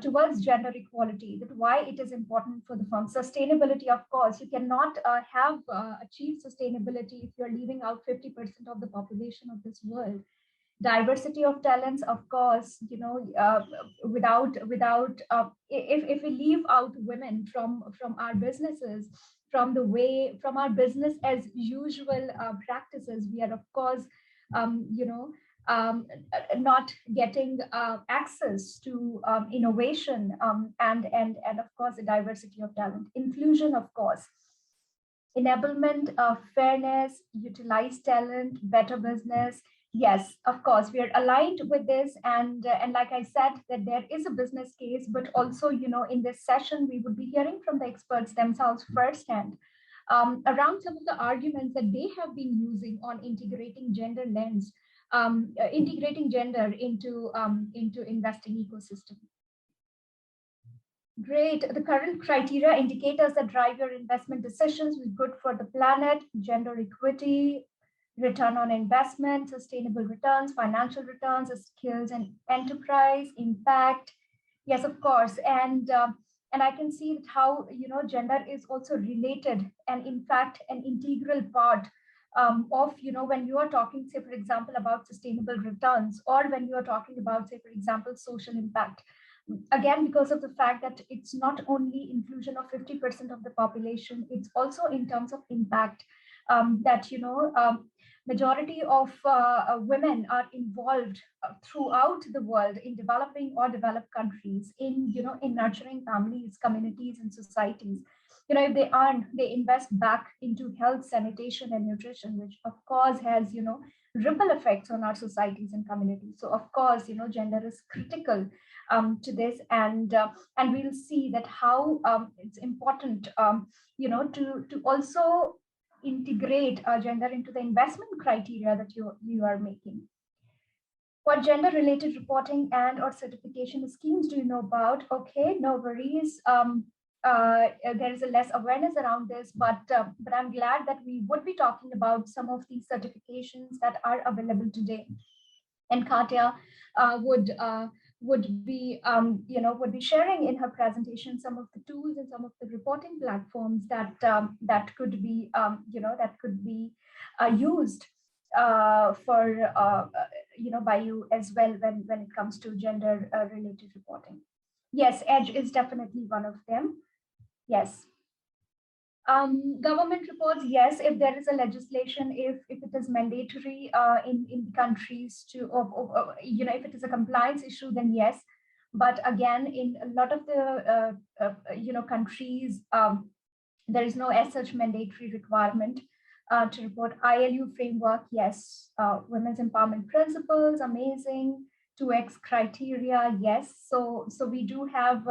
Speaker 14: towards gender equality, that why it is important for the firm. Sustainability, of course, you cannot have achieved sustainability if you're leaving out 50% of the population of this world. Diversity of talents, of course, if we leave out women from our businesses, from our business as usual practices, we are of course not getting access to innovation and of course the diversity of talent. Inclusion, of course, enablement of fairness, utilize talent, better business. Yes, of course, we are aligned with this, and like I said, that there is a business case, but also, in this session, we would be hearing from the experts themselves firsthand around some of the arguments that they have been using on integrating gender lens, integrating gender into investing ecosystem. Great. The current criteria, indicators that drive your investment decisions is good for the planet, gender equity, return on investment, sustainable returns, financial returns, skills and enterprise, impact. Yes, of course. And I can see how, gender is also related and in fact, an integral part of, when you are talking, say, for example, about sustainable returns, or when you are talking about, say, for example, social impact. again, because of the fact that it's not only inclusion of 50% of the population, it's also in terms of impact, that, majority of women are involved throughout the world in developing or developed countries in, in nurturing families, communities, and societies. If they earn, they invest back into health, sanitation, and nutrition, which of course has, ripple effects on our societies and communities. So of course, gender is critical to this, and we'll see that how it's important, to also integrate gender into the investment criteria that you are making. What gender-related reporting and or certification schemes do you know about? Okay, no worries. There is a less awareness around this, but I'm glad that we would be talking about some of these certifications that are available today. And Katya would be sharing in her presentation some of the tools and some of the reporting platforms that could be used for by you as well when it comes to gender related reporting. Yes, EDGE is definitely one of them. Yes. Government reports, yes, if there is a legislation, if it is mandatory in countries to, if it is a compliance issue, then yes. But again, in a lot of the, countries, there is no as such mandatory requirement to report. ILU framework, yes. Women's empowerment principles, amazing. 2X criteria, yes. So we do have,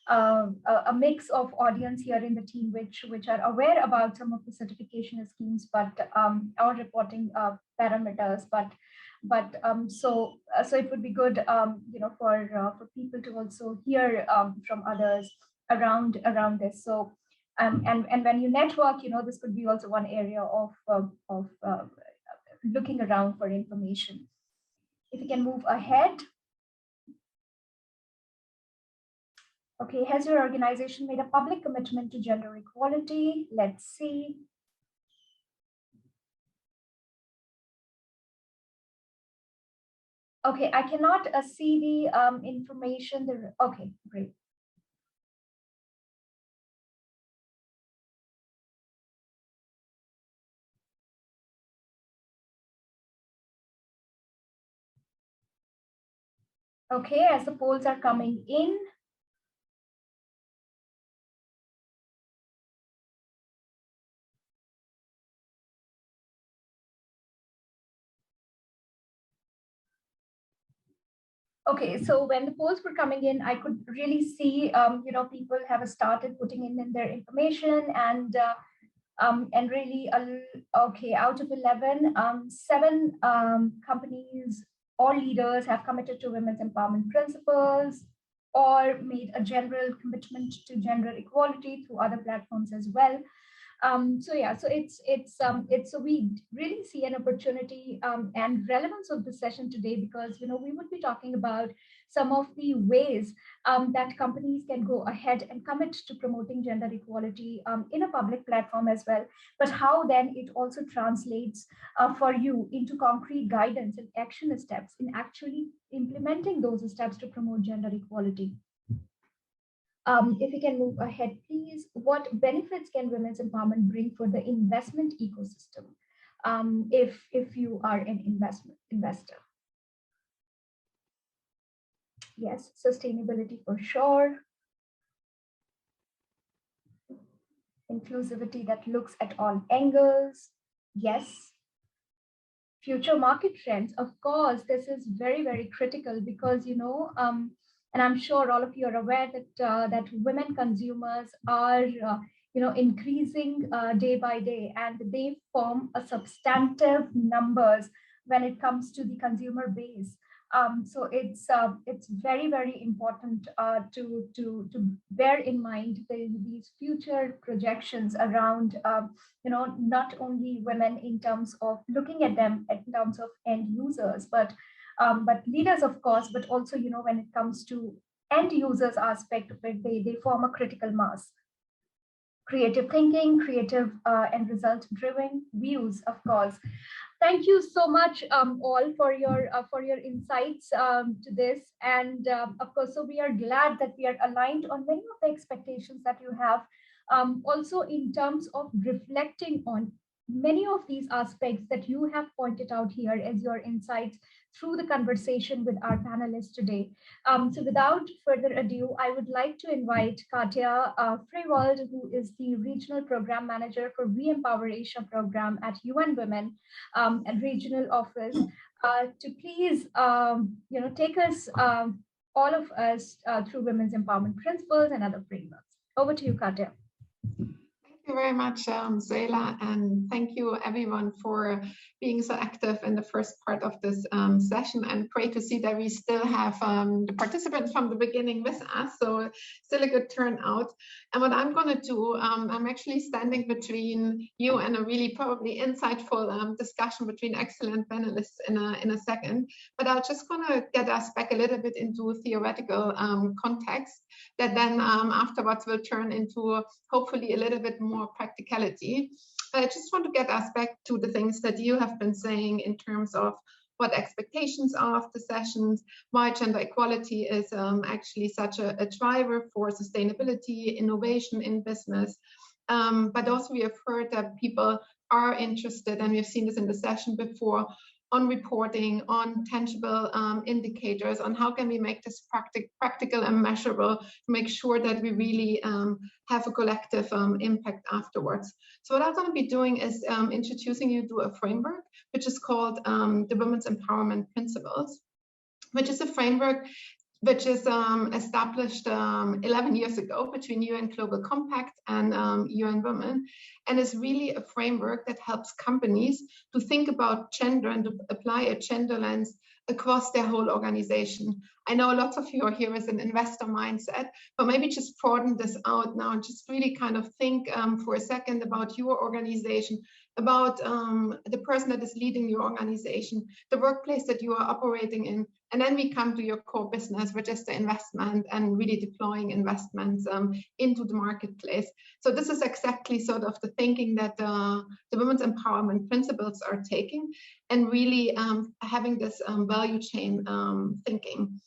Speaker 14: a mix of audience here in the team, which are aware about some of the certification schemes, but or reporting parameters. So it would be good, for people to also hear from others around this. So and when you network, this could be also one area of looking around for information. If you can move ahead. Okay, has your organization made a public commitment to gender equality? Let's see. Okay, I cannot see the information. Okay, great. Okay, as the polls are coming in. Okay, so when the polls were coming in, I could really see, people have started putting in their information, and really, okay, out of 11, 7 companies or leaders have committed to women's empowerment principles or made a general commitment to gender equality through other platforms as well. So yeah, so so we really see an opportunity and relevance of the session today, because we would be talking about some of the ways that companies can go ahead and commit to promoting gender equality in a public platform as well, but how then it also translates for you into concrete guidance and action steps in actually implementing those steps to promote gender equality. If we can move ahead, please. What benefits can women's empowerment bring for the investment ecosystem if you are an investor? Yes, sustainability for sure. Inclusivity that looks at all angles. Yes. Future market trends. Of course, this is very, very critical because, and I'm sure all of you are aware that women consumers are, increasing day by day, and they form a substantive numbers when it comes to the consumer base. So it's very, very important to bear in mind these future projections around, not only women in terms of looking at them in terms of end users, but leaders, of course, but also, when it comes to end users aspect of it, they form a critical mass. creative thinking, creative and result-driven views, of course. Thank you so much all for your insights to this. And of course, so we are glad that we are aligned on many of the expectations that you have. Also in terms of reflecting on many of these aspects that you have pointed out here as your insights through the conversation with our panelists today. So without further ado, I would like to invite Katja Frewald, who is the Regional Program Manager for We Empower Asia program at UN Women and Regional Office, to please take us, all of us, through women's empowerment principles and other frameworks. Over to you, Katja.
Speaker 15: Thank you very much, Zela, and thank you everyone for being so active in the first part of this session, and great to see that we still have the participants from the beginning with us, so still a good turnout. And what I'm going to do, I'm actually standing between you and a really probably insightful discussion between excellent panelists in a second, but I'm just going to get us back a little bit into theoretical context that then afterwards will turn into hopefully a little bit more practicality. I just want to get us back to the things that you have been saying in terms of what expectations are of the sessions, why gender equality is actually such a driver for sustainability, innovation in business. But also we have heard that people are interested, and we've seen this in the session before, on reporting, on tangible indicators, on how can we make this practical and measurable to make sure that we really have a collective impact afterwards. So what I'm going to be doing is introducing you to a framework, which is called the Women's Empowerment Principles, which is a framework which is established 11 years ago between UN Global Compact and UN Women, and is really a framework that helps companies to think about gender and to apply a gender lens across their whole organization. I know lots of you are here with an investor mindset, but maybe just broaden this out now and just really kind of think for a second about your organization, about the person that is leading your organization, the workplace that you are operating in, and then we come to your core business, which is the investment and really deploying investments into the marketplace. So this is exactly sort of the thinking that the Women's Empowerment Principles are taking, and really having this value chain thinking.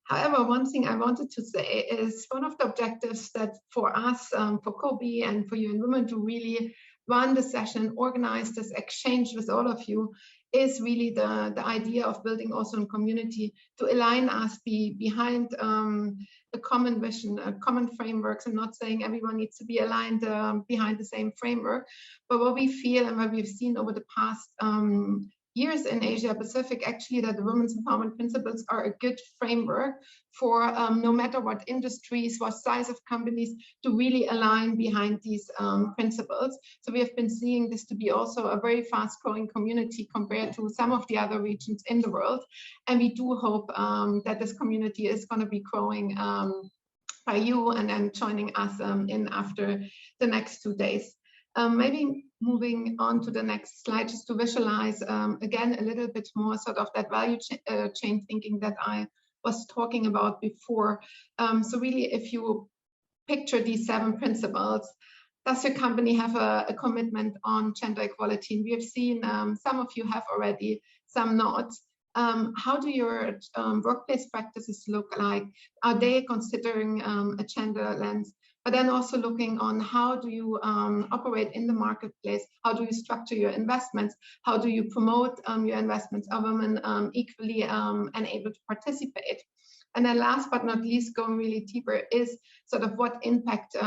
Speaker 15: However, one thing I wanted to say is one of the objectives that for us, for Gobi and for UN Women to really run the session, organize this exchange with all of you, is really the idea of building also a community to align us behind a common vision, common frameworks. I'm not saying everyone needs to be aligned behind the same framework, but what we feel and what we've seen over the past years in Asia Pacific, actually, that the Women's Empowerment Principles are a good framework for no matter what industries, what size of companies, to really align behind these principles. So we have been seeing this to be also a very fast growing community compared to some of the other regions in the world. And we do hope that this community is going to be growing by you and then joining us in after the next 2 days. Maybe moving on to the next slide, just to visualize again a little bit more sort of that value chain thinking that I was talking about before. So really, if you picture these 7 principles, does your company have a commitment on gender equality? And we have seen some of you have already, some not. How do your workplace practices look like? Are they considering a gender lens? But then also looking on how do you operate in the marketplace? How do you structure your investments? How do you promote your investments? Are women equally and able to participate? And then last but not least, going really deeper, is sort of what impact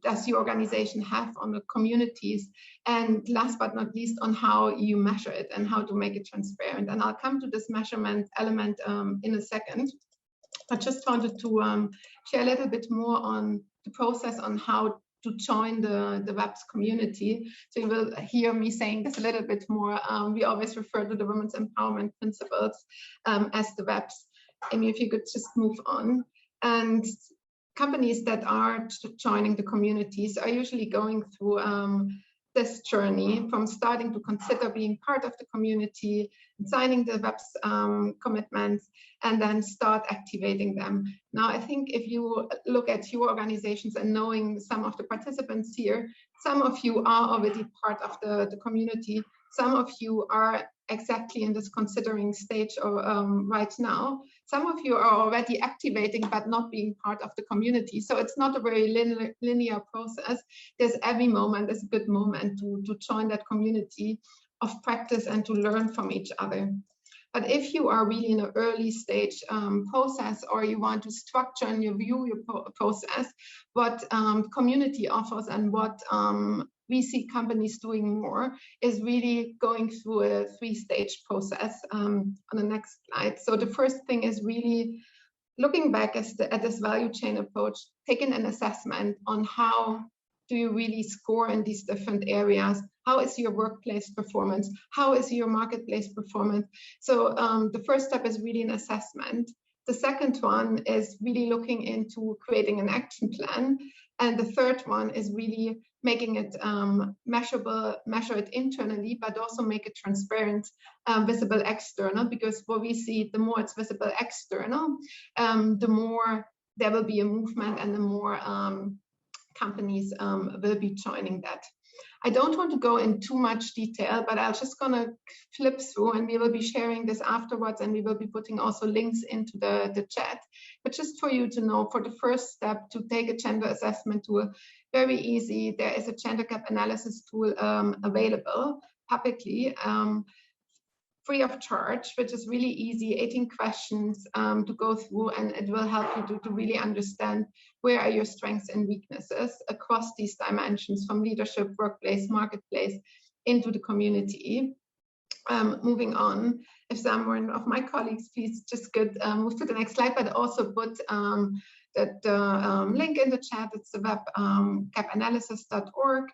Speaker 15: does your organization have on the communities? And last but not least, on how you measure it and how to make it transparent. And I'll come to this measurement element in a second. I just wanted to share a little bit more on the process on how to join the WEPS community. So you will hear me saying this a little bit more. We always refer to the Women's Empowerment Principles as the WEPS. Amy, if you could just move on. And companies that are joining the communities are usually going through this journey from starting to consider being part of the community, signing the WEP's commitments, and then start activating them. Now, I think if you look at your organizations and knowing some of the participants here, some of you are already part of the community. Some of you are exactly in this considering stage right now. Some of you are already activating but not being part of the community. So it's not a very linear process. There's every moment is a good moment to join that community of practice and to learn from each other. But if you are really in an early stage process, or you want to structure and review your process, what community offers and what we see companies doing more is really going through a 3-stage process on the next slide. So the first thing is really looking back at this value chain approach, taking an assessment on how do you really score in these different areas. How is your workplace performance? How is your marketplace performance? So the first step is really an assessment. The second one is really looking into creating an action plan. And the third one is really making it measurable, measure it internally, but also make it transparent, visible external, because what we see, the more it's visible external, the more there will be a movement and the more companies will be joining that. I don't want to go in too much detail, but I'm just gonna flip through and we will be sharing this afterwards, and we will be putting also links into the chat. But just for you to know, for the first step to take a gender assessment tool, very easy. There is a gender gap analysis tool available publicly, free of charge, which is really easy, 18 questions to go through, and it will help you to really understand where are your strengths and weaknesses across these dimensions, from leadership, workplace, marketplace, into the community. Moving on, if someone of my colleagues, please just move to the next slide, but also put the link in the chat. It's the web gapanalysis.org.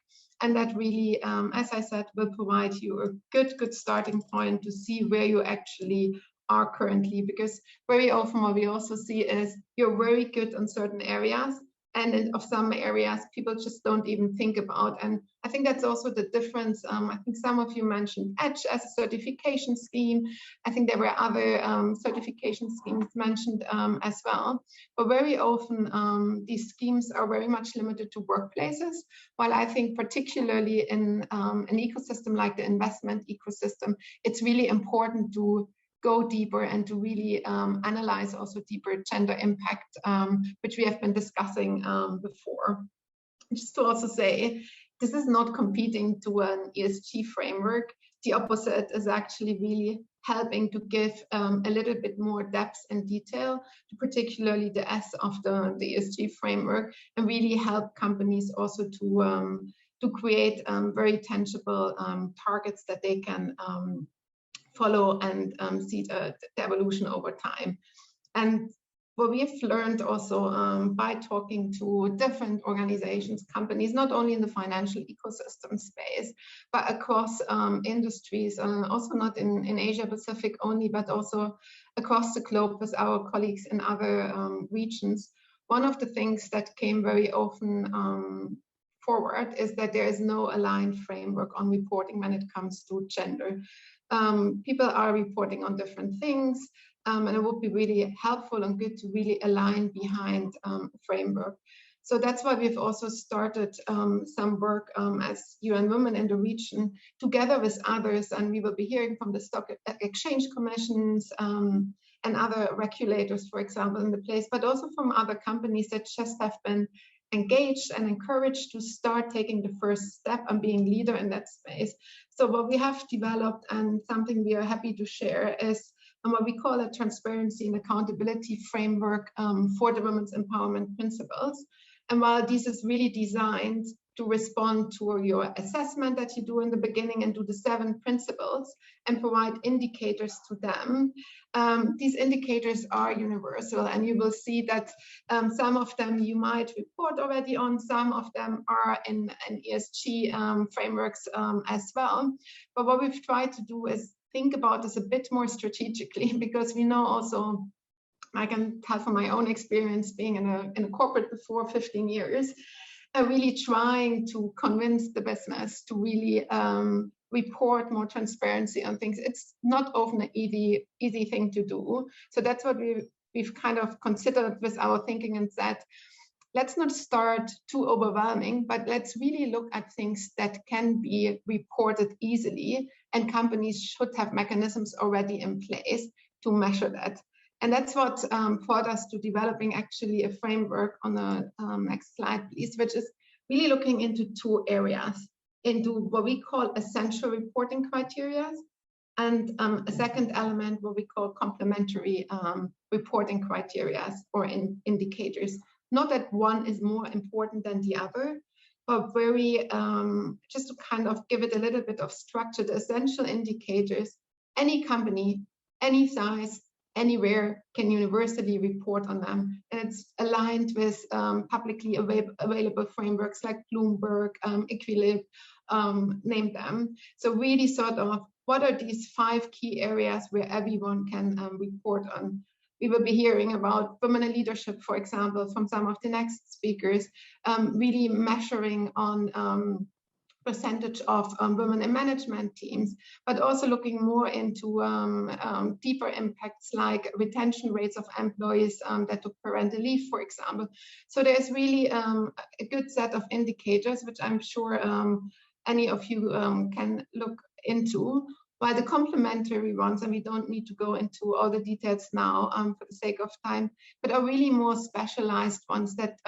Speaker 15: And that really, as I said, will provide you a good starting point to see where you actually are currently, because very often what we also see is you're very good on certain areas, and of some areas people just don't even think about. And I think that's also the difference. I think some of you mentioned EDGE as a certification scheme. I think there were other certification schemes mentioned as well. But very often these schemes are very much limited to workplaces, while I think particularly in an ecosystem like the investment ecosystem, it's really important to go deeper and to really analyze also deeper gender impact, which we have been discussing before. Just to also say, this is not competing to an ESG framework. The opposite is actually really helping to give a little bit more depth and detail to particularly the S of the ESG framework, and really help companies also to create very tangible targets that they can follow and see the evolution over time. And what we've learned also by talking to different organizations, companies, not only in the financial ecosystem space, but across industries, also not in Asia Pacific only, but also across the globe with our colleagues in other regions. One of the things that came very often forward is that there is no aligned framework on reporting when it comes to gender. People are reporting on different things, and it would be really helpful and good to really align behind a framework. So that's why we've also started some work as UN Women in the region, together with others, and we will be hearing from the stock exchange commissions and other regulators, for example, in the place, but also from other companies that just have been engaged and encouraged to start taking the first step and being leader in that space. So what we have developed, and something we are happy to share, is what we call a transparency and accountability framework for the women's empowerment principles. And while this is really designed to respond to your assessment that you do in the beginning and do the 7 principles and provide indicators to them, these indicators are universal, and you will see that some of them you might report already on, some of them are in ESG frameworks as well. But what we've tried to do is think about this a bit more strategically, because we know also, I can tell from my own experience being in a corporate before 15 years, are really trying to convince the business to really report more transparency on things. It's not often an easy thing to do. So that's what we've kind of considered with our thinking and said, let's not start too overwhelming, but let's really look at things that can be reported easily, and companies should have mechanisms already in place to measure that. And that's what brought us to developing actually a framework on the next slide, please, which is really looking into two areas, into what we call essential reporting criteria, and a second element, what we call complementary reporting criteria or indicators. Not that one is more important than the other, but very, just to kind of give it a little bit of structure, the essential indicators, any company, any size, anywhere can universally report on them. And it's aligned with publicly available frameworks like Bloomberg, Equilib, name them. So really sort of, what are these 5 key areas where everyone can report on? We will be hearing about women in leadership, for example, from some of the next speakers, really measuring on percentage of women in management teams, but also looking more into deeper impacts like retention rates of employees that took parental leave, for example. So there's really a good set of indicators, which I'm sure any of you can look into. While the complementary ones, and we don't need to go into all the details now for the sake of time, but are really more specialized ones that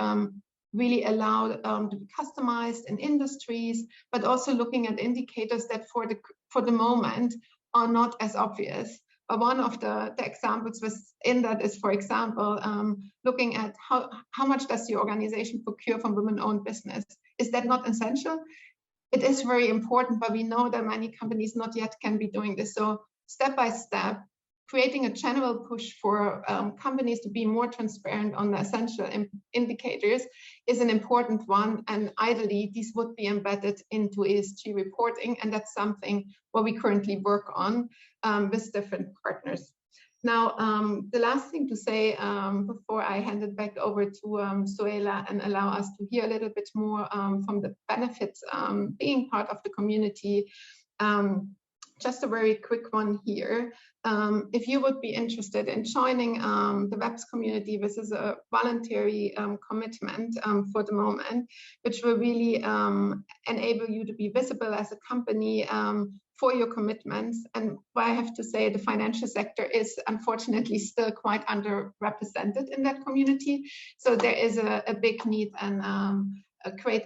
Speaker 15: really allow to be customized in industries, but also looking at indicators that for the moment are not as obvious. But one of the examples within that is, for example, looking at how much does the organization procure from women-owned business? Is that not essential? It is very important, but we know that many companies not yet can be doing this. So step by step, creating a general push for companies to be more transparent on the essential indicators is an important one. And ideally, these would be embedded into ESG reporting. And that's something what we currently work on with different partners. Now, the last thing to say before I hand it back over to Suela and allow us to hear a little bit more from the benefits being part of the community. Just a very quick one here. If you would be interested in joining the WEBS community, this is a voluntary commitment for the moment, which will really enable you to be visible as a company for your commitments. And I have to say, the financial sector is unfortunately still quite underrepresented in that community. So there is a big need and a great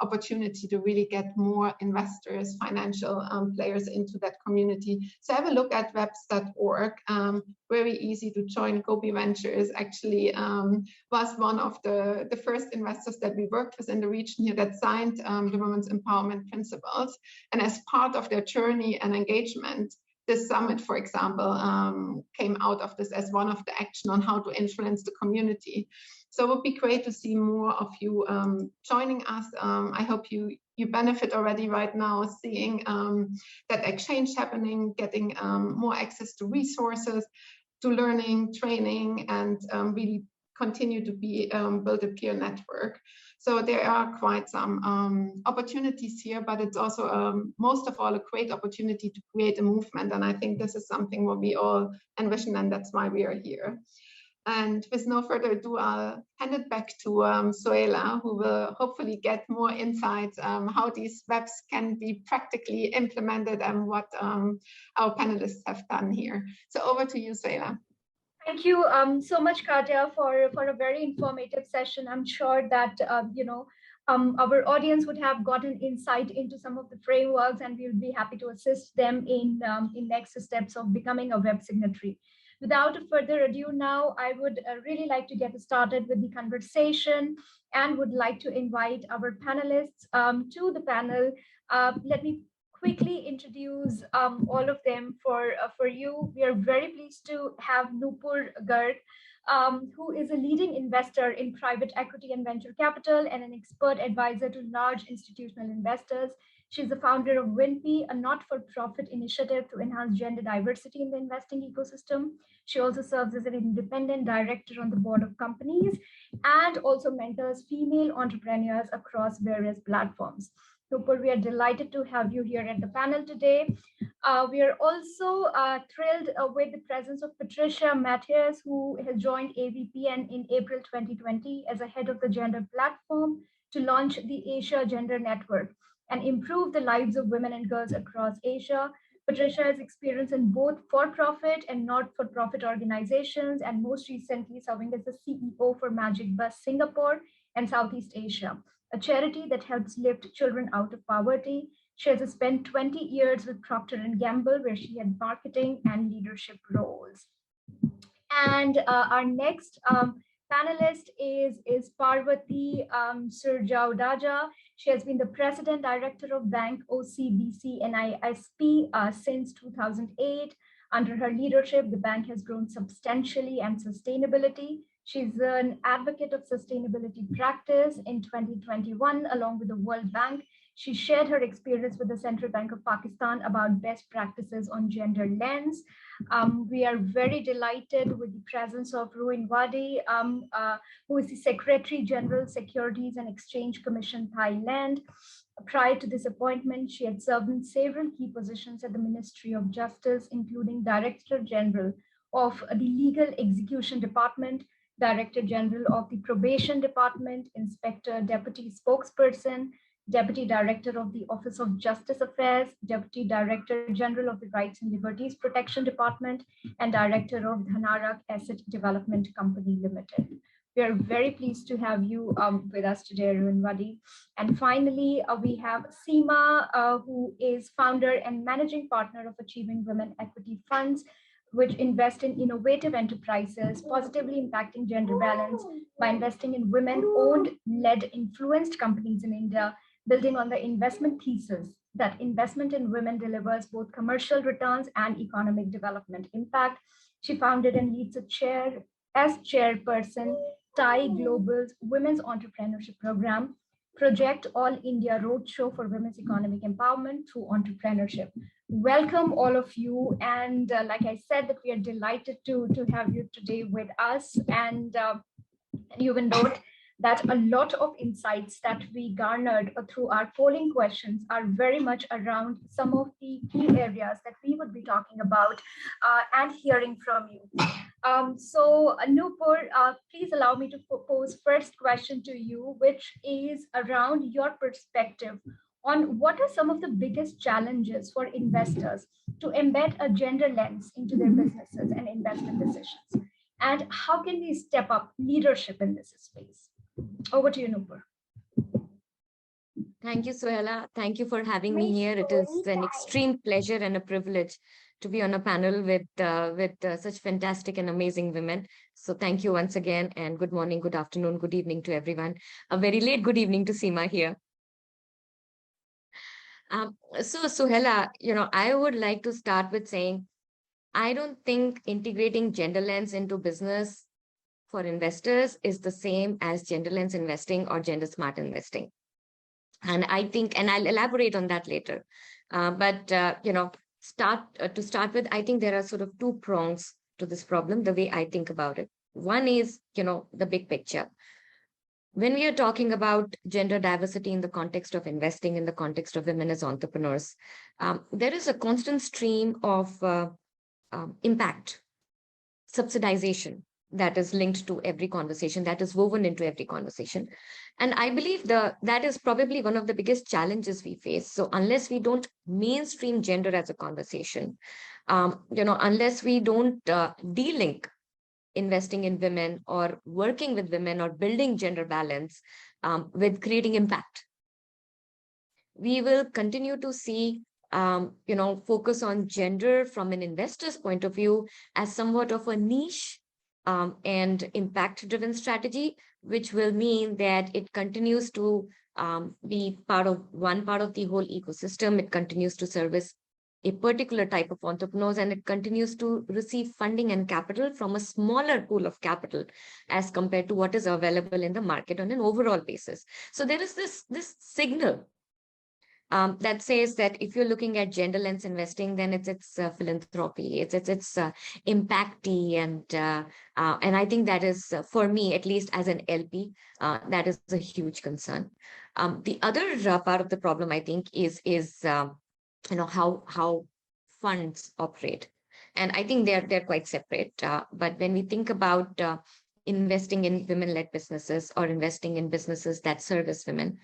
Speaker 15: opportunity to really get more investors, financial players into that community. So have a look at webs.org. Very easy to join. Gobi Ventures actually was one of the first investors that we worked with in the region here that signed the Women's Empowerment Principles. And as part of their journey and engagement, this summit, for example, came out of this as one of the action on how to influence the community. So it would be great to see more of you joining us. I hope you benefit already right now, seeing that exchange happening, getting more access to resources, to learning, training, and really continue to build a peer network. So there are quite some opportunities here, but it's also most of all a great opportunity to create a movement. And I think this is something what we all envision, and that's why we are here. And with no further ado, I'll hand it back to Suela, who will hopefully get more insights how these webs can be practically implemented and what our panelists have done here. So over to you, Suela.
Speaker 14: Thank you so much, Katja, for a very informative session. I'm sure that our audience would have gotten insight into some of the frameworks, and we'll be happy to assist them in next steps of becoming a web signatory. Without further ado now, I would really like to get started with the conversation and would like to invite our panelists to the panel. Let me quickly introduce all of them for you. We are very pleased to have Nupur Garg, who is a leading investor in private equity and venture capital and an expert advisor to large institutional investors. She's the founder of WINPI, a not-for-profit initiative to enhance gender diversity in the investing ecosystem. She also serves as an independent director on the board of companies and also mentors female entrepreneurs across various platforms. Nupur, we are delighted to have you here at the panel today. We are also thrilled with the presence of Patricia Matthias, who has joined AVPN in April 2020 as a head of the gender platform to launch the Asia Gender Network and improve the lives of women and girls across Asia. Patricia has experience in both for-profit and not-for-profit organizations, and most recently serving as the CEO for Magic Bus Singapore and Southeast Asia, a charity that helps lift children out of poverty. She has spent 20 years with Procter & Gamble, where she had marketing and leadership roles. And our next panelist is Parvati Surjaudaja. She has been the president director of Bank OCBC NISP since 2008. Under her leadership, the bank has grown substantially and sustainability. She's an advocate of sustainability practice. In 2021, along with the World Bank, she shared her experience with the Central Bank of Pakistan about best practices on gender lens. We are very delighted with the presence of Ruin Wadi, who is the Secretary General, Securities and Exchange Commission, Thailand. Prior to this appointment, she had served in several key positions at the Ministry of Justice, including Director General of the Legal Execution Department, Director General of the Probation Department, Inspector Deputy Spokesperson, Deputy Director of the Office of Justice Affairs, Deputy Director General of the Rights and Liberties Protection Department, and Director of Dhanarak Asset Development Company Limited. We are very pleased to have you with us today, Ruin Wadi. And finally, we have Seema, who is founder and managing partner of Achieving Women Equity Funds, which invest in innovative enterprises, positively impacting gender balance by investing in women-owned, led, influenced companies in India, building on the investment thesis that investment in women delivers both commercial returns and economic development impact. She founded and leads as chairperson, Thai Global's Women's Entrepreneurship Program, Project All India Roadshow for Women's Economic Empowerment through Entrepreneurship. Welcome all of you. And like I said, that we are delighted to have you today with us. And you will note that a lot of insights that we garnered through our polling questions are very much around some of the key areas that we would be talking about and hearing from you. So Nupur, please allow me to pose first question to you, which is around your perspective on what are some of the biggest challenges for investors to embed a gender lens into their businesses and investment decisions, and how can we step up leadership in this space? Over to you, Nupur.
Speaker 16: Thank you, Suhaila. Thank you for having me here. It is an extreme pleasure and a privilege to be on a panel with such fantastic and amazing women. So thank you once again, and good morning, good afternoon, good evening to everyone. A very late good evening to Seema here. So Suhaila, I would like to start with saying, I don't think integrating gender lens into business for investors is the same as gender lens investing or gender smart investing. And I think, and I'll elaborate on that later. To start with, I think there are sort of two prongs to this problem, the way I think about it. One is, the big picture. When we are talking about gender diversity in the context of investing, in the context of women as entrepreneurs, there is a constant stream of impact, subsidization that is linked to every conversation, that is woven into every conversation. And I believe that is probably one of the biggest challenges we face. So unless we don't mainstream gender as a conversation, unless we don't de-link investing in women or working with women or building gender balance with creating impact, we will continue to see focus on gender from an investor's point of view as somewhat of a niche and impact-driven strategy, which will mean that it continues to be one part of the whole ecosystem. It continues to service a particular type of entrepreneurs, and it continues to receive funding and capital from a smaller pool of capital as compared to what is available in the market on an overall basis. So there is this signal that says that if you're looking at gender lens investing, then it's philanthropy, it's impacty, and I think that is for me, at least as an LP, that is a huge concern. The other part of the problem, I think, is how funds operate, and I think they're quite separate. But when we think about investing in women-led businesses or investing in businesses that service women,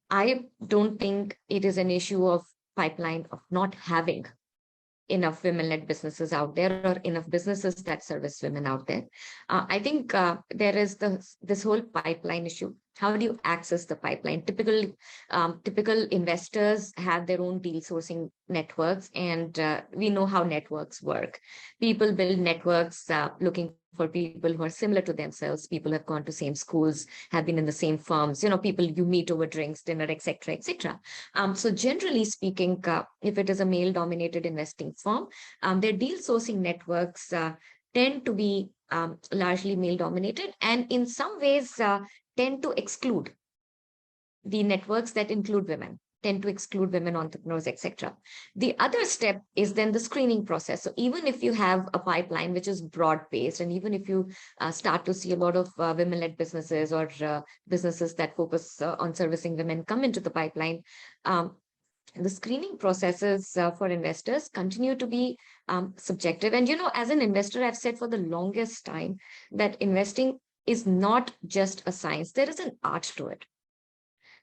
Speaker 16: I don't think it is an issue of pipeline of not having enough women-led businesses out there or enough businesses that service women out there. I think there is this whole pipeline issue. How do you access the pipeline? Typical investors have their own deal sourcing networks, and we know how networks work. People build networks looking for people who are similar to themselves. People have gone to same schools, have been in the same firms, people you meet over drinks, dinner, etc., etc. So generally speaking, if it is a male-dominated investing firm, their deal sourcing networks tend to be largely male-dominated, and in some ways tend to exclude the networks that include women, tend to exclude women entrepreneurs, etc. The other step is then the screening process. So even if you have a pipeline which is broad-based, and even if you start to see a lot of women-led businesses or businesses that focus on servicing women come into the pipeline, the screening processes for investors continue to be subjective. And, as an investor, I've said for the longest time that investing is not just a science. There is an art to it.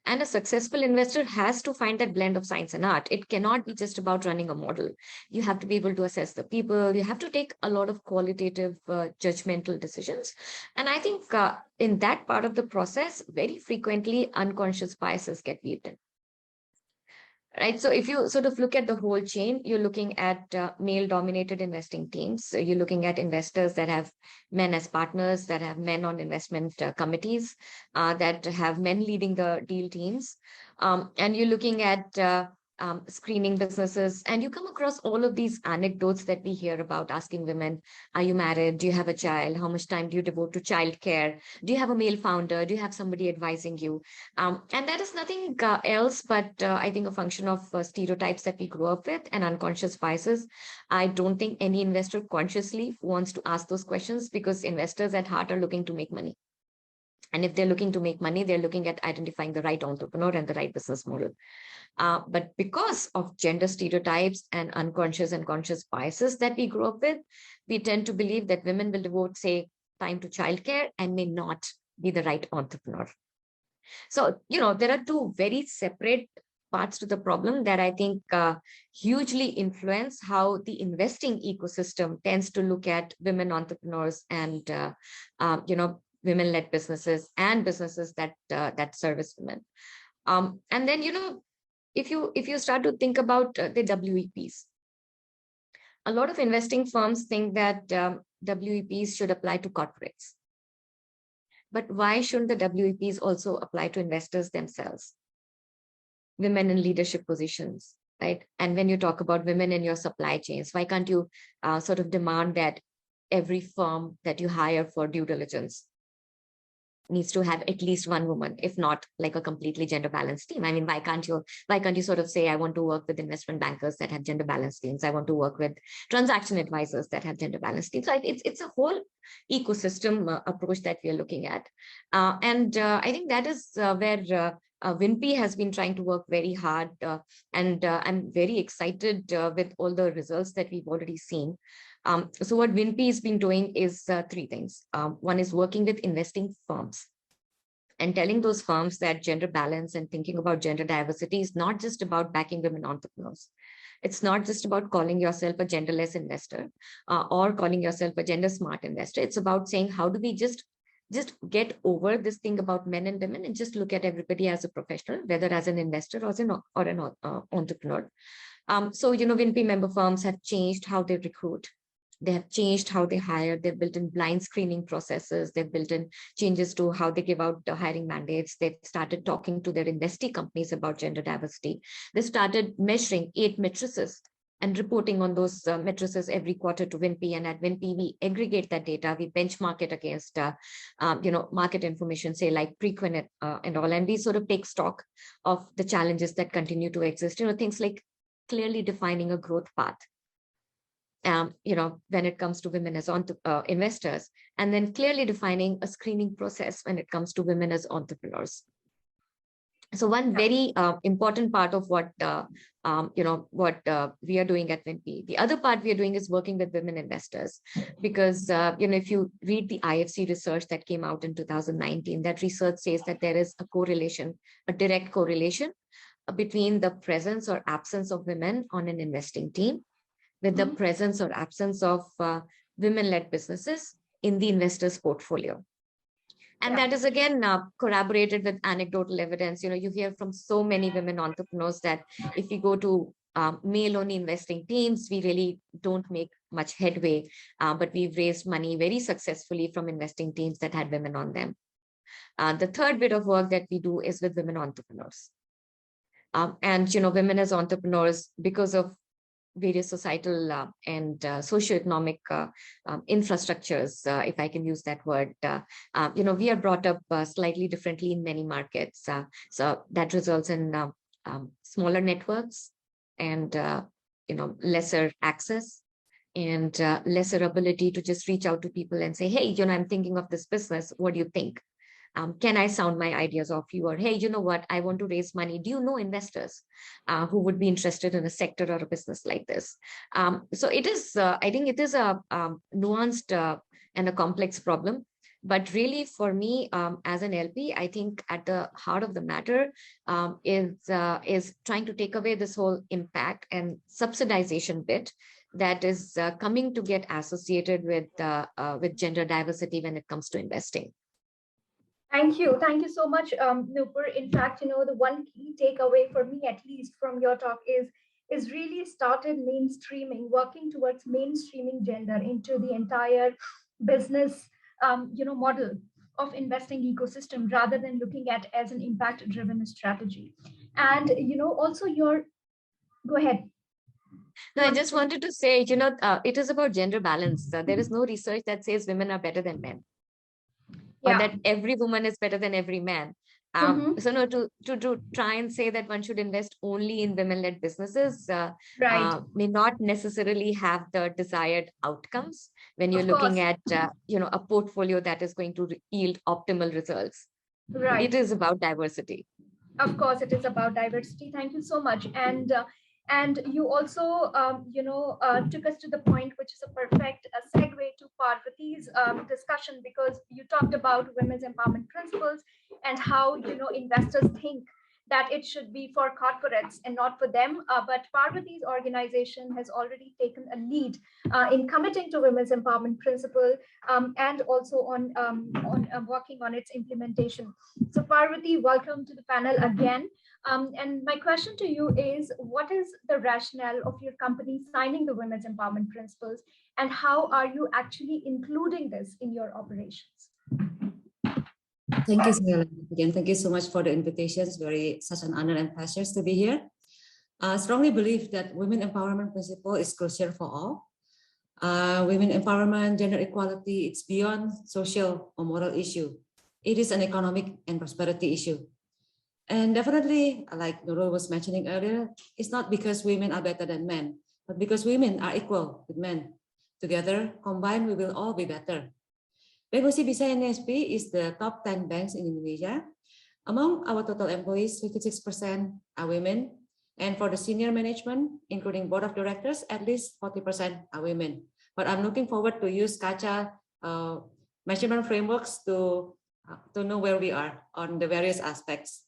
Speaker 16: And a successful investor has to find that blend of science and art. It cannot be just about running a model. You have to be able to assess the people. You have to take a lot of qualitative, judgmental decisions. And I think in that part of the process, very frequently, unconscious biases get weaved in. Right. So if you sort of look at the whole chain, you're looking at male-dominated investing teams. So you're looking at investors that have men as partners, that have men on investment committees, that have men leading the deal teams. And you're looking at screening businesses, and you come across all of these anecdotes that we hear about, asking women, are you married? Do you have a child? How much time do you devote to childcare? Do you have a male founder? Do you have somebody advising you? And that is nothing else but I think a function of stereotypes that we grow up with and unconscious biases. I don't think any investor consciously wants to ask those questions, because investors at heart are looking to make money. And if they're looking to make money, they're looking at identifying the right entrepreneur and the right business model. But because of gender stereotypes and unconscious and conscious biases that we grow up with, we tend to believe that women will devote, say, time to childcare and may not be the right entrepreneur. So, there are two very separate parts to the problem that I think hugely influence how the investing ecosystem tends to look at women entrepreneurs and, women-led businesses and businesses that service women. And then, if you start to think about the WEPs, a lot of investing firms think that WEPs should apply to corporates. But why shouldn't the WEPs also apply to investors themselves? Women in leadership positions, right? And when you talk about women in your supply chains, why can't you sort of demand that every firm that you hire for due diligence needs to have at least one woman, if not like a completely gender balanced team? I mean, why can't you sort of say, I want to work with investment bankers that have gender balanced teams. I want to work with transaction advisors that have gender balanced teams. So it's a whole ecosystem approach that we are looking at. And I think that is where WINP has been trying to work very hard. And I'm very excited with all the results that we've already seen. So what WINP has been doing is three things. One is working with investing firms and telling those firms that gender balance and thinking about gender diversity is not just about backing women entrepreneurs. It's not just about calling yourself a genderless investor or calling yourself a GenderSmart investor. It's about saying, how do we just get over this thing about men and women and just look at everybody as a professional, whether as an investor or an entrepreneur. So, WINP member firms have changed how they recruit. They have changed how they hire. They've built in blind screening processes. They've built in changes to how they give out the hiring mandates. They've started talking to their investee companies about gender diversity. They started measuring 8 matrices and reporting on those matrices every quarter to WINPI. And at WINPI, we aggregate that data, we benchmark it against, market information, say like Preqin and all, and we sort of take stock of the challenges that continue to exist. Things like clearly defining a growth path. When it comes to women as investors, and then clearly defining a screening process when it comes to women as entrepreneurs. So one very important part of what we are doing at WINPI. The other part we are doing is working with women investors, because if you read the IFC research that came out in 2019, that research says that there is a direct correlation between the presence or absence of women on an investing team with the presence or absence of women-led businesses in the investor's portfolio. And that is again corroborated with anecdotal evidence. You hear from so many women entrepreneurs that if you go to male-only investing teams, we really don't make much headway, but we've raised money very successfully from investing teams that had women on them. The third bit of work that we do is with women entrepreneurs. Women as entrepreneurs, because of various societal and socioeconomic infrastructures, if I can use that word, we are brought up slightly differently in many markets. So that results in smaller networks and, lesser access and lesser ability to just reach out to people and say, hey, I'm thinking of this business. What do you think? Can I sound my ideas off you? Or, hey, you know what? I want to raise money. Do you know investors who would be interested in a sector or a business like this? So it is, I think it is a nuanced and a complex problem. But really, for me, as an LP, I think at the heart of the matter is trying to take away this whole impact and subsidization bit that is coming to get associated with gender diversity when it comes to investing.
Speaker 14: Thank you so much, Nupur. In fact, the one key takeaway for me, at least from your talk, is really started mainstreaming, working towards mainstreaming gender into the entire business, model of investing ecosystem, rather than looking at as an impact-driven strategy. And also go ahead.
Speaker 16: No, I just wanted to say, it is about gender balance. There is no research that says women are better than men. Or that every woman is better than every man. So no, to try and say that one should invest only in women-led businesses may not necessarily have the desired outcomes when you're looking at a portfolio that is going to yield optimal results. Right. It is about diversity.
Speaker 14: Of course, it is about diversity. Thank you so much. And you also, took us to the point, which is a perfect segue to Parvati's discussion, because you talked about women's empowerment principles and how, investors think that it should be for corporates and not for them. But Parvati's organization has already taken a lead in committing to women's empowerment principle and also on working on its implementation. So Parvati, welcome to the panel again. And my question to you is, what is the rationale of your company signing the women's empowerment principles, and how are you actually including this in your operations?
Speaker 17: Thank you, Sarah. Again, thank you so much for the invitation. It's such an honor and pleasure to be here. I strongly believe that women empowerment principle is crucial for all. Women empowerment, gender equality, it's beyond social or moral issue. It is an economic and prosperity issue. And definitely, like Nurul was mentioning earlier, it's not because women are better than men, but because women are equal with men. Together, combined, we will all be better. Bank OCBC NSP is the top 10 banks in Indonesia. Among our total employees, 56% are women. And for the senior management, including board of directors, at least 40% are women. But I'm looking forward to use Kacha measurement frameworks to know where we are on the various aspects.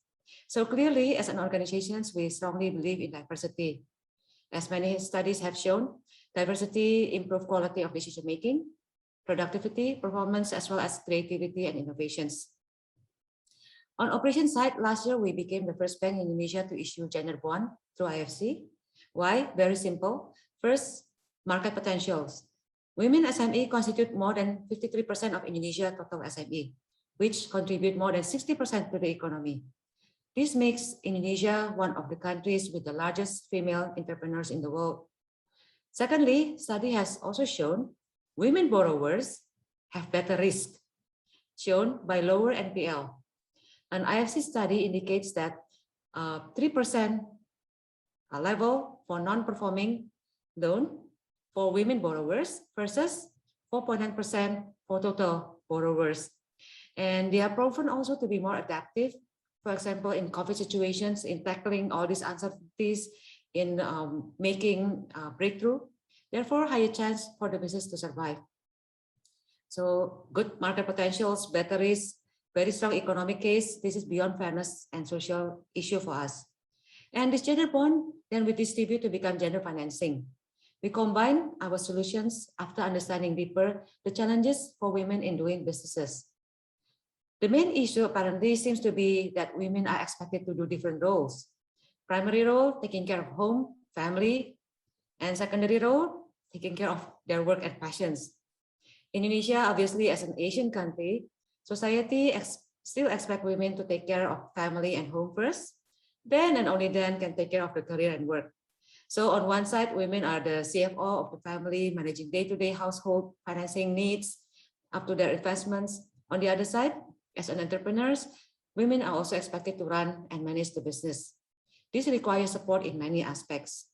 Speaker 17: So clearly, as an organization, we strongly believe in diversity. As many studies have shown, diversity improves quality of decision-making, productivity, performance, as well as creativity and innovations. On operation side, last year, we became the first bank in Indonesia to issue gender bond through IFC. Why? Very simple. First, market potentials. Women SME constitute more than 53% of Indonesia total SME, which contribute more than 60% to the economy. This makes Indonesia one of the countries with the largest female entrepreneurs in the world. Secondly, study has also shown women borrowers have better risk, shown by lower NPL. An IFC study indicates that 3% level for non-performing loan for women borrowers versus 4.9% for total borrowers. And they are proven also to be more adaptive, for example, in COVID situations, in tackling all these uncertainties, in making breakthrough, therefore higher chance for the business to survive. So good market potentials, better risk, very strong economic case. This is beyond fairness and social issue for us. And this gender bond, then we distribute to become gender financing. We combine our solutions after understanding deeper the challenges for women in doing businesses. The main issue apparently seems to be that women are expected to do different roles. Primary role, taking care of home, family, and secondary role, taking care of their work and passions. Indonesia, obviously, as an Asian country, society still expects women to take care of family and home first, then and only then can take care of the career and work. So on one side, women are the CFO of the family, managing day-to-day household financing needs up to their investments. On the other side, as an entrepreneurs, women are also expected to run and manage the business. This requires support in many aspects.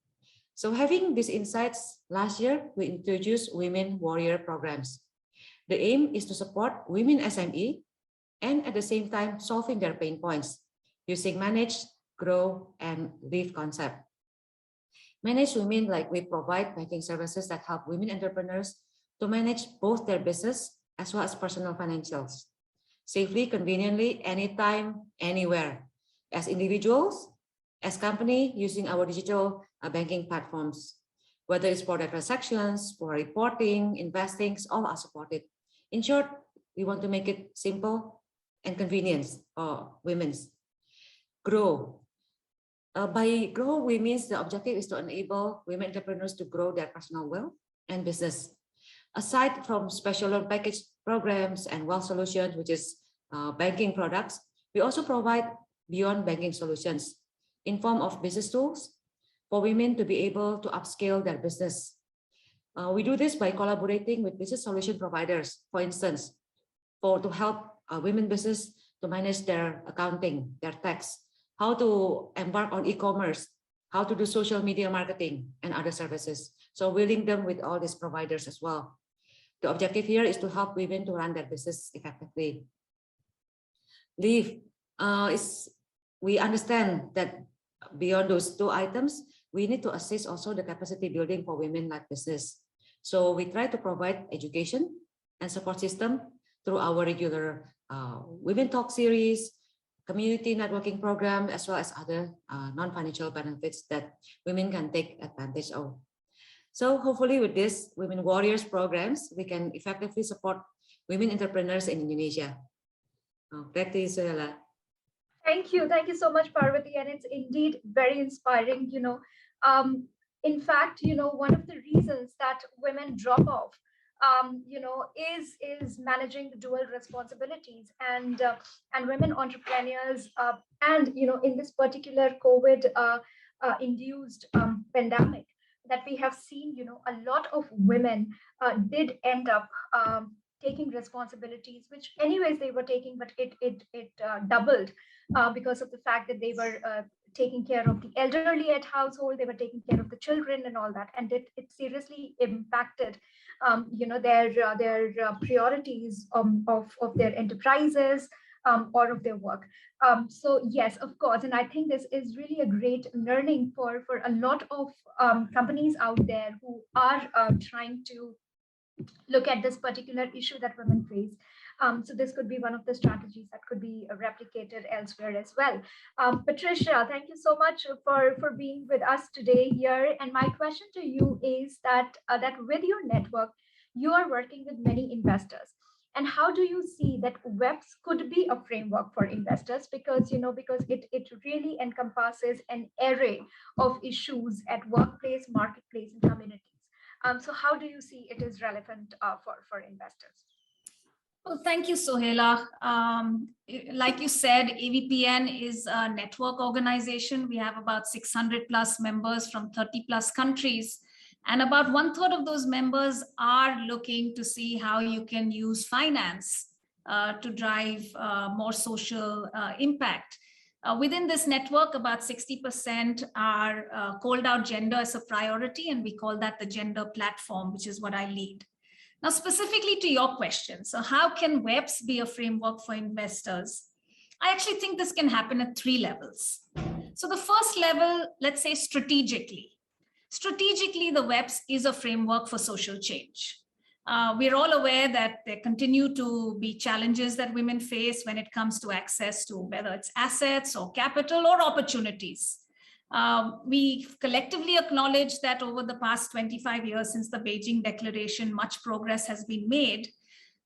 Speaker 17: So having these insights, last year, we introduced Women Warrior programs. The aim is to support women SME and at the same time solving their pain points using manage, grow, and live concept. Manage women, like we provide banking services that help women entrepreneurs to manage both their business as well as personal financials, safely, conveniently, anytime, anywhere, as individuals, as company using our digital banking platforms, whether it's for the transactions, for reporting, investing, all are supported. In short, we want to make it simple and convenient for women's. Grow. By grow, we means the objective is to enable women entrepreneurs to grow their personal wealth and business. Aside from special loan package programs and wealth solutions, which is banking products, we also provide beyond banking solutions in form of business tools for women to be able to upscale their business. We do this by collaborating with business solution providers, for instance, to help women business to manage their accounting, their tax, how to embark on e-commerce, how to do social media marketing and other services. So we link them with all these providers as well. The objective here is to help women to run their business effectively. Leave we understand that beyond those two items, we need to assist also the capacity building for women-led business. So we try to provide education and support system through our regular Women Talk series, community networking program, as well as other non-financial benefits that women can take advantage of. So hopefully with this Women Warriors programs, we can effectively support women entrepreneurs in Indonesia. Back to you, Suhela.
Speaker 14: Thank you so much, Parvati, and it's indeed very inspiring. In fact, one of the reasons that women drop off, is managing the dual responsibilities, and women entrepreneurs, and in this particular COVID induced pandemic that we have seen, a lot of women did end up taking responsibilities, which anyways they were taking, but it doubled because of the fact that they were taking care of the elderly at household, they were taking care of the children and all that, and it seriously impacted their priorities of their enterprises or of their work. So yes, of course, and I think this is really a great learning for a lot of companies out there who are trying to look at this particular issue that women face. So this could be one of the strategies that could be replicated elsewhere as well. Patricia, thank you so much for being with us today here. And my question to you is that with your network, you are working with many investors. And how do you see that WEPS could be a framework for investors? Because it really encompasses an array of issues at workplace, marketplace, and communities. So how do you see it is relevant for investors?
Speaker 18: Well, thank you, Sohela. Like you said, AVPN is a network organization. We have about 600 plus members from 30 plus countries. And about 1/3 of those members are looking to see how you can use finance to drive more social impact. Within this network, about 60% are called out gender as a priority, and we call that the gender platform, which is what I lead. Now, specifically to your question, so how can WEPs be a framework for investors? I actually think this can happen at 3 levels. So the first level, let's say strategically. Strategically, the WEPs is a framework for social change. We're all aware that there continue to be challenges that women face when it comes to access to whether it's assets or capital or opportunities. We collectively acknowledge that over the past 25 years since the Beijing Declaration, much progress has been made.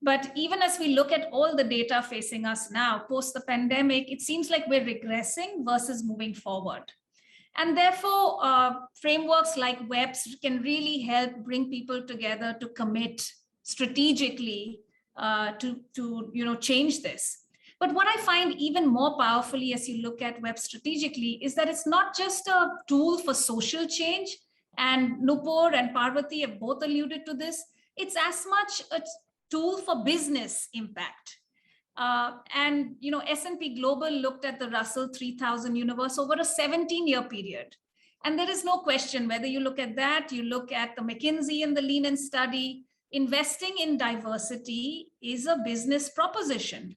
Speaker 18: But even as we look at all the data facing us now, post the pandemic, it seems like we're regressing versus moving forward. And therefore, frameworks like WEPs can really help bring people together to commit strategically to change this. But what I find even more powerfully as you look at WEPs strategically is that it's not just a tool for social change, and Nupur and Parvati have both alluded to this, it's as much a tool for business impact. And S&P Global looked at the Russell 3000 universe over a 17-year period. And there is no question whether you look at that, you look at the McKinsey and the Lean study, investing in diversity is a business proposition.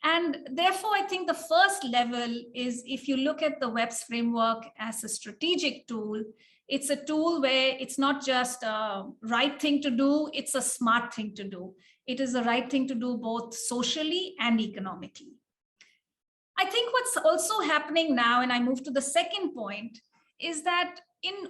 Speaker 18: And therefore, I think the first level is if you look at the WEPs framework as a strategic tool, it's a tool where it's not just a right thing to do, it's a smart thing to do. It is the right thing to do both socially and economically. I think what's also happening now, and I move to the second point, is that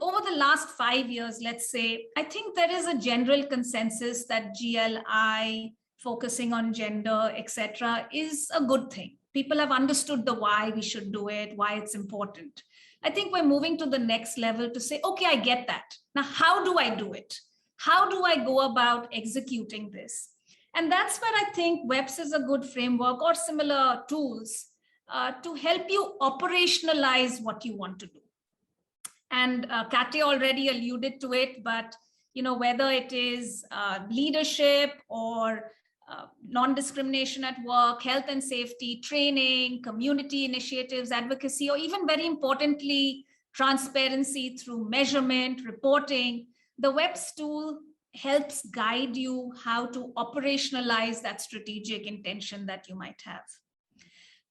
Speaker 18: over the last 5 years, let's say, I think there is a general consensus that GLI, focusing on gender, etc., is a good thing. People have understood the why we should do it, why it's important. I think we're moving to the next level to say, okay, I get that. Now, how do I do it? How do I go about executing this? And that's where I think WEPs is a good framework or similar tools to help you operationalize what you want to do. And Katya already alluded to it, but whether it is leadership or non-discrimination at work, health and safety, training, community initiatives, advocacy, or even very importantly, transparency through measurement, reporting, the WEPs tool helps guide you how to operationalize that strategic intention that you might have.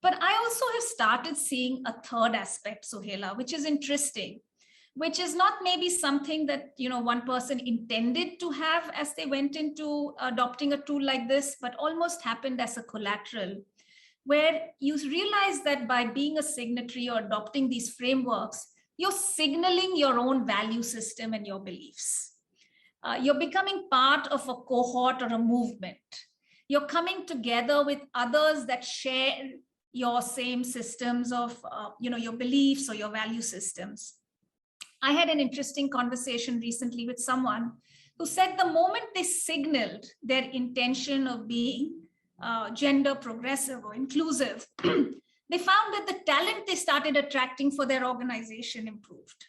Speaker 18: But I also have started seeing a third aspect, Sohela, which is interesting, which is not maybe something that one person intended to have as they went into adopting a tool like this, but almost happened as a collateral, where you realize that by being a signatory or adopting these frameworks, you're signaling your own value system and your beliefs. You're becoming part of a cohort or a movement. You're coming together with others that share your same systems of your beliefs or your value systems. I had an interesting conversation recently with someone who said the moment they signaled their intention of being gender progressive or inclusive, they found that the talent they started attracting for their organization improved.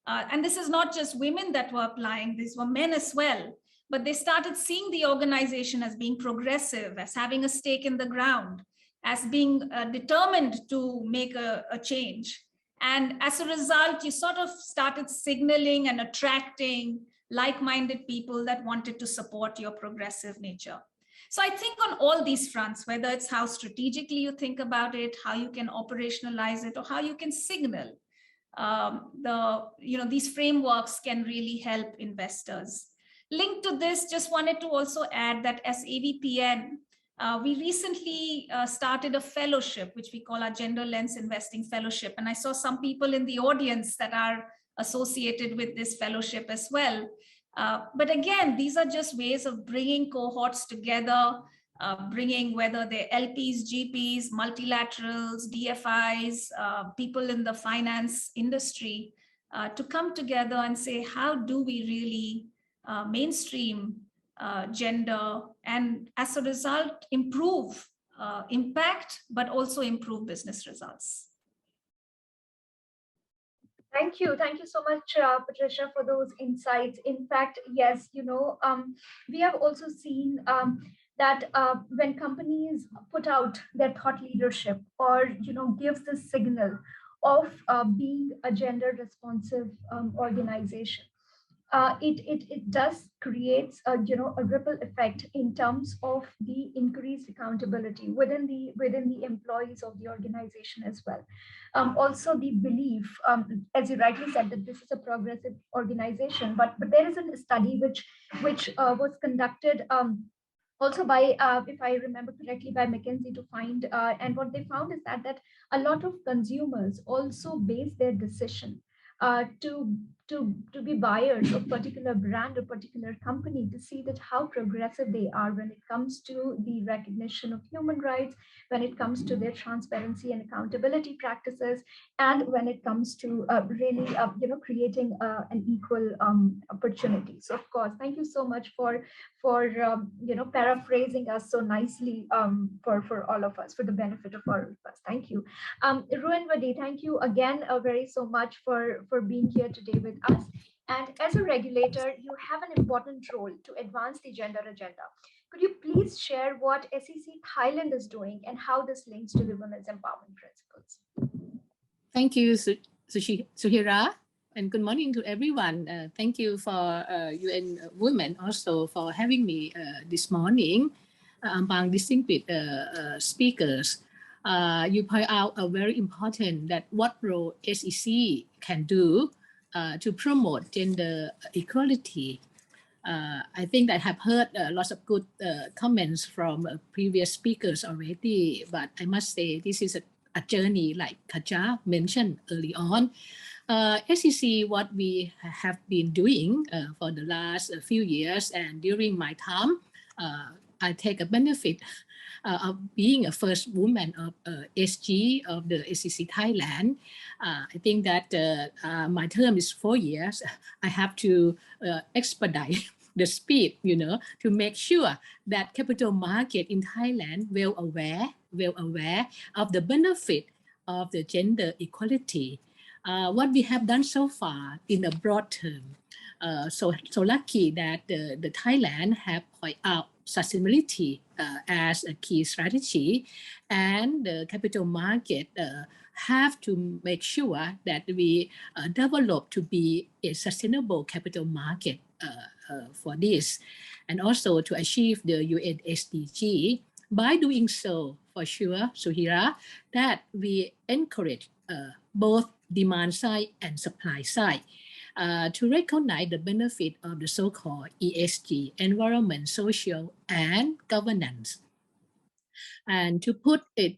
Speaker 18: And this is not just women that were applying, these were men as well. But they started seeing the organization as being progressive, as having a stake in the ground, as being determined to make a change. And as a result, you sort of started signaling and attracting like-minded people that wanted to support your progressive nature. So I think on all these fronts, whether it's how strategically you think about it, how you can operationalize it, or how you can signal, these frameworks can really help investors. Linked to this, just wanted to also add that as AVPN, we recently started a fellowship, which we call our Gender Lens Investing Fellowship. And I saw some people in the audience that are associated with this fellowship as well. But again, these are just ways of bringing cohorts together, bringing whether they're LPs, GPs, multilaterals, DFIs, people in the finance industry to come together and say, how do we really mainstream gender, and as a result, improve impact, but also improve business results.
Speaker 14: Thank you so much, Patricia, for those insights. In fact, yes, we have also seen that when companies put out their thought leadership or gives the signal of being a gender responsive organization, it does creates a ripple effect in terms of the increased accountability within the employees of the organization as well. Also, the belief, as you rightly said, that this is a progressive organization, but there is a study which was conducted. Also by, if I remember correctly, by McKinsey to find, and what they found is that a lot of consumers also base their decision to be buyers of particular brand or particular company to see that how progressive they are when it comes to the recognition of human rights, when it comes to their transparency and accountability practices, and when it comes to really creating an equal opportunity. So of course, thank you so much for paraphrasing us so nicely for all of us, for the benefit of all of us. Thank you. Ruin Vadi, thank you again very so much for being here today with us. And as a regulator, you have an important role to advance the gender agenda. Could you please share what SEC Thailand is doing and how this links to the women's empowerment principles?
Speaker 19: Thank you, Suhira, and good morning to everyone. Thank you for UN Women also for having me this morning among distinguished speakers. You point out a very important that what role SEC can do to promote gender equality. I think I have heard lots of good comments from previous speakers already, but I must say this is a journey like Kaja mentioned early on. SEC, what we have been doing for the last few years and during my time, I take a benefit of being a first woman of SG of the SEC Thailand. I think that my term is 4 years. I have to expedite the speed, to make sure that capital market in Thailand well aware of the benefit of the gender equality. What we have done so far in a broad term. So lucky that the Thailand have pointed out sustainability as a key strategy, and the capital market have to make sure that we develop to be a sustainable capital market for this, and also to achieve the UN SDG. By doing so, for sure, Suhira, that we encourage both demand side and supply side to recognize the benefit of the so-called ESG, environment, social, and governance. And to put it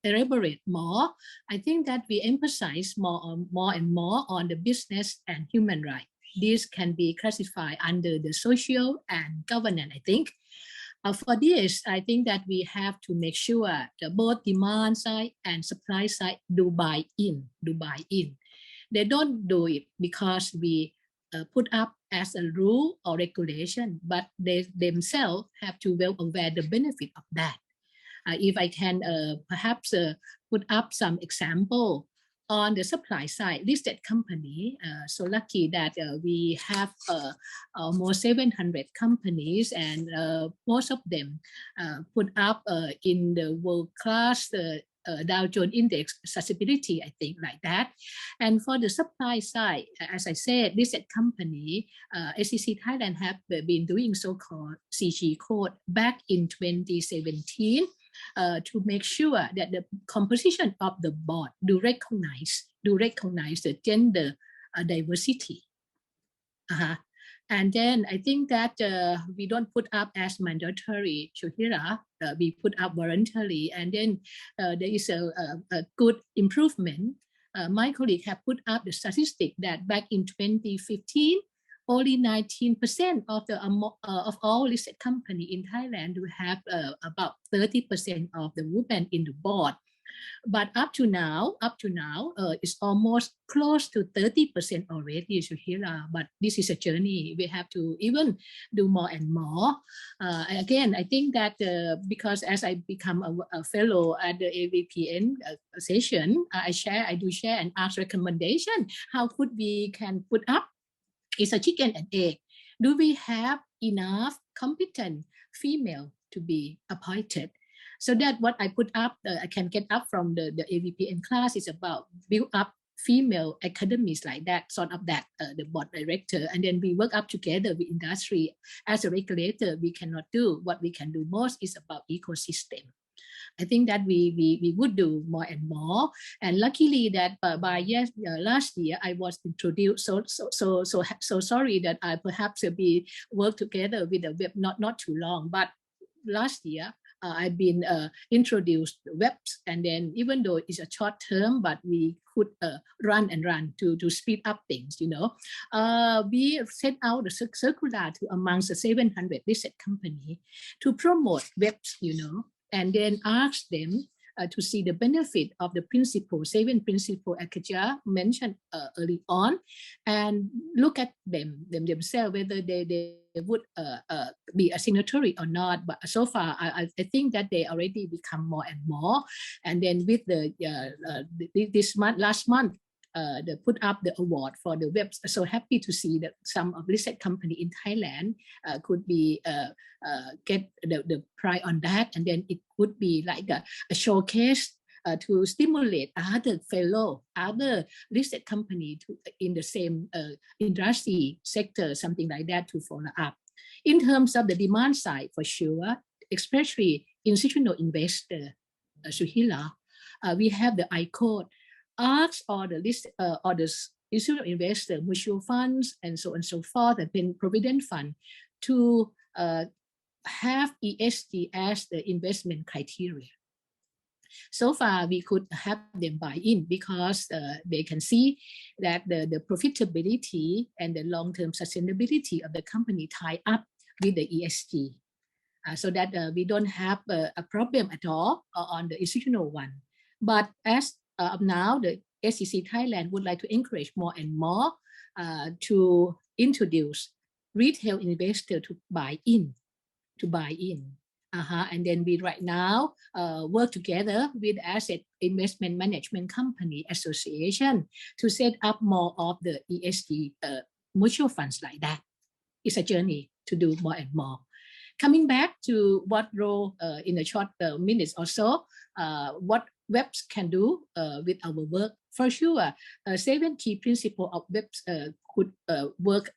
Speaker 19: elaborate more, I think that we emphasize more and more on the business and human rights. This can be classified under the social and governance, I think. For this, I think that we have to make sure that both demand side and supply side do buy in. They don't do it because we put up as a rule or regulation, but they themselves have to well aware the benefit of that. If I can perhaps put up some example on the supply side, listed company, so lucky that we have almost 700 companies, and most of them put up in the world-class Dow Jones Index sustainability, I think, like that. And for the supply side, as I said, listed company, SEC Thailand have been doing so-called CG code back in 2017. To make sure that the composition of the board do recognize the gender diversity. And then I think that we don't put up as mandatory, Shuhira, we put up voluntarily, and then there is a good improvement. My colleague have put up the statistic that back in 2015, only 19% of all listed company in Thailand do have about 30% of the women in the board. But up to now, it's almost close to 30% already, Suhira. But this is a journey. We have to even do more and more. And again, I think that because as I become a fellow at the AVPN session, I do share and ask recommendation. How could we can put up? It's a chicken and egg. Do we have enough competent female to be appointed? So that what I put up, I can get up from the AVPN class is about build up female academies like that, sort of that, the board director, and then we work up together with industry. As a regulator, we cannot do. What we can do most is about ecosystem. I think that we would do more and more. And luckily that by last year I was introduced. So sorry that I perhaps be work together with the web not too long, but last year. I've been introduced webs, and then even though it's a short term, but we could run to speed up things, you know. We sent out a circular to amongst the 700 listed company to promote webs, you know, and then ask them to see the benefit of the seven principle Akaja mentioned early on, and look at themselves whether they would be a signatory or not. But so far, I think that they already become more and more. And then with the last month, they put up the award for the webs. So happy to see that some of listed company in Thailand could be get the prize on that, and then it could be like a showcase to stimulate other listed company in the same industry sector, something like that, to follow up. In terms of the demand side, for sure, especially institutional investor, Suhila, we have the I-code. Ask all the list or the institutional investor, mutual funds, and so on and so forth, and provident fund to have ESG as the investment criteria. So far, we could have them buy in because they can see that the profitability and the long-term sustainability of the company tie up with the ESG, so that we don't have a problem at all on the institutional one. But as of now, the SEC Thailand would like to encourage more and more to introduce retail investor to buy in. And then we right now work together with Asset Investment Management Company Association to set up more of the ESG mutual funds like that. It's a journey to do more and more. Coming back to what role in a short minutes or so, what webs can do with our work. For sure, 7 key principles of webs could work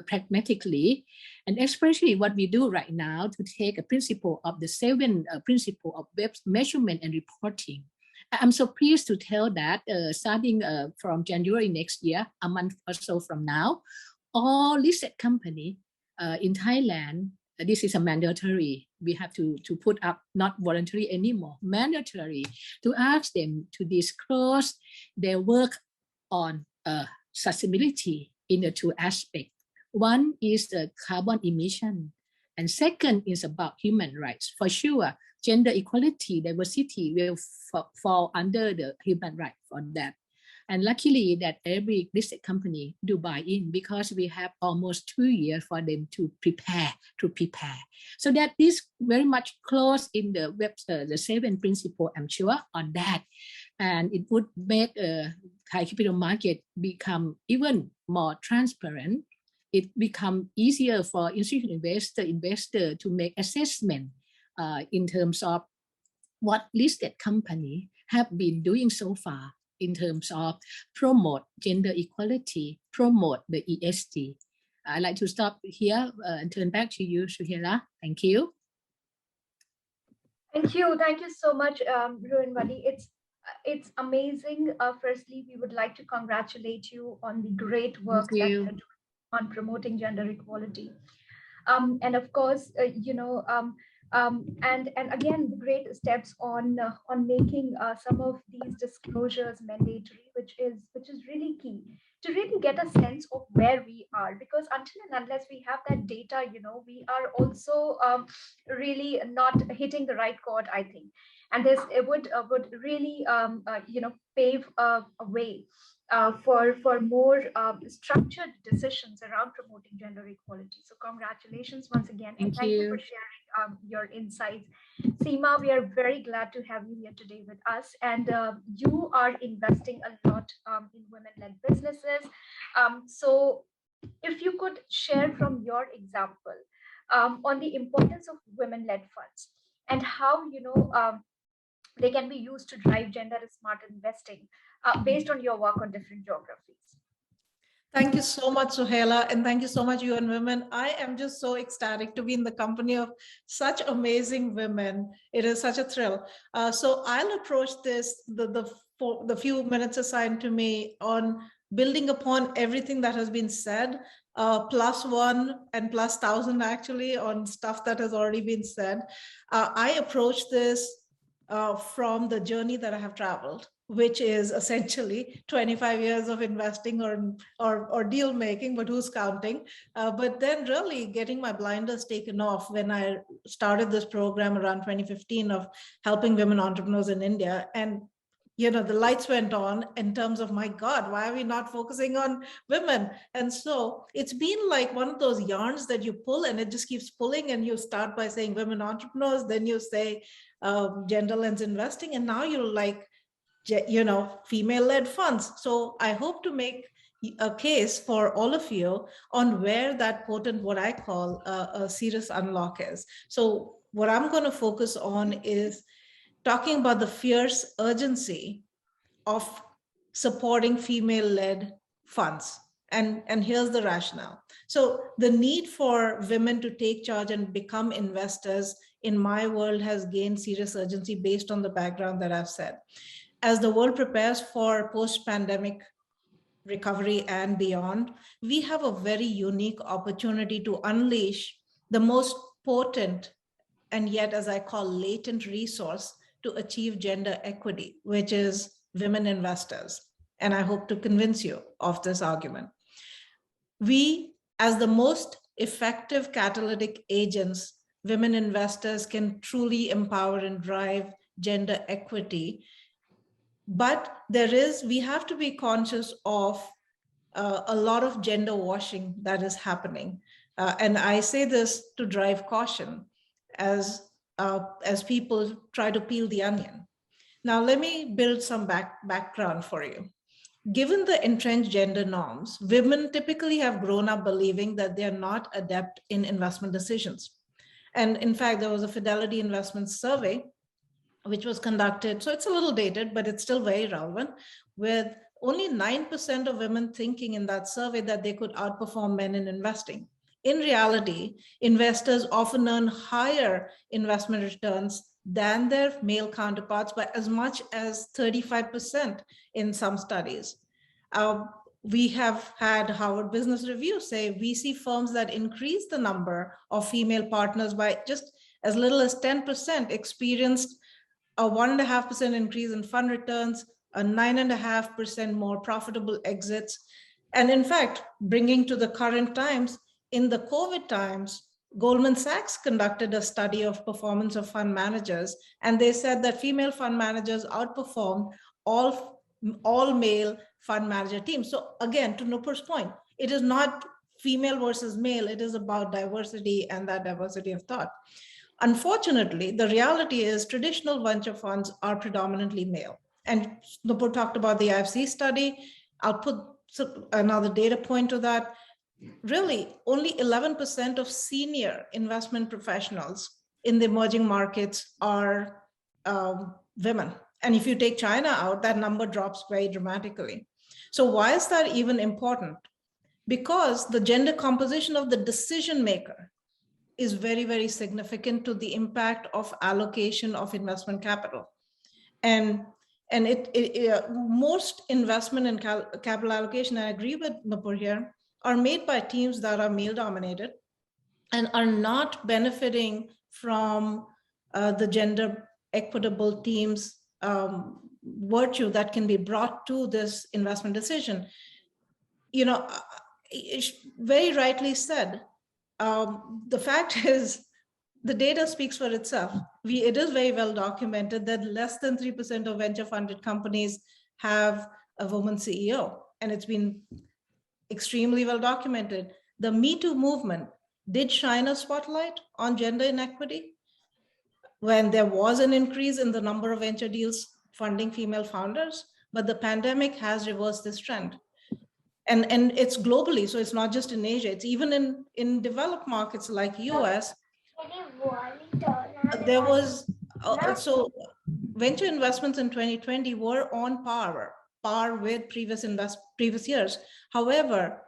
Speaker 19: pragmatically, and especially what we do right now to take a principle of the 7 principle of web measurement and reporting. I'm so pleased to tell that starting from January next year, a month or so from now, all listed company in Thailand, this is a mandatory. We have to put up, not voluntary anymore, mandatory, to ask them to disclose their work on sustainability in the 2 aspects. One is the carbon emission, and second is about human rights. For sure, gender equality, diversity will fall under the human rights on that. And luckily that every listed company do buy in, because we have almost 2 years for them to prepare. So that is very much close in the web, the 7 principle, I'm sure, on that. And it would make Thai capital market become even more transparent. It become easier for institutional investor to make assessment in terms of what listed company have been doing so far in terms of promote gender equality, promote the ESG. I'd like to stop here and turn back to you, Suhira. Thank you.
Speaker 14: Thank you so much, Ruinwadi. It's amazing. Firstly, we would like to congratulate you on the great work that you're doing on promoting gender equality. And of course, and again, the great steps on making some of these disclosures mandatory, which is really key to really get a sense of where we are, because until and unless we have that data, we are also really not hitting the right chord, I think. And it would really pave a way for more structured decisions around promoting gender equality. So congratulations once again, and thank you for sharing your insights. Seema, we are very glad to have you here today with us, and you are investing a lot in women-led businesses. So if you could share from your example on the importance of women-led funds and how they can be used to drive gender-smart investing based on your work on different geographies.
Speaker 20: Thank you so much, Suhaila, and thank you so much, UN Women. I am just so ecstatic to be in the company of such amazing women. It is such a thrill. So I'll approach this, the few minutes assigned to me, on building upon everything that has been said, +1 and +1,000 actually on stuff that has already been said. I approach this from the journey that I have traveled, which is essentially 25 years of investing or deal making, but who's counting? But then really getting my blinders taken off when I started this program around 2015 of helping women entrepreneurs in India. And the lights went on in terms of, my God, why are we not focusing on women? And so it's been like one of those yarns that you pull and it just keeps pulling, and you start by saying women entrepreneurs, then you say gender lens investing, and now you're like, female-led funds. So I hope to make a case for all of you on where that potent, what I call a serious unlock is. So what I'm going to focus on is talking about the fierce urgency of supporting female-led funds. And here's the rationale. So the need for women to take charge and become investors in my world has gained serious urgency based on the background that I've said. As the world prepares for post-pandemic recovery and beyond, we have a very unique opportunity to unleash the most potent and yet, as I call, latent resource to achieve gender equity, which is women investors. And I hope to convince you of this argument. We, as the most effective catalytic agents, women investors can truly empower and drive gender equity. But we have to be conscious of a lot of gender washing that is happening. And I say this to drive caution as people try to peel the onion. Now, let me build some background for you. Given the entrenched gender norms, women typically have grown up believing that they are not adept in investment decisions. And in fact, there was a Fidelity Investment survey which was conducted, so it's a little dated, but it's still very relevant, with only 9% of women thinking in that survey that they could outperform men in investing. In reality, investors often earn higher investment returns than their male counterparts by as much as 35% in some studies. We have had Harvard Business Review say we see firms that increase the number of female partners by just as little as 10% experienced a 1.5% increase in fund returns, a 9.5% more profitable exits. And in fact, bringing to the current times, in the COVID times, Goldman Sachs conducted a study of performance of fund managers, and they said that female fund managers outperformed all male fund manager teams. So again, to Nupur's point, it is not female versus male, it is about diversity and that diversity of thought. Unfortunately, the reality is traditional venture funds are predominantly male. And Nupur talked about the IFC study. I'll put another data point to that. Really, only 11% of senior investment professionals in the emerging markets are women. And if you take China out, that number drops very dramatically. So why is that even important? Because the gender composition of the decision maker is very, very significant to the impact of allocation of investment capital. And most investment and capital allocation, I agree with Nupur here, are made by teams that are male dominated and are not benefiting from the gender equitable teams virtue that can be brought to this investment decision. Very rightly said, the fact is the data speaks for itself. It is very well documented that less than 3% of venture funded companies have a woman CEO, and it's been extremely well documented. The Me Too movement did shine a spotlight on gender inequity when there was an increase in the number of venture deals funding female founders, but the pandemic has reversed this trend. And it's globally, so it's not just in Asia, it's even in developed markets like US. There was, so venture investments in 2020 were on par with previous years. However,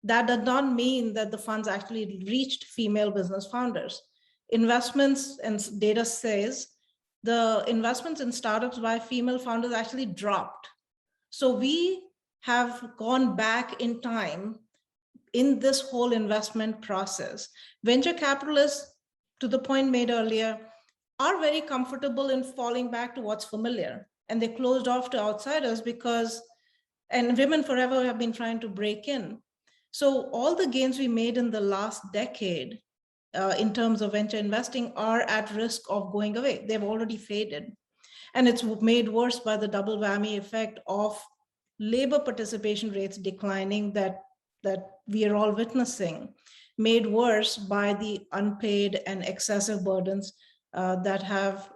Speaker 20: that does not mean that the funds actually reached female business founders. Investments, and data says, the investments in startups by female founders actually dropped. So we have gone back in time in this whole investment process. Venture capitalists, to the point made earlier, are very comfortable in falling back to what's familiar, and they closed off to outsiders because, and women forever have been trying to break in. So all the gains we made in the last decade in terms of venture investing are at risk of going away. They've already faded. And it's made worse by the double whammy effect of labor participation rates declining that we are all witnessing, made worse by the unpaid and excessive burdens that have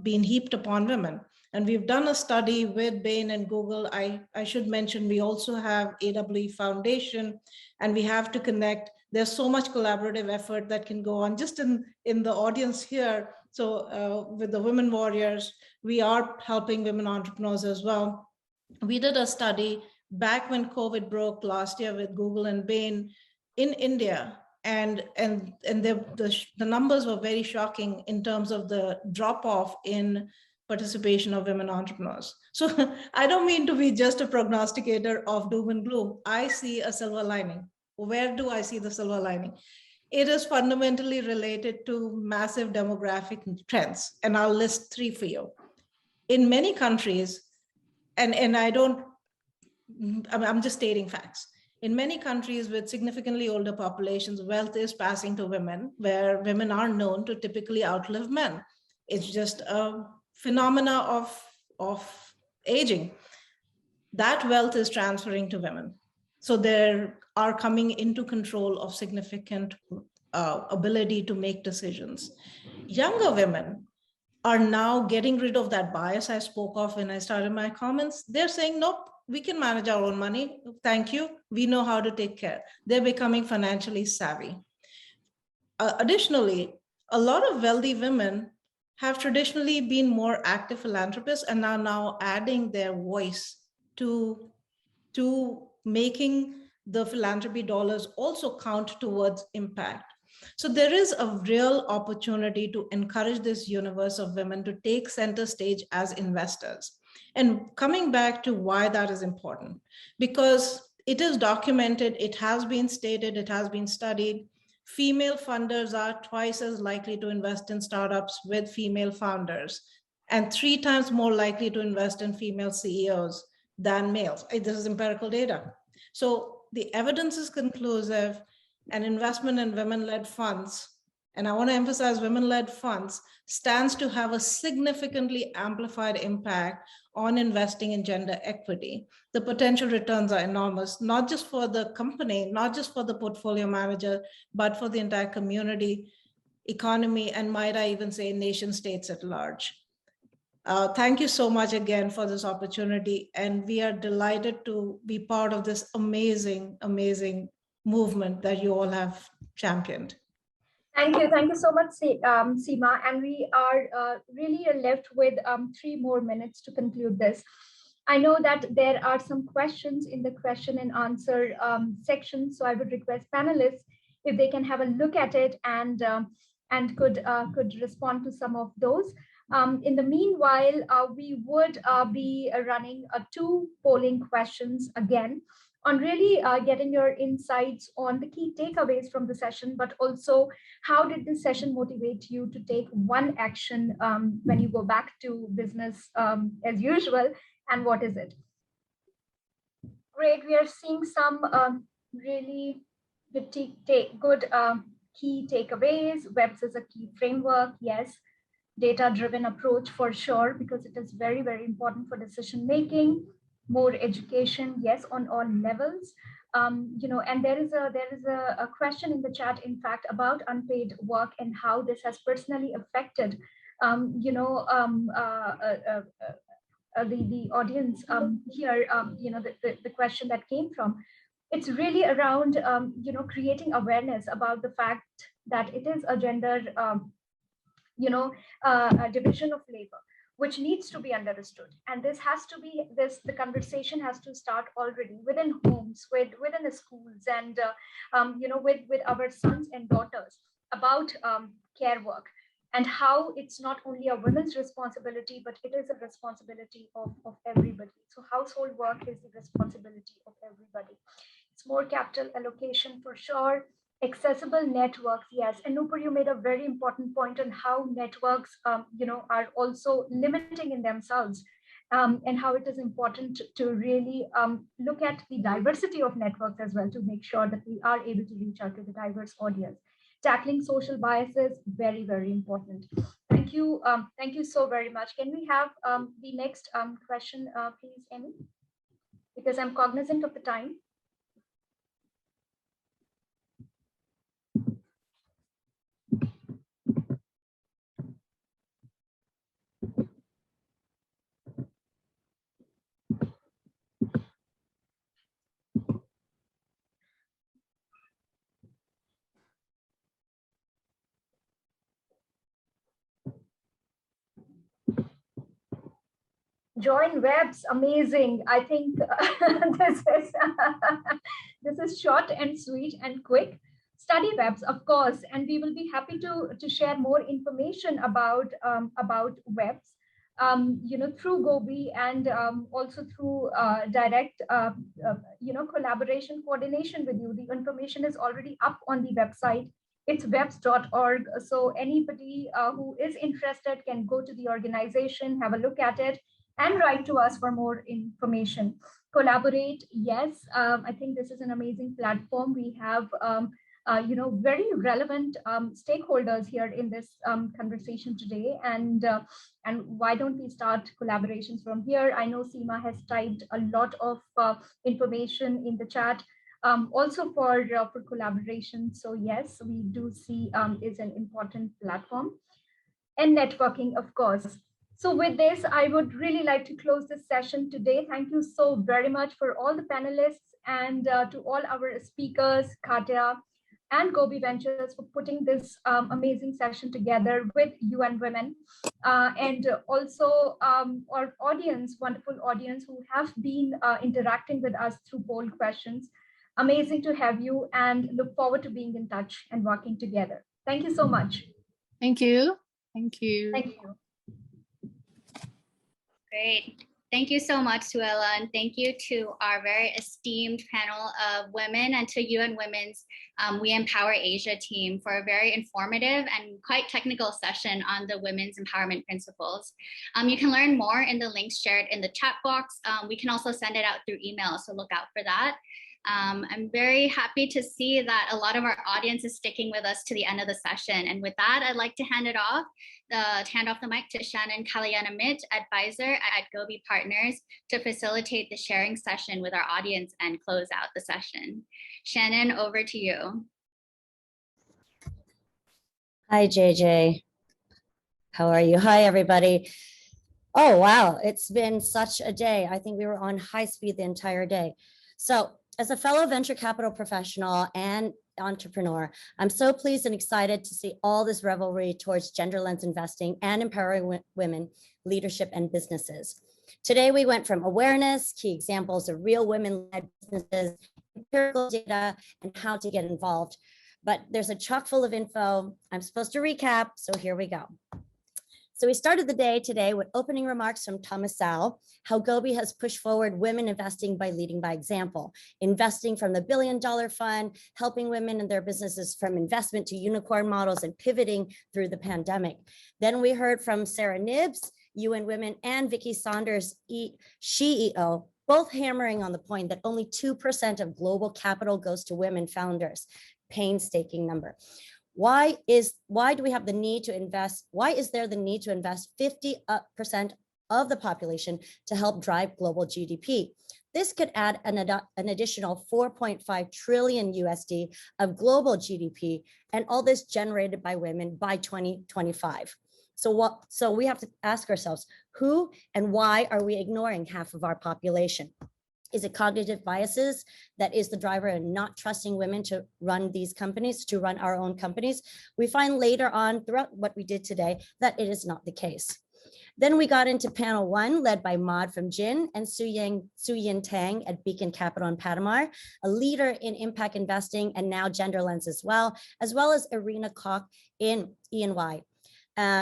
Speaker 20: been heaped upon women. And we've done a study with Bain and Google. I should mention, we also have AWE Foundation, and we have to connect. There's so much collaborative effort that can go on just in the audience here. So with the Women Warriors, we are helping women entrepreneurs as well. We did a study back when COVID broke last year with Google and Bain in India. And the numbers were very shocking in terms of the drop off in participation of women entrepreneurs. So I don't mean to be just a prognosticator of doom and gloom. I see a silver lining. Where do I see the silver lining? It is fundamentally related to massive demographic trends. And I'll list 3 for you. In many countries, and I'm just stating facts. In many countries with significantly older populations, wealth is passing to women, where women are known to typically outlive men. It's just a phenomena of aging. That wealth is transferring to women. So they are coming into control of significant ability to make decisions. Younger women are now getting rid of that bias I spoke of when I started my comments. They're saying, nope, we can manage our own money. Thank you. We know how to take care. They're becoming financially savvy. Additionally, a lot of wealthy women have traditionally been more active philanthropists and are now adding their voice to making the philanthropy dollars also count towards impact. So there is a real opportunity to encourage this universe of women to take center stage as investors. And coming back to why that is important, because it is documented, it has been stated, it has been studied. Female funders are twice as likely to invest in startups with female founders and 3 times more likely to invest in female CEOs than males. This is empirical data. So the evidence is conclusive, and investment in women-led funds, and I want to emphasize women-led funds, stands to have a significantly amplified impact on investing in gender equity. The potential returns are enormous, not just for the company, not just for the portfolio manager, but for the entire community, economy, and might I even say nation states at large. Thank you so much again for this opportunity. And we are delighted to be part of this amazing, amazing movement that you all have championed.
Speaker 14: Thank you so much, Seema. And we are really left with 3 more minutes to conclude this. I know that there are some questions in the question and answer section, so I would request panelists if they can have a look at it and could respond to some of those. In the meanwhile, we would be running 2 polling questions again on really getting your insights on the key takeaways from the session, but also how did this session motivate you to take one action when you go back to business as usual, and what is it? Great, we are seeing some really good key takeaways. WEBs is a key framework, yes. Data-driven approach for sure, because it is very, very important for decision making. More education, yes, on all levels. And there is a question in the chat, in fact, about unpaid work and how this has personally affected, the audience here. The question that came from, it's really around, creating awareness about the fact that it is a gender, a division of labor, which needs to be understood. And this has to be, the conversation has to start already within homes, within the schools, and, with our sons and daughters about care work, and how it's not only a woman's responsibility, but it is a responsibility of everybody. So household work is the responsibility of everybody. It's more capital allocation for sure. Accessible networks, yes. And Nupur, you made a very important point on how networks, are also limiting in themselves, and how it is important to really look at the diversity of networks as well, to make sure that we are able to reach out to the diverse audience. Tackling social biases, very, very important. Thank you. Thank you so very much. Can we have the next question, please, Amy? Because I'm cognizant of the time. Join WEBs, amazing. I think this is short and sweet and quick. Study WEBs, of course, and we will be happy to share more information about WEBs, through Gobi, and also through direct, collaboration, coordination with you. The information is already up on the website. It's webs.org. So anybody who is interested can go to the organization, have a look at it, and write to us for more information. Collaborate, yes. I think this is an amazing platform. We have, very relevant stakeholders here in this conversation today. And why don't we start collaborations from here? I know Seema has typed a lot of information in the chat, also for collaboration. So yes, we do see is an important platform. And networking, of course. So with this, I would really like to close this session today. Thank you so very much for all the panelists, and to all our speakers, Katya and Gobi Ventures, for putting this amazing session together with UN Women, and also our audience, wonderful audience who have been interacting with us through poll questions. Amazing to have you, and look forward to being in touch and working together. Thank you so much.
Speaker 19: Thank you. Thank you.
Speaker 14: Thank you.
Speaker 1: Great. Thank you so much, Suella, and thank you to our very esteemed panel of women, and to UN Women's We Empower Asia team for a very informative and quite technical session on the women's empowerment principles. You can learn more in the links shared in the chat box. We can also send it out through email, so look out for that. I'm very happy to see that a lot of our audience is sticking with us to the end of the session. And with that, I'd like to hand off the mic to Shannon Kalayanamitr, advisor at Gobi Partners, to facilitate the sharing session with our audience and close out the session. Shannon, over to you.
Speaker 21: Hi, JJ. How are you? Hi, everybody. Oh, wow. It's been such a day. I think we were on high speed the entire day. So, as a fellow venture capital professional and entrepreneur, I'm so pleased and excited to see all this revelry towards gender lens investing and empowering women, leadership, and businesses. Today, we went from awareness, key examples of real women-led businesses, empirical data, and how to get involved. But there's a chock full of info. I'm supposed to recap, so here we go. So we started the day today with opening remarks from Tsao, how Gobi has pushed forward women investing by leading by example, investing from the $1 billion fund, helping women in their businesses from investment to unicorn models, and pivoting through the pandemic. Then we heard from Sarah Knibbs, UN Women, and Vicki Saunders, SheEO, both hammering on the point that only 2% of global capital goes to women founders. Painstaking number. Why do we have the need to invest? Why is there the need to invest 50% of the population to help drive global GDP? This could add an additional 4.5 trillion USD of global GDP, and all this generated by women by 2025. So we have to ask ourselves, who and why are we ignoring half of our population? Is it cognitive biases that is the driver in not trusting women to run these companies, to run our own companies? We find later on throughout what we did today that it is not the case. Then we got into panel 1, led by Maud from Jin and Su-Yin Tang at Beacon Capital in Panama, a leader in impact investing and now GenderLens as well as Irina Koch in E&Y.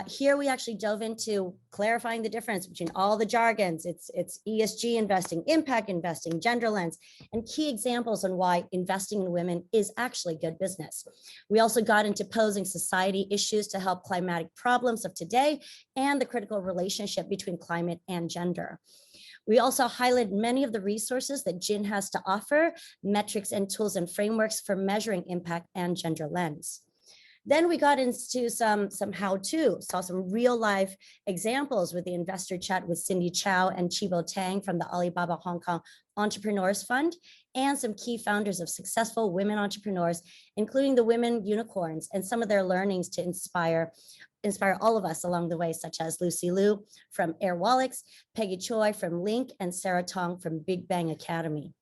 Speaker 21: Here we actually dove into clarifying the difference between all the jargons. It's ESG investing, impact investing, GenderLens, and key examples on why investing in women is actually good business. We also got into posing society issues to help climatic problems of today and the critical relationship between climate and gender. We also highlighted many of the resources that Jin has to offer, metrics and tools and frameworks for measuring impact and GenderLens. Then we got into some how-to, saw some real life examples with the investor chat with Cindy Tsao and Chibo Tang from the Alibaba Hong Kong Entrepreneurs Fund, and some key founders of successful women entrepreneurs, including the women unicorns, and some of their learnings to inspire all of us along the way, such as Lucy Liu from Airwallex, Peggy Choi from Link, and Sarah Tong from Big Bang Academy.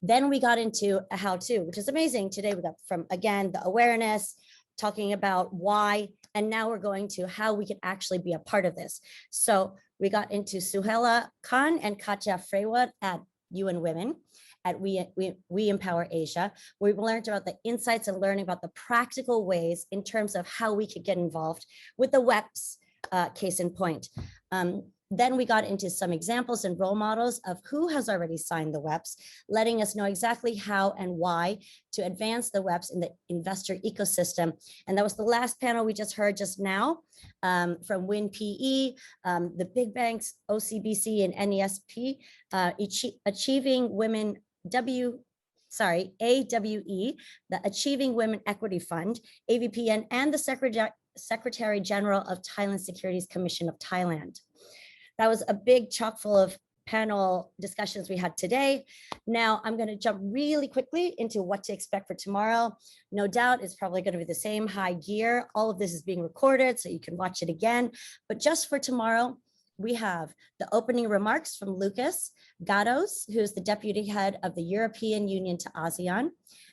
Speaker 21: Then we got into a how-to, which is amazing. Today we got from, again, the awareness, talking about why, and now we're going to how we can actually be a part of this. So we got into Suhaila Khan and Katja Freywood at UN Women, at We Empower Asia. We learned about the insights and learning about the practical ways in terms of how we could get involved with the WEPs, case in point. Then we got into some examples and role models of who has already signed the WEPs, letting us know exactly how and why to advance the WEPs in the investor ecosystem. And that was the last panel we just heard just now from WinPE, the big banks, OCBC and NESP, Achieving Women AWE, the Achieving Women Equity Fund, AVPN, and the Secretary General of Thailand Securities Commission of Thailand. That was a big chock full of panel discussions we had today. Now I'm going to jump really quickly into what to expect for tomorrow. No doubt it's probably going to be the same high gear. All of this is being recorded so you can watch it again. But just for tomorrow, we have the opening remarks from Lucas Gatos, who's the deputy head of the European Union to ASEAN.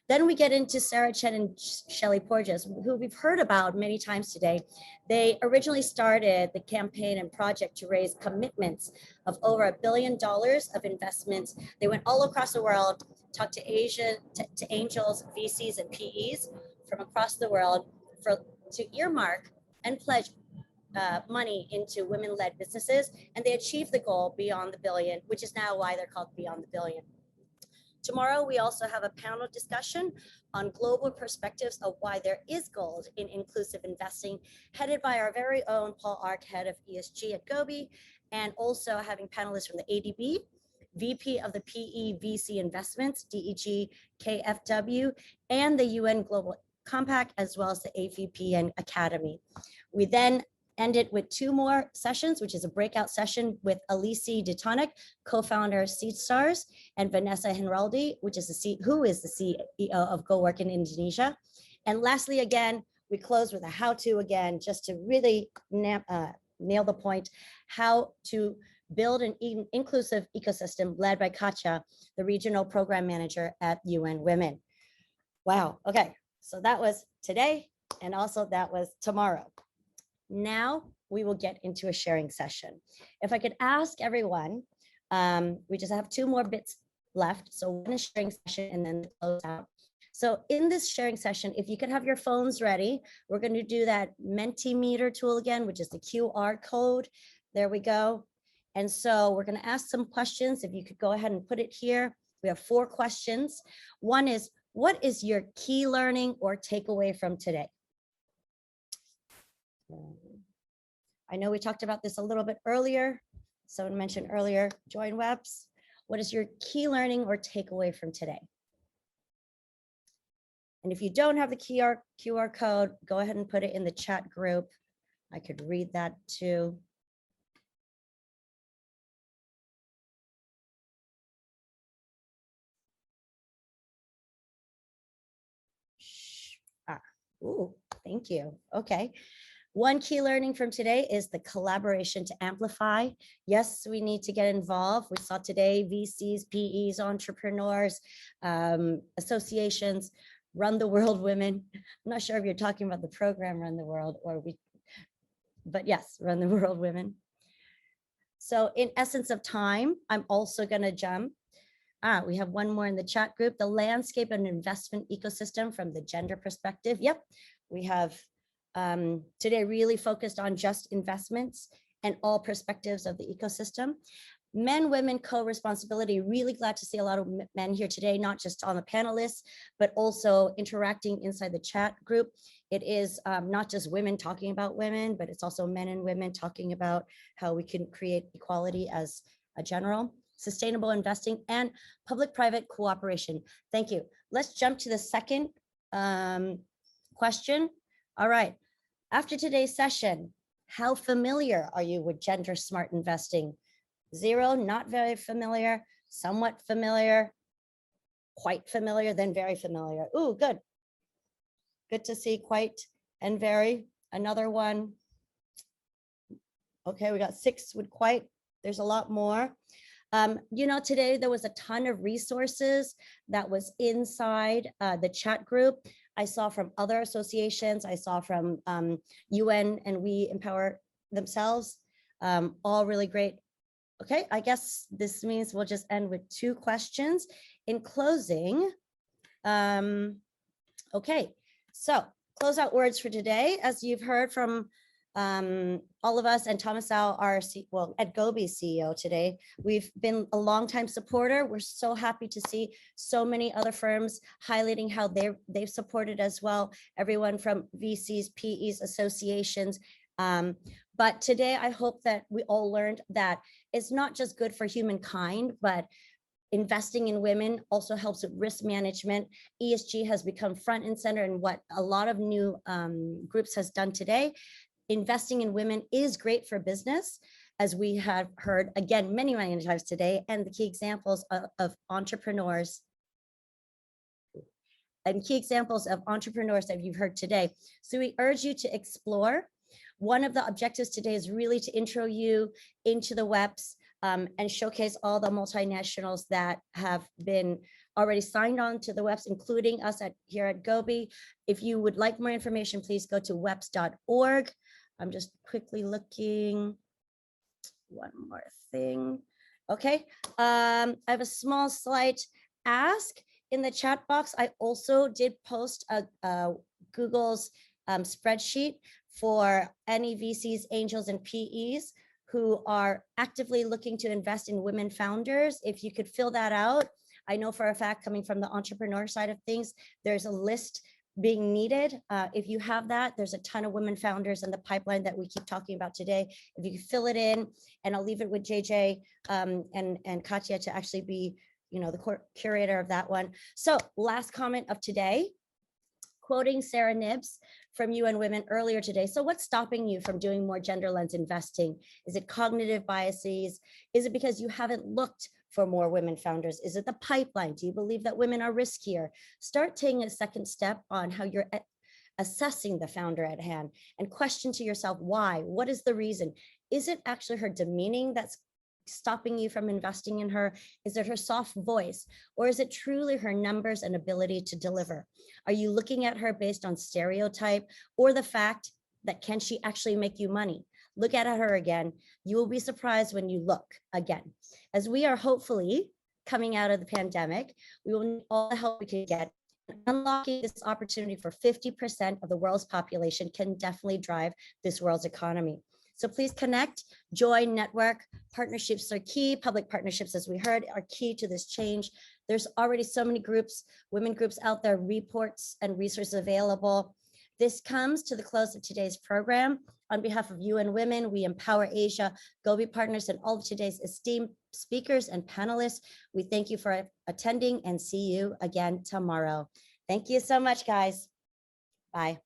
Speaker 21: Then we get into Sarah Chen and Shelley Porges, who we've heard about many times today. They originally started the campaign and project to raise commitments of over $1 billion of investments. They went all across the world, talked to Asia, to angels, VCs, and PEs from across the world to earmark and pledge money into women-led businesses. And they achieved the goal beyond the billion, which is now why they're called Beyond the Billion. Tomorrow, we also have a panel discussion on global perspectives of why there is gold in inclusive investing, headed by our very own Paul Ark, head of ESG at Gobi, and also having panelists from the ADB, VP of the PE VC Investments, DEG KFW, and the UN Global Compact, as well as the AVPN Academy. We then ended with 2 more sessions, which is a breakout session with Elise DeTonic, co-founder of SeedStars, and Vanessa Henraldi, who is the CEO of Go Work in Indonesia. And lastly, again, we close with a how-to again, just to really nail the point, how to build an inclusive ecosystem led by Katja, the regional program manager at UN Women. Wow, okay, so that was today, and also that was tomorrow. Now we will get into a sharing session. If I could ask everyone, we just have 2 more bits left. So one is sharing session and then close out. So in this sharing session, if you could have your phones ready, we're going to do that Mentimeter tool again, which is the QR code. There we go. And so we're going to ask some questions. If you could go ahead and put it here. We have 4 questions. One is, what is your key learning or takeaway from today? I know we talked about this a little bit earlier. Someone mentioned earlier, join WEPs. What is your key learning or takeaway from today? And if you don't have the QR code, go ahead and put it in the chat group. I could read that too. Ooh, thank you. Okay. One key learning from today is the collaboration to amplify. Yes, we need to get involved. We saw today VCs, PEs, entrepreneurs, associations, Run the World Women. I'm not sure if you're talking about the program Run the World but yes, Run the World Women. So in essence of time, I'm also going to jump. We have one more in the chat group, the landscape and investment ecosystem from the gender perspective. Yep, we have today really focused on just investments and all perspectives of the ecosystem. Men, women, co-responsibility. Really glad to see a lot of men here today, not just on the panelists, but also interacting inside the chat group. It is not just women talking about women, but it's also men and women talking about how we can create equality as a general. Sustainable investing and public-private cooperation. Thank you. Let's jump to the second question. All right. After today's session, how familiar are you with GenderSmart investing? 0, not very familiar, somewhat familiar, quite familiar, then very familiar. Ooh, good. Good to see quite and very. Another one. Okay, we got 6 with quite. There's a lot more. You know, today there was a ton of resources that was inside the chat group. I saw from other associations, I saw from UN and We Empower themselves, all really great. Okay, I guess this means we'll just end with 2 questions. In closing, okay, so closeout words for today, as you've heard from all of us and Thomas Tsao, our at Gobi CEO today. We've been a longtime supporter. We're so happy to see so many other firms highlighting how they've supported as well. Everyone from VCs, PEs, associations. But today, I hope that we all learned that it's not just good for humankind, but investing in women also helps with risk management. ESG has become front and center in what a lot of new groups has done today. Investing in women is great for business, as we have heard again many times today, and the key examples of entrepreneurs that you've heard today. So we urge you to explore. One of the objectives today is really to intro you into the WEPs and showcase all the multinationals that have been already signed on to the WEPs, including us here at Gobi. If you would like more information, please go to weps.org. I'm just quickly looking. One more thing. Okay, I have a small slight ask in the chat box. I also did post a Google's spreadsheet for any VCs, angels, and PEs who are actively looking to invest in women founders. If you could fill that out. I know for a fact, coming from the entrepreneur side of things, there's a list being needed. If you have that, there's a ton of women founders in the pipeline that we keep talking about today. If you can fill it in, and I'll leave it with JJ and Katya to actually be, the curator of that one. So last comment of today, quoting Sarah Knibbs from UN Women earlier today. So what's stopping you from doing more gender lens investing? Is it cognitive biases? Is it because you haven't looked for more women founders? Is it the pipeline? Do you believe that women are riskier? Start taking a second step on how you're assessing the founder at hand and question to yourself, why? What is the reason? Is it actually her demeaning that's stopping you from investing in her? Is it her soft voice? Or is it truly her numbers and ability to deliver? Are you looking at her based on stereotype or the fact that can she actually make you money? Look at her again. You will be surprised when you look again. As we are hopefully coming out of the pandemic, we will need all the help we can get. Unlocking this opportunity for 50% of the world's population can definitely drive this world's economy. So please connect, join, network. Partnerships are key. Public partnerships, as we heard, are key to this change. There's already so many groups, women groups out there, reports and resources available. This comes to the close of today's program. On behalf of UN Women, We Empower Asia, Gobi Partners, and all of today's esteemed speakers and panelists, we thank you for attending and see you again tomorrow. Thank you so much, guys. Bye.